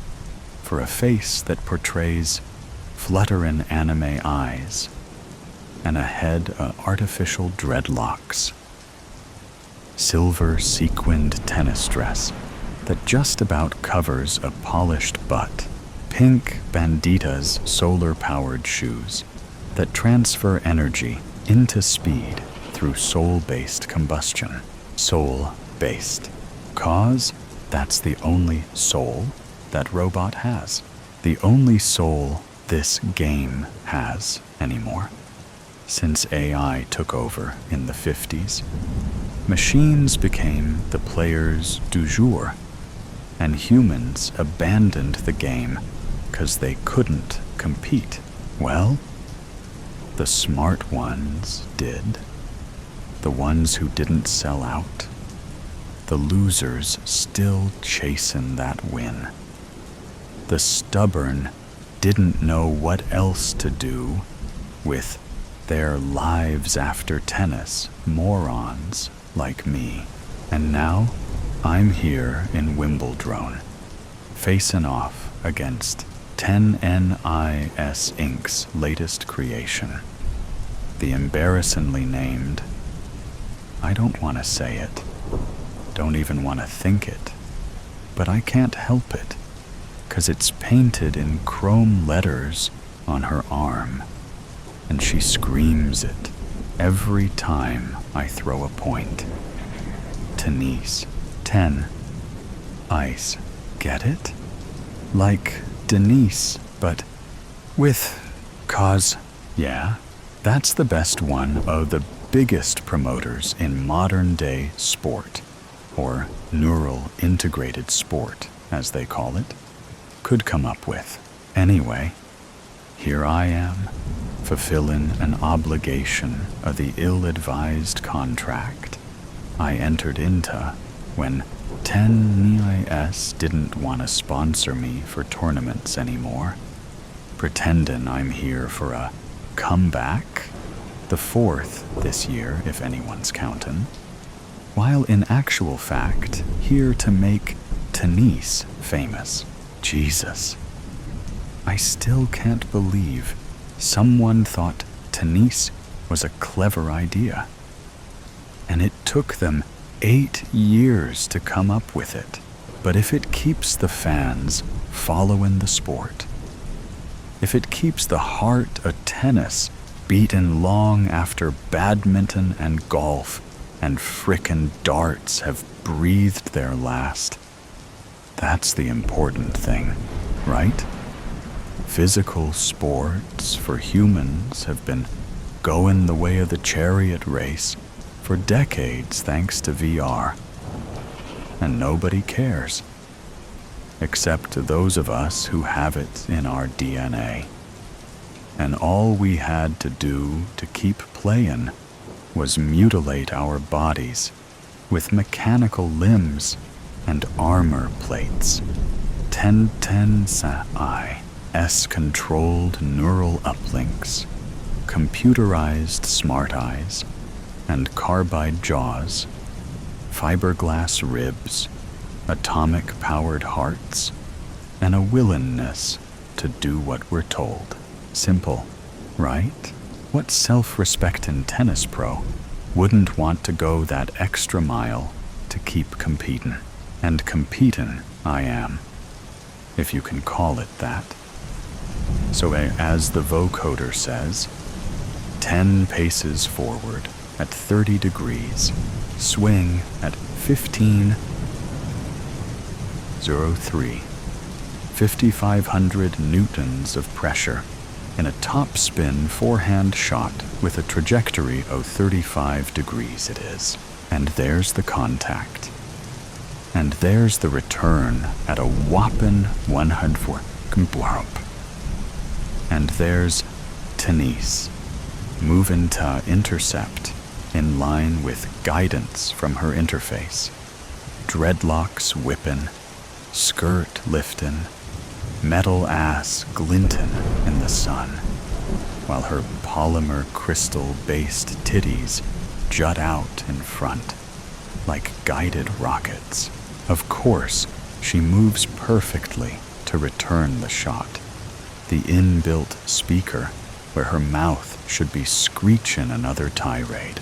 for a face that portrays flutterin' anime eyes and a head of artificial dreadlocks. Silver sequined tennis dress that just about covers a polished butt. Pink Bandita's solar-powered shoes that transfer energy into speed through soul-based combustion. Soul-based. Cause that's the only soul that robot has. The only soul this game has anymore. Since AI took over in the 50s, machines became the players du jour, and humans abandoned the game because they couldn't compete. Well, the smart ones did. The ones who didn't sell out. The losers still chasing that win. The stubborn didn't know what else to do with their lives after tennis morons like me. And now I'm here in Wimbledon, facing off against 10NIS Inc.'s latest creation, the embarrassingly named I don't want to say it, don't even want to think it, but I can't help it, 'cause it's painted in chrome letters on her arm, and she screams it every time I throw a point. Denise, 10. Ice. Get it? Like Denise, but with cause. Yeah, that's the best one of the biggest promoters in modern day sport, or neural integrated sport, as they call it, could come up with. Anyway, here I am, fulfilling an obligation of the ill-advised contract I entered into when 10NIS didn't want to sponsor me for tournaments anymore, pretending I'm here for a comeback, the 4th this year if anyone's counting, while in actual fact here to make Denise famous. Jesus. I still can't believe someone thought Denise was a clever idea. And it took them 8 years to come up with it. But if it keeps the fans following the sport, if it keeps the heart of tennis beating long after badminton and golf and frickin' darts have breathed their last, that's the important thing, right? Physical sports for humans have been going the way of the chariot race for decades thanks to VR. And nobody cares, except those of us who have it in our DNA. And all we had to do to keep playing was mutilate our bodies with mechanical limbs and armor plates. 1010 controlled neural uplinks, computerized smart eyes, and carbide jaws, fiberglass ribs, atomic-powered hearts, and a willingness to do what we're told. Simple, right? What self-respecting tennis pro wouldn't want to go that extra mile to keep competing? And competing I am, if you can call it that. So as the vocoder says, 10 paces forward at 30 degrees, swing at 1503, 5,500 newtons of pressure in a top spin forehand shot with a trajectory of 35 degrees it is. And there's the contact. And there's the return at a whopping 104. And there's Denise, moving to intercept in line with guidance from her interface. Dreadlocks whipping, skirt lifting, metal ass glinting in the sun, while her polymer crystal-based titties jut out in front like guided rockets. Of course, she moves perfectly to return the shot. The inbuilt speaker where her mouth should be screeching another tirade.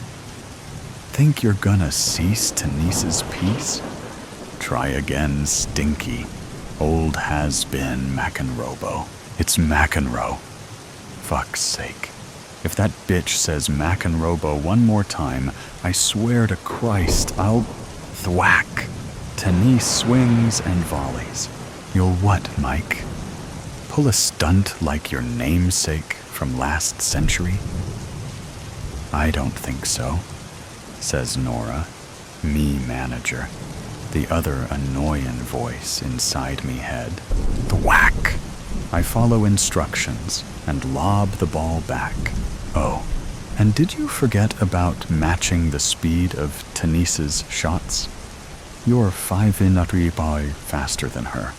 Think you're gonna cease Denise's piece? Try again, stinky. Old has-been McEnroe. It's McEnroe. Fuck's sake. If that bitch says McEnroe one more time, I swear to Christ, I'll thwack. Denise swings and volleys. You'll what, Mike? Pull a stunt like your namesake from last century? I don't think so, says Nora, me manager, the other annoying voice inside me head. Thwack! I follow instructions and lob the ball back. Oh, and did you forget about matching the speed of Denise's shots? You're 5 in a 3 by faster than her.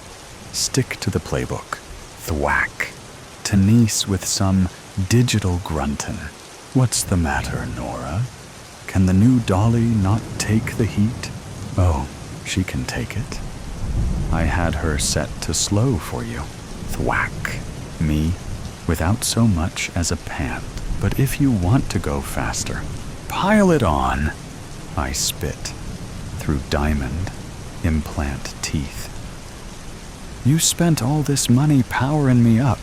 Stick to the playbook. Thwack. Denise with some digital grunting. What's the matter, Nora? Can the new dolly not take the heat? Oh, she can take it. I had her set to slow for you. Thwack. Me, without so much as a pant. But if you want to go faster, pile it on. I spit through diamond implant teeth. You spent all this money powering me up.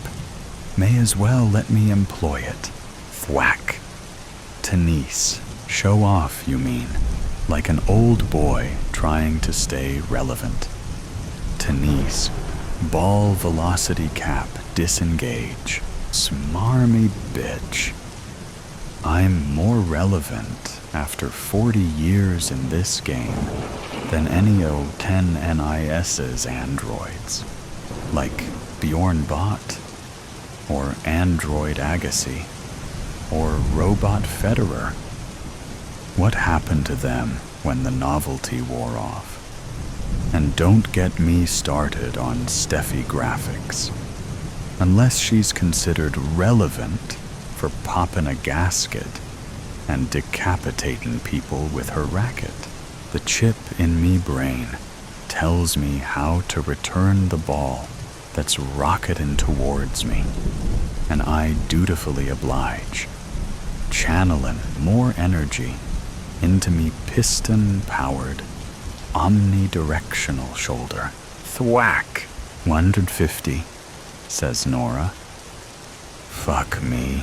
May as well let me employ it. Thwack. Tenise. Show off, you mean. Like an old boy trying to stay relevant. Tenise. Ball velocity cap. Disengage. Smarmy bitch. I'm more relevant after 40 years in this game than any old 10 NIS's androids, like Bjorn Bot, or Android Agassi, or Robot Federer. What happened to them when the novelty wore off? And don't get me started on Steffi graphics. Unless she's considered relevant for popping a gasket and decapitating people with her racket. The chip in me brain tells me how to return the ball that's rocketing towards me, and I dutifully oblige, channeling more energy into me piston-powered, omnidirectional shoulder. Thwack! 150, says Nora. Fuck me.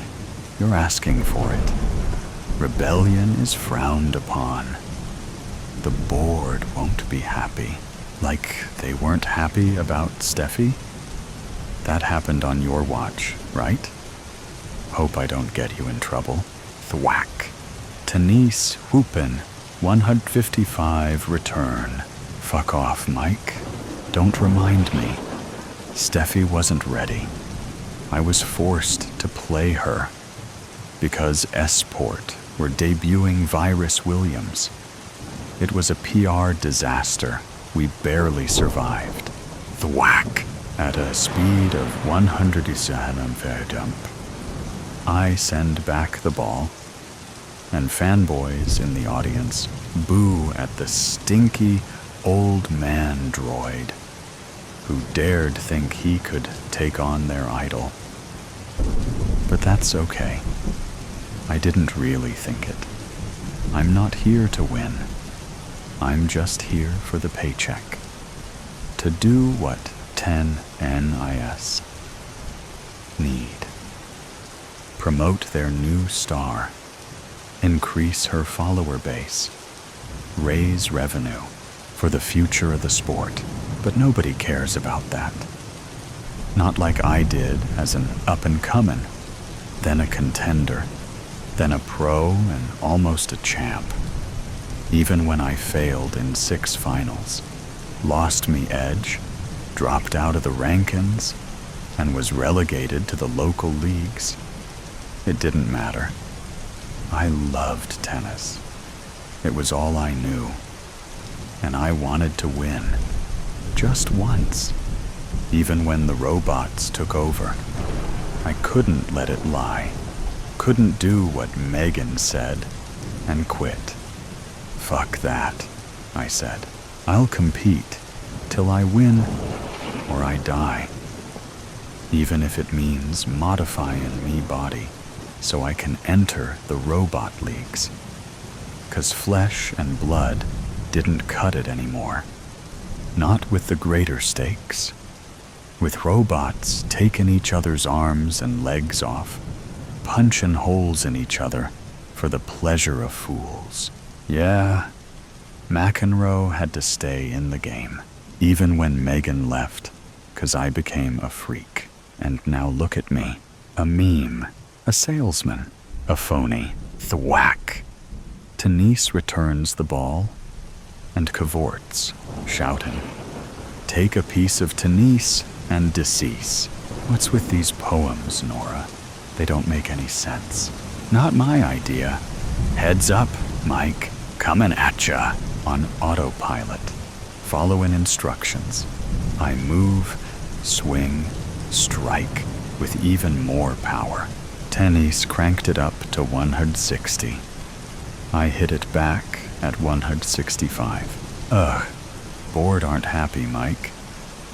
You're asking for it. Rebellion is frowned upon. The board won't be happy. Like they weren't happy about Steffi? That happened on your watch, right? Hope I don't get you in trouble. Thwack. Tenise whoopin'. 155 return. Fuck off, Mike. Don't remind me. Steffi wasn't ready. I was forced to play her. Because Esport were debuting Virus Williams. It was a PR disaster. We barely survived. Thwack! At a speed of 107 fair dump. I send back the ball, and fanboys in the audience boo at the stinky old man droid who dared think he could take on their idol. But that's okay. I didn't really think it. I'm not here to win. I'm just here for the paycheck. To do what 10 NIS need. Promote their new star. Increase her follower base. Raise revenue for the future of the sport. But nobody cares about that. Not like I did as an up-and-comin', then a contender, then a pro and almost a champ. Even when I failed in 6 finals, lost me edge, dropped out of the rankings, and was relegated to the local leagues, it didn't matter. I loved tennis. It was all I knew. And I wanted to win. Just once. Even when the robots took over. I couldn't let it lie. Couldn't do what Megan said and quit. Fuck that, I said. I'll compete till I win or I die. Even if it means modifying me body so I can enter the robot leagues. 'Cause flesh and blood didn't cut it anymore. Not with the greater stakes. With robots taking each other's arms and legs off, punching holes in each other for the pleasure of fools. Yeah, McEnroe had to stay in the game, even when Megan left, 'cause I became a freak. And now look at me, a meme, a salesman, a phony. Thwack! Tenise returns the ball and cavorts, shouting, "Take a piece of Tenise and decease." What's with these poems, Nora? They don't make any sense. Not my idea. Heads up, Mike. Coming at ya on autopilot. Following instructions. I move, swing, strike with even more power. Tennis cranked it up to 160. I hit it back at 165. Ugh, board aren't happy, Mike.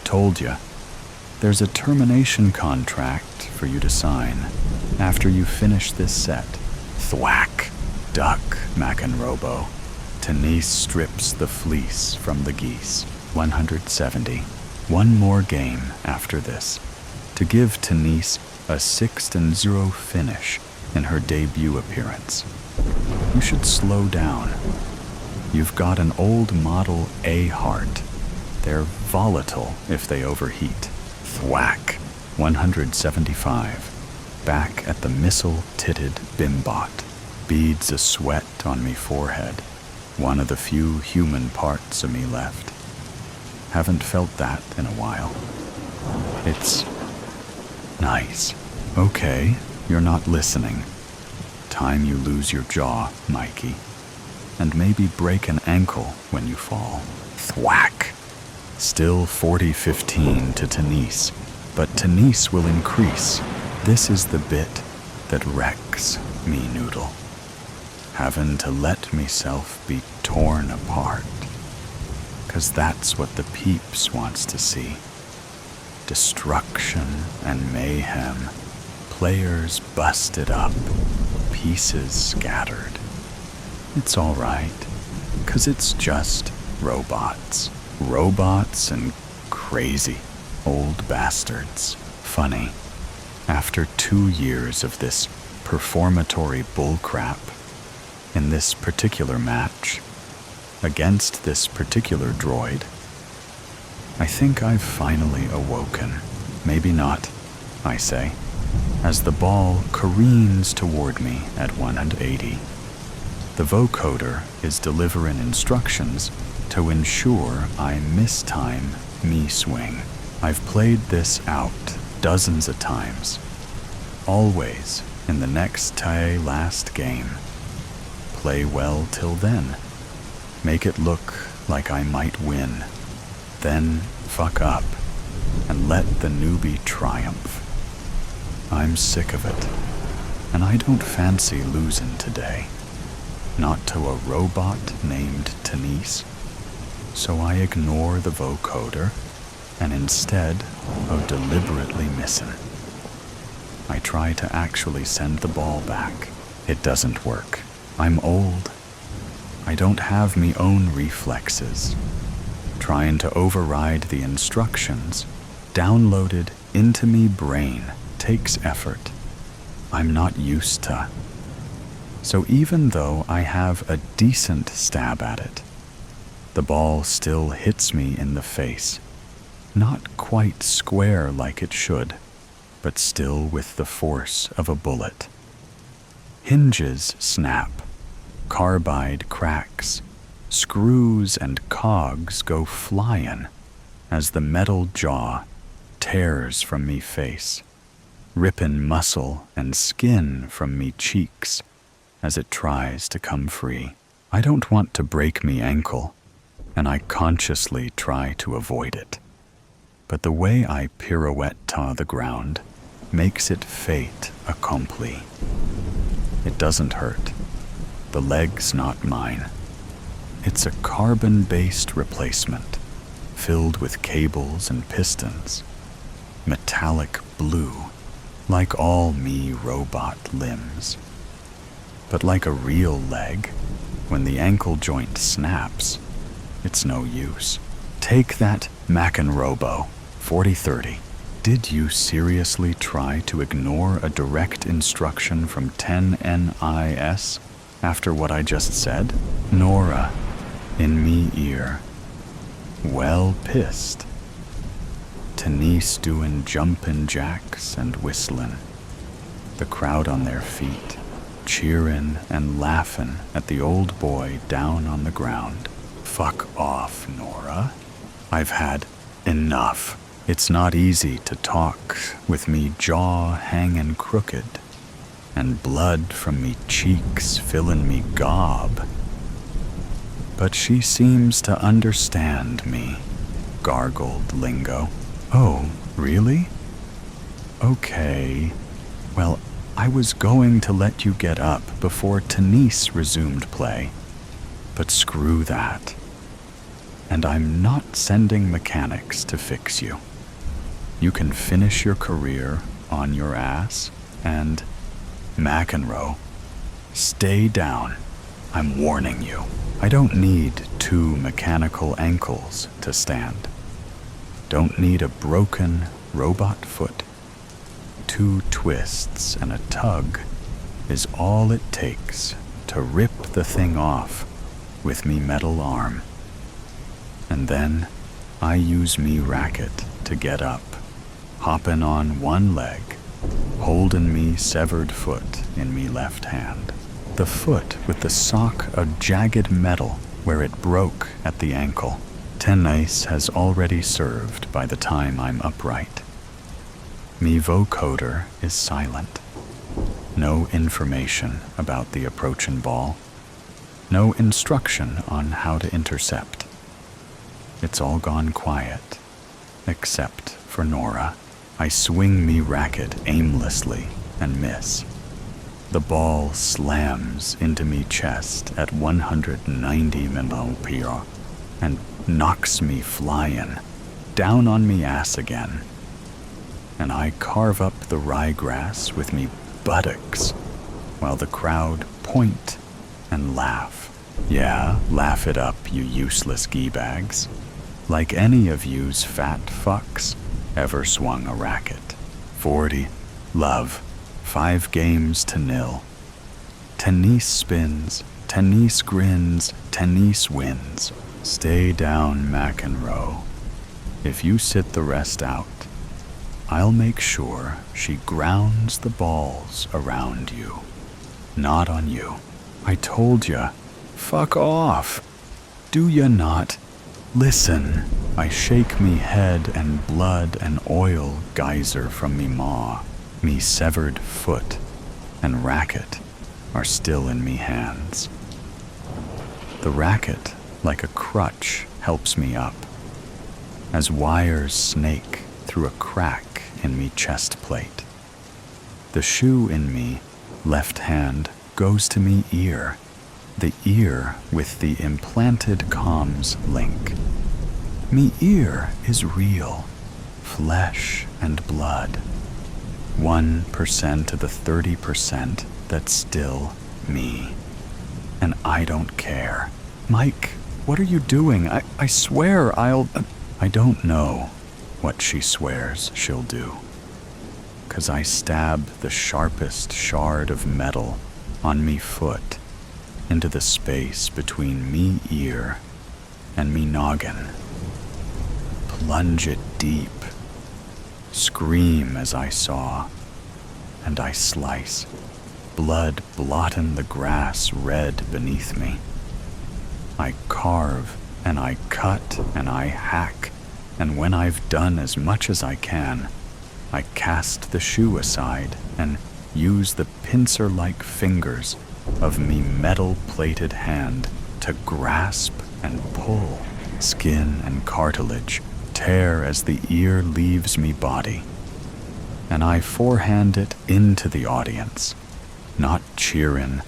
Told ya. There's a termination contract for you to sign after you finish this set. Thwack. Duck, McEnroe. Denise strips the fleece from the geese. 170. One more game after this, to give Denise a 6-0 finish in her debut appearance. You should slow down. You've got an old Model A heart. They're volatile if they overheat. Thwack. 175. Back at the missile-titted bimbot. Beads of sweat on me forehead. One of the few human parts of me left. Haven't felt that in a while. It's nice. Okay, you're not listening. Time you lose your jaw, Mikey. And maybe break an ankle when you fall. Thwack. Still 40-15 to Denise, but Denise will increase. This is the bit that wrecks me, Noodle. Having to let myself be torn apart. 'Cause that's what the peeps wants to see. Destruction and mayhem. Players busted up. Pieces scattered. It's all right, 'cause it's just robots. Robots and crazy old bastards. Funny. After 2 years of this performatory bullcrap, in this particular match, against this particular droid, I think I've finally awoken. Maybe not, I say, as the ball careens toward me at 180. The vocoder is delivering instructions to ensure I mistime me swing. I've played this out dozens of times, always in the next last game. Play well till then. Make it look like I might win. Then fuck up and let the newbie triumph. I'm sick of it, and I don't fancy losing today. Not to a robot named Denise. So I ignore the vocoder and instead of deliberately missing, I try to actually send the ball back. It doesn't work. I'm old. I don't have me own reflexes. Trying to override the instructions downloaded into me brain takes effort I'm not used to. So even though I have a decent stab at it, the ball still hits me in the face. Not quite square like it should, but still with the force of a bullet. Hinges snap, carbide cracks, screws and cogs go flying as the metal jaw tears from me face, ripping muscle and skin from me cheeks as it tries to come free. I don't want to break me ankle, and I consciously try to avoid it. But the way I pirouette to the ground makes it fait accompli. It doesn't hurt. The leg's not mine. It's a carbon-based replacement, filled with cables and pistons. Metallic blue, like all me robot limbs. But like a real leg, when the ankle joint snaps, it's no use. Take that Mackin-Robo, 4030. Did you seriously try to ignore a direct instruction from 10NIS after what I just said? Nora, in me ear. Well pissed. Denise doing jumpin' jacks and whistling. The crowd on their feet, cheering and laughing at the old boy down on the ground. Fuck off, Nora. I've had enough. It's not easy to talk with me jaw hanging crooked and blood from me cheeks filling me gob. But she seems to understand me, gargled Lingo. Oh, really? Okay. Well, I was going to let you get up before Denise resumed play, but screw that. And I'm not sending mechanics to fix you. You can finish your career on your ass, and McEnroe, stay down. I'm warning you. I don't need 2 mechanical ankles to stand. Don't need a broken robot foot. 2 twists and a tug is all it takes to rip the thing off with me metal arm. And then I use me racket to get up, hoppin' on one leg, holdin' me severed foot in me left hand. The foot with the sock of jagged metal where it broke at the ankle. 10 ice has already served by the time I'm upright. Me vocoder is silent. No information about the approachin' ball. No instruction on how to intercept. It's all gone quiet, except for Nora. I swing me racket aimlessly and miss. The ball slams into me chest at 190 millipede and knocks me flyin', down on me ass again. And I carve up the ryegrass with me buttocks while the crowd point and laugh. Yeah, laugh it up, you useless gee-bags. Like any of you's fat fucks ever swung a racket. 40, love, 5 games to 0. Tennis spins, tennis grins, tennis wins. Stay down, McEnroe. If you sit the rest out, I'll make sure she grounds the balls around you. Not on you. I told ya. Fuck off. Do ya not? Listen. I shake me head and blood and oil geyser from me maw. Me severed foot and racket are still in me hands. The racket, like a crutch, helps me up, as wires snake through a crack in me chest plate. The shoe in me, left hand, goes to me ear, the ear with the implanted comms link. Me ear is real, flesh and blood. 1% of the 30% that's still me. And I don't care. Mike, what are you doing? I swear I don't know what she swears she'll do. 'Cause I stab the sharpest shard of metal on me foot into the space between me ear and me noggin. Plunge it deep. Scream as I saw, and I slice, blood blotting the grass red beneath me. I carve, and I cut, and I hack, and when I've done as much as I can, I cast the shoe aside and use the pincer-like fingers of me metal-plated hand to grasp and pull, skin and cartilage tear as the ear leaves me body, and I forehand it into the audience, not cheerin'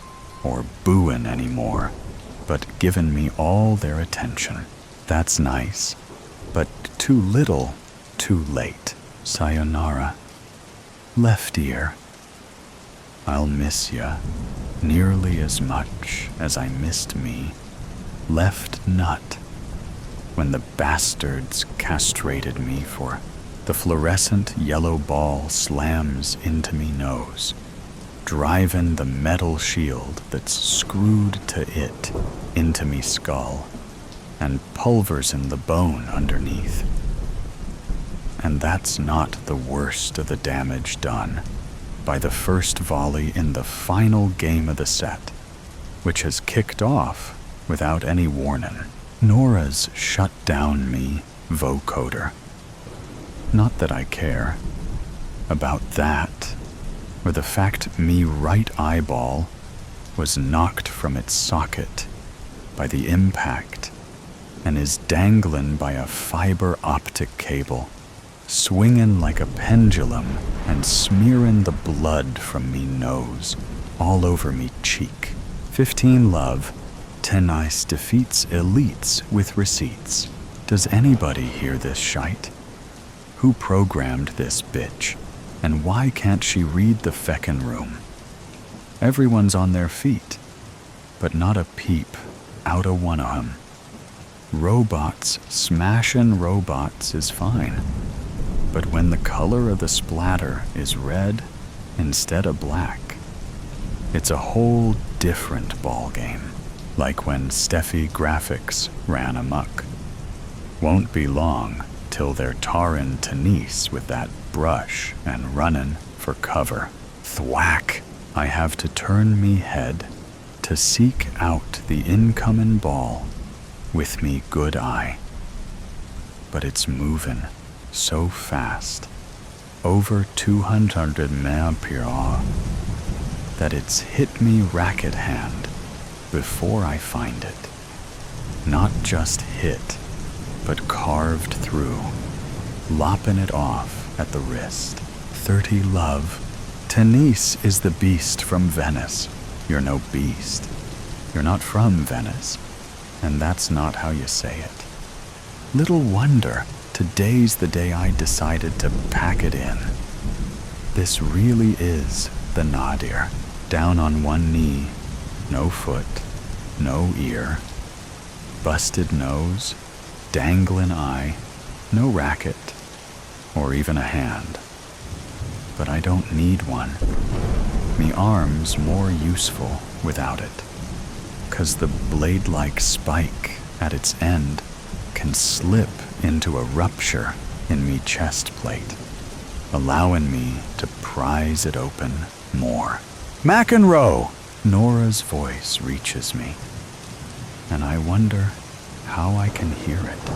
or booin' anymore, but givin' me all their attention. That's nice, but too little, too late. Sayonara. Left ear. I'll miss ya nearly as much as I missed me. Left nut. When the bastards castrated me for the fluorescent yellow ball slams into me nose, driving the metal shield that's screwed to it into me skull and pulversing the bone underneath. And that's not the worst of the damage done by the first volley in the final game of the set, which has kicked off without any warning. Nora's shut down me vocoder. Not that I care about that, or the fact me right eyeball was knocked from its socket by the impact and is dangling by a fiber optic cable, swinging like a pendulum and smearing the blood from me nose all over me cheek. 15 love, 10 ice defeats elites with receipts. Does anybody hear this shite? Who programmed this bitch? And why can't she read the feckin' room? Everyone's on their feet. but not a peep out o' one of 'em. Robots smashin' robots is fine, but when the color of the splatter is red instead of black, it's a whole different ballgame, like when Steffi Graphics ran amok. Won't be long till they're tarrin' Denise with that brush and runnin' for cover. Thwack! I have to turn me head to seek out the incomin' ball with me good eye. But it's movin' so fast, over 200 miles per hour, that it's hit me racket hand before I find it. Not just hit, but carved through, loppin' it off at the wrist. 30 love. Denise is the beast from Venice. You're no beast. You're not from Venice, and that's not how you say it. Little wonder today's the day I decided to pack it in. This really is the nadir. Down on one knee, no foot, no ear, busted nose, dangling eye, no racket, or even a hand. But I don't need one. Me arm's more useful without it, 'cause the blade-like spike at its end can slip into a rupture in me chest plate, allowing me to prise it open more. McEnroe! Nora's voice reaches me, and I wonder how I can hear it,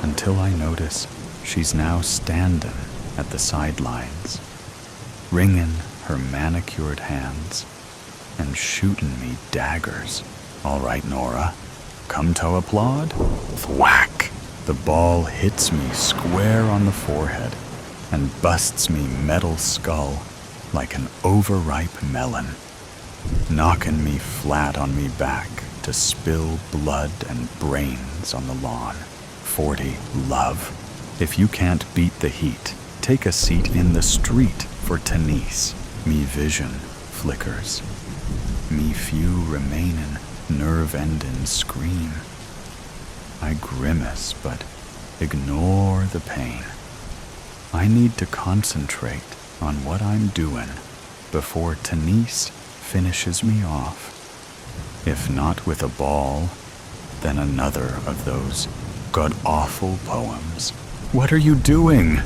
until I notice she's now standing at the sidelines, wringing her manicured hands and shooting me daggers. All right, Nora, come to applaud? Thwack! The ball hits me square on the forehead and busts me metal skull like an overripe melon, knocking me flat on me back to spill blood and brains on the lawn. 40 love. If you can't beat the heat, take a seat in the street for Denise. Me vision flickers. Me few remaining nerve-ending scream. I grimace, but ignore the pain. I need to concentrate on what I'm doing before Denise finishes me off. If not with a ball, then another of those god-awful poems. What are you doing?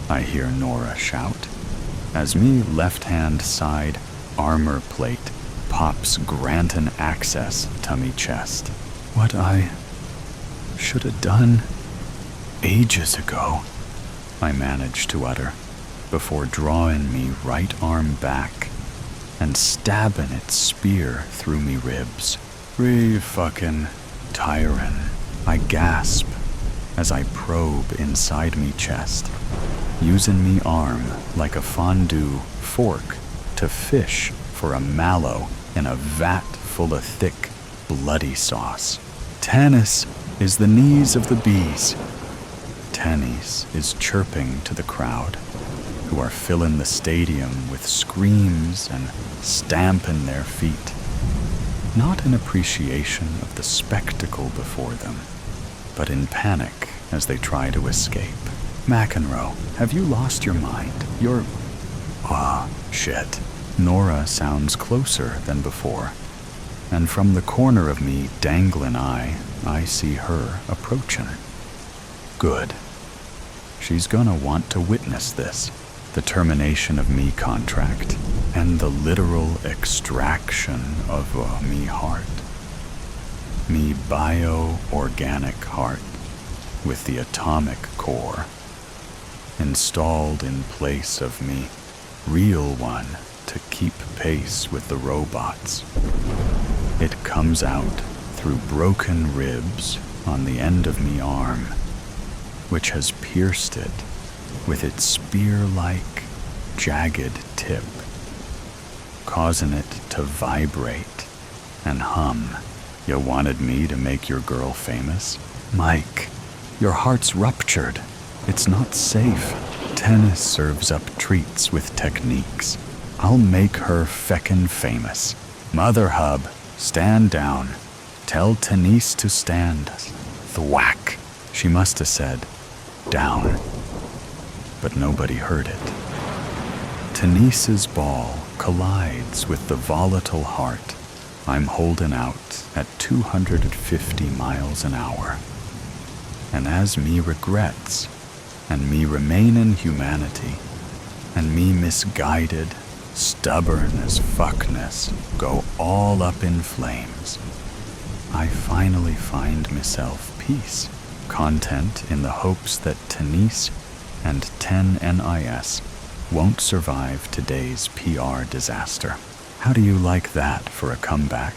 I hear Nora shout, as me left-hand side armor plate pops grantin' access to me chest. What I should have done ages ago, I managed to utter, before drawing me right arm back and stabbing its spear through me ribs. Fucking tirin', I gasp as I probe inside me chest, using me arm like a fondue fork to fish for a mallow in a vat full of thick, bloody sauce. Tennis is the knees of the bees. Tennis is chirping to the crowd, who are filling the stadium with screams and stamping their feet, not in appreciation of the spectacle before them, but in panic as they try to escape. McEnroe, have you lost your mind? You're... shit. Nora sounds closer than before, and from the corner of me dangling eye, I see her approaching. Good. She's gonna want to witness this, the termination of me contract, and the literal extraction of me heart. Me bio-organic heart, with the atomic core, installed in place of me real one to keep pace with the robots. It comes out through broken ribs on the end of me arm, which has pierced it with its spear-like, jagged tip, causing it to vibrate and hum. You wanted me to make your girl famous? Mike, your heart's ruptured. It's not safe. Tennis serves up treats with techniques. I'll make her feckin' famous. Mother Hub, Stand down. Tell Tenise to stand. Thwack. She must have said, down. But nobody heard it. Tenise's ball collides with the volatile heart I'm holding out at 250 miles an hour. And as me regrets, and me remain in humanity, and me misguided, stubborn as fuckness go all up in flames, I finally find myself peace, content in the hopes that Tenise and 10NIS won't survive today's PR disaster. How do you like that for a comeback?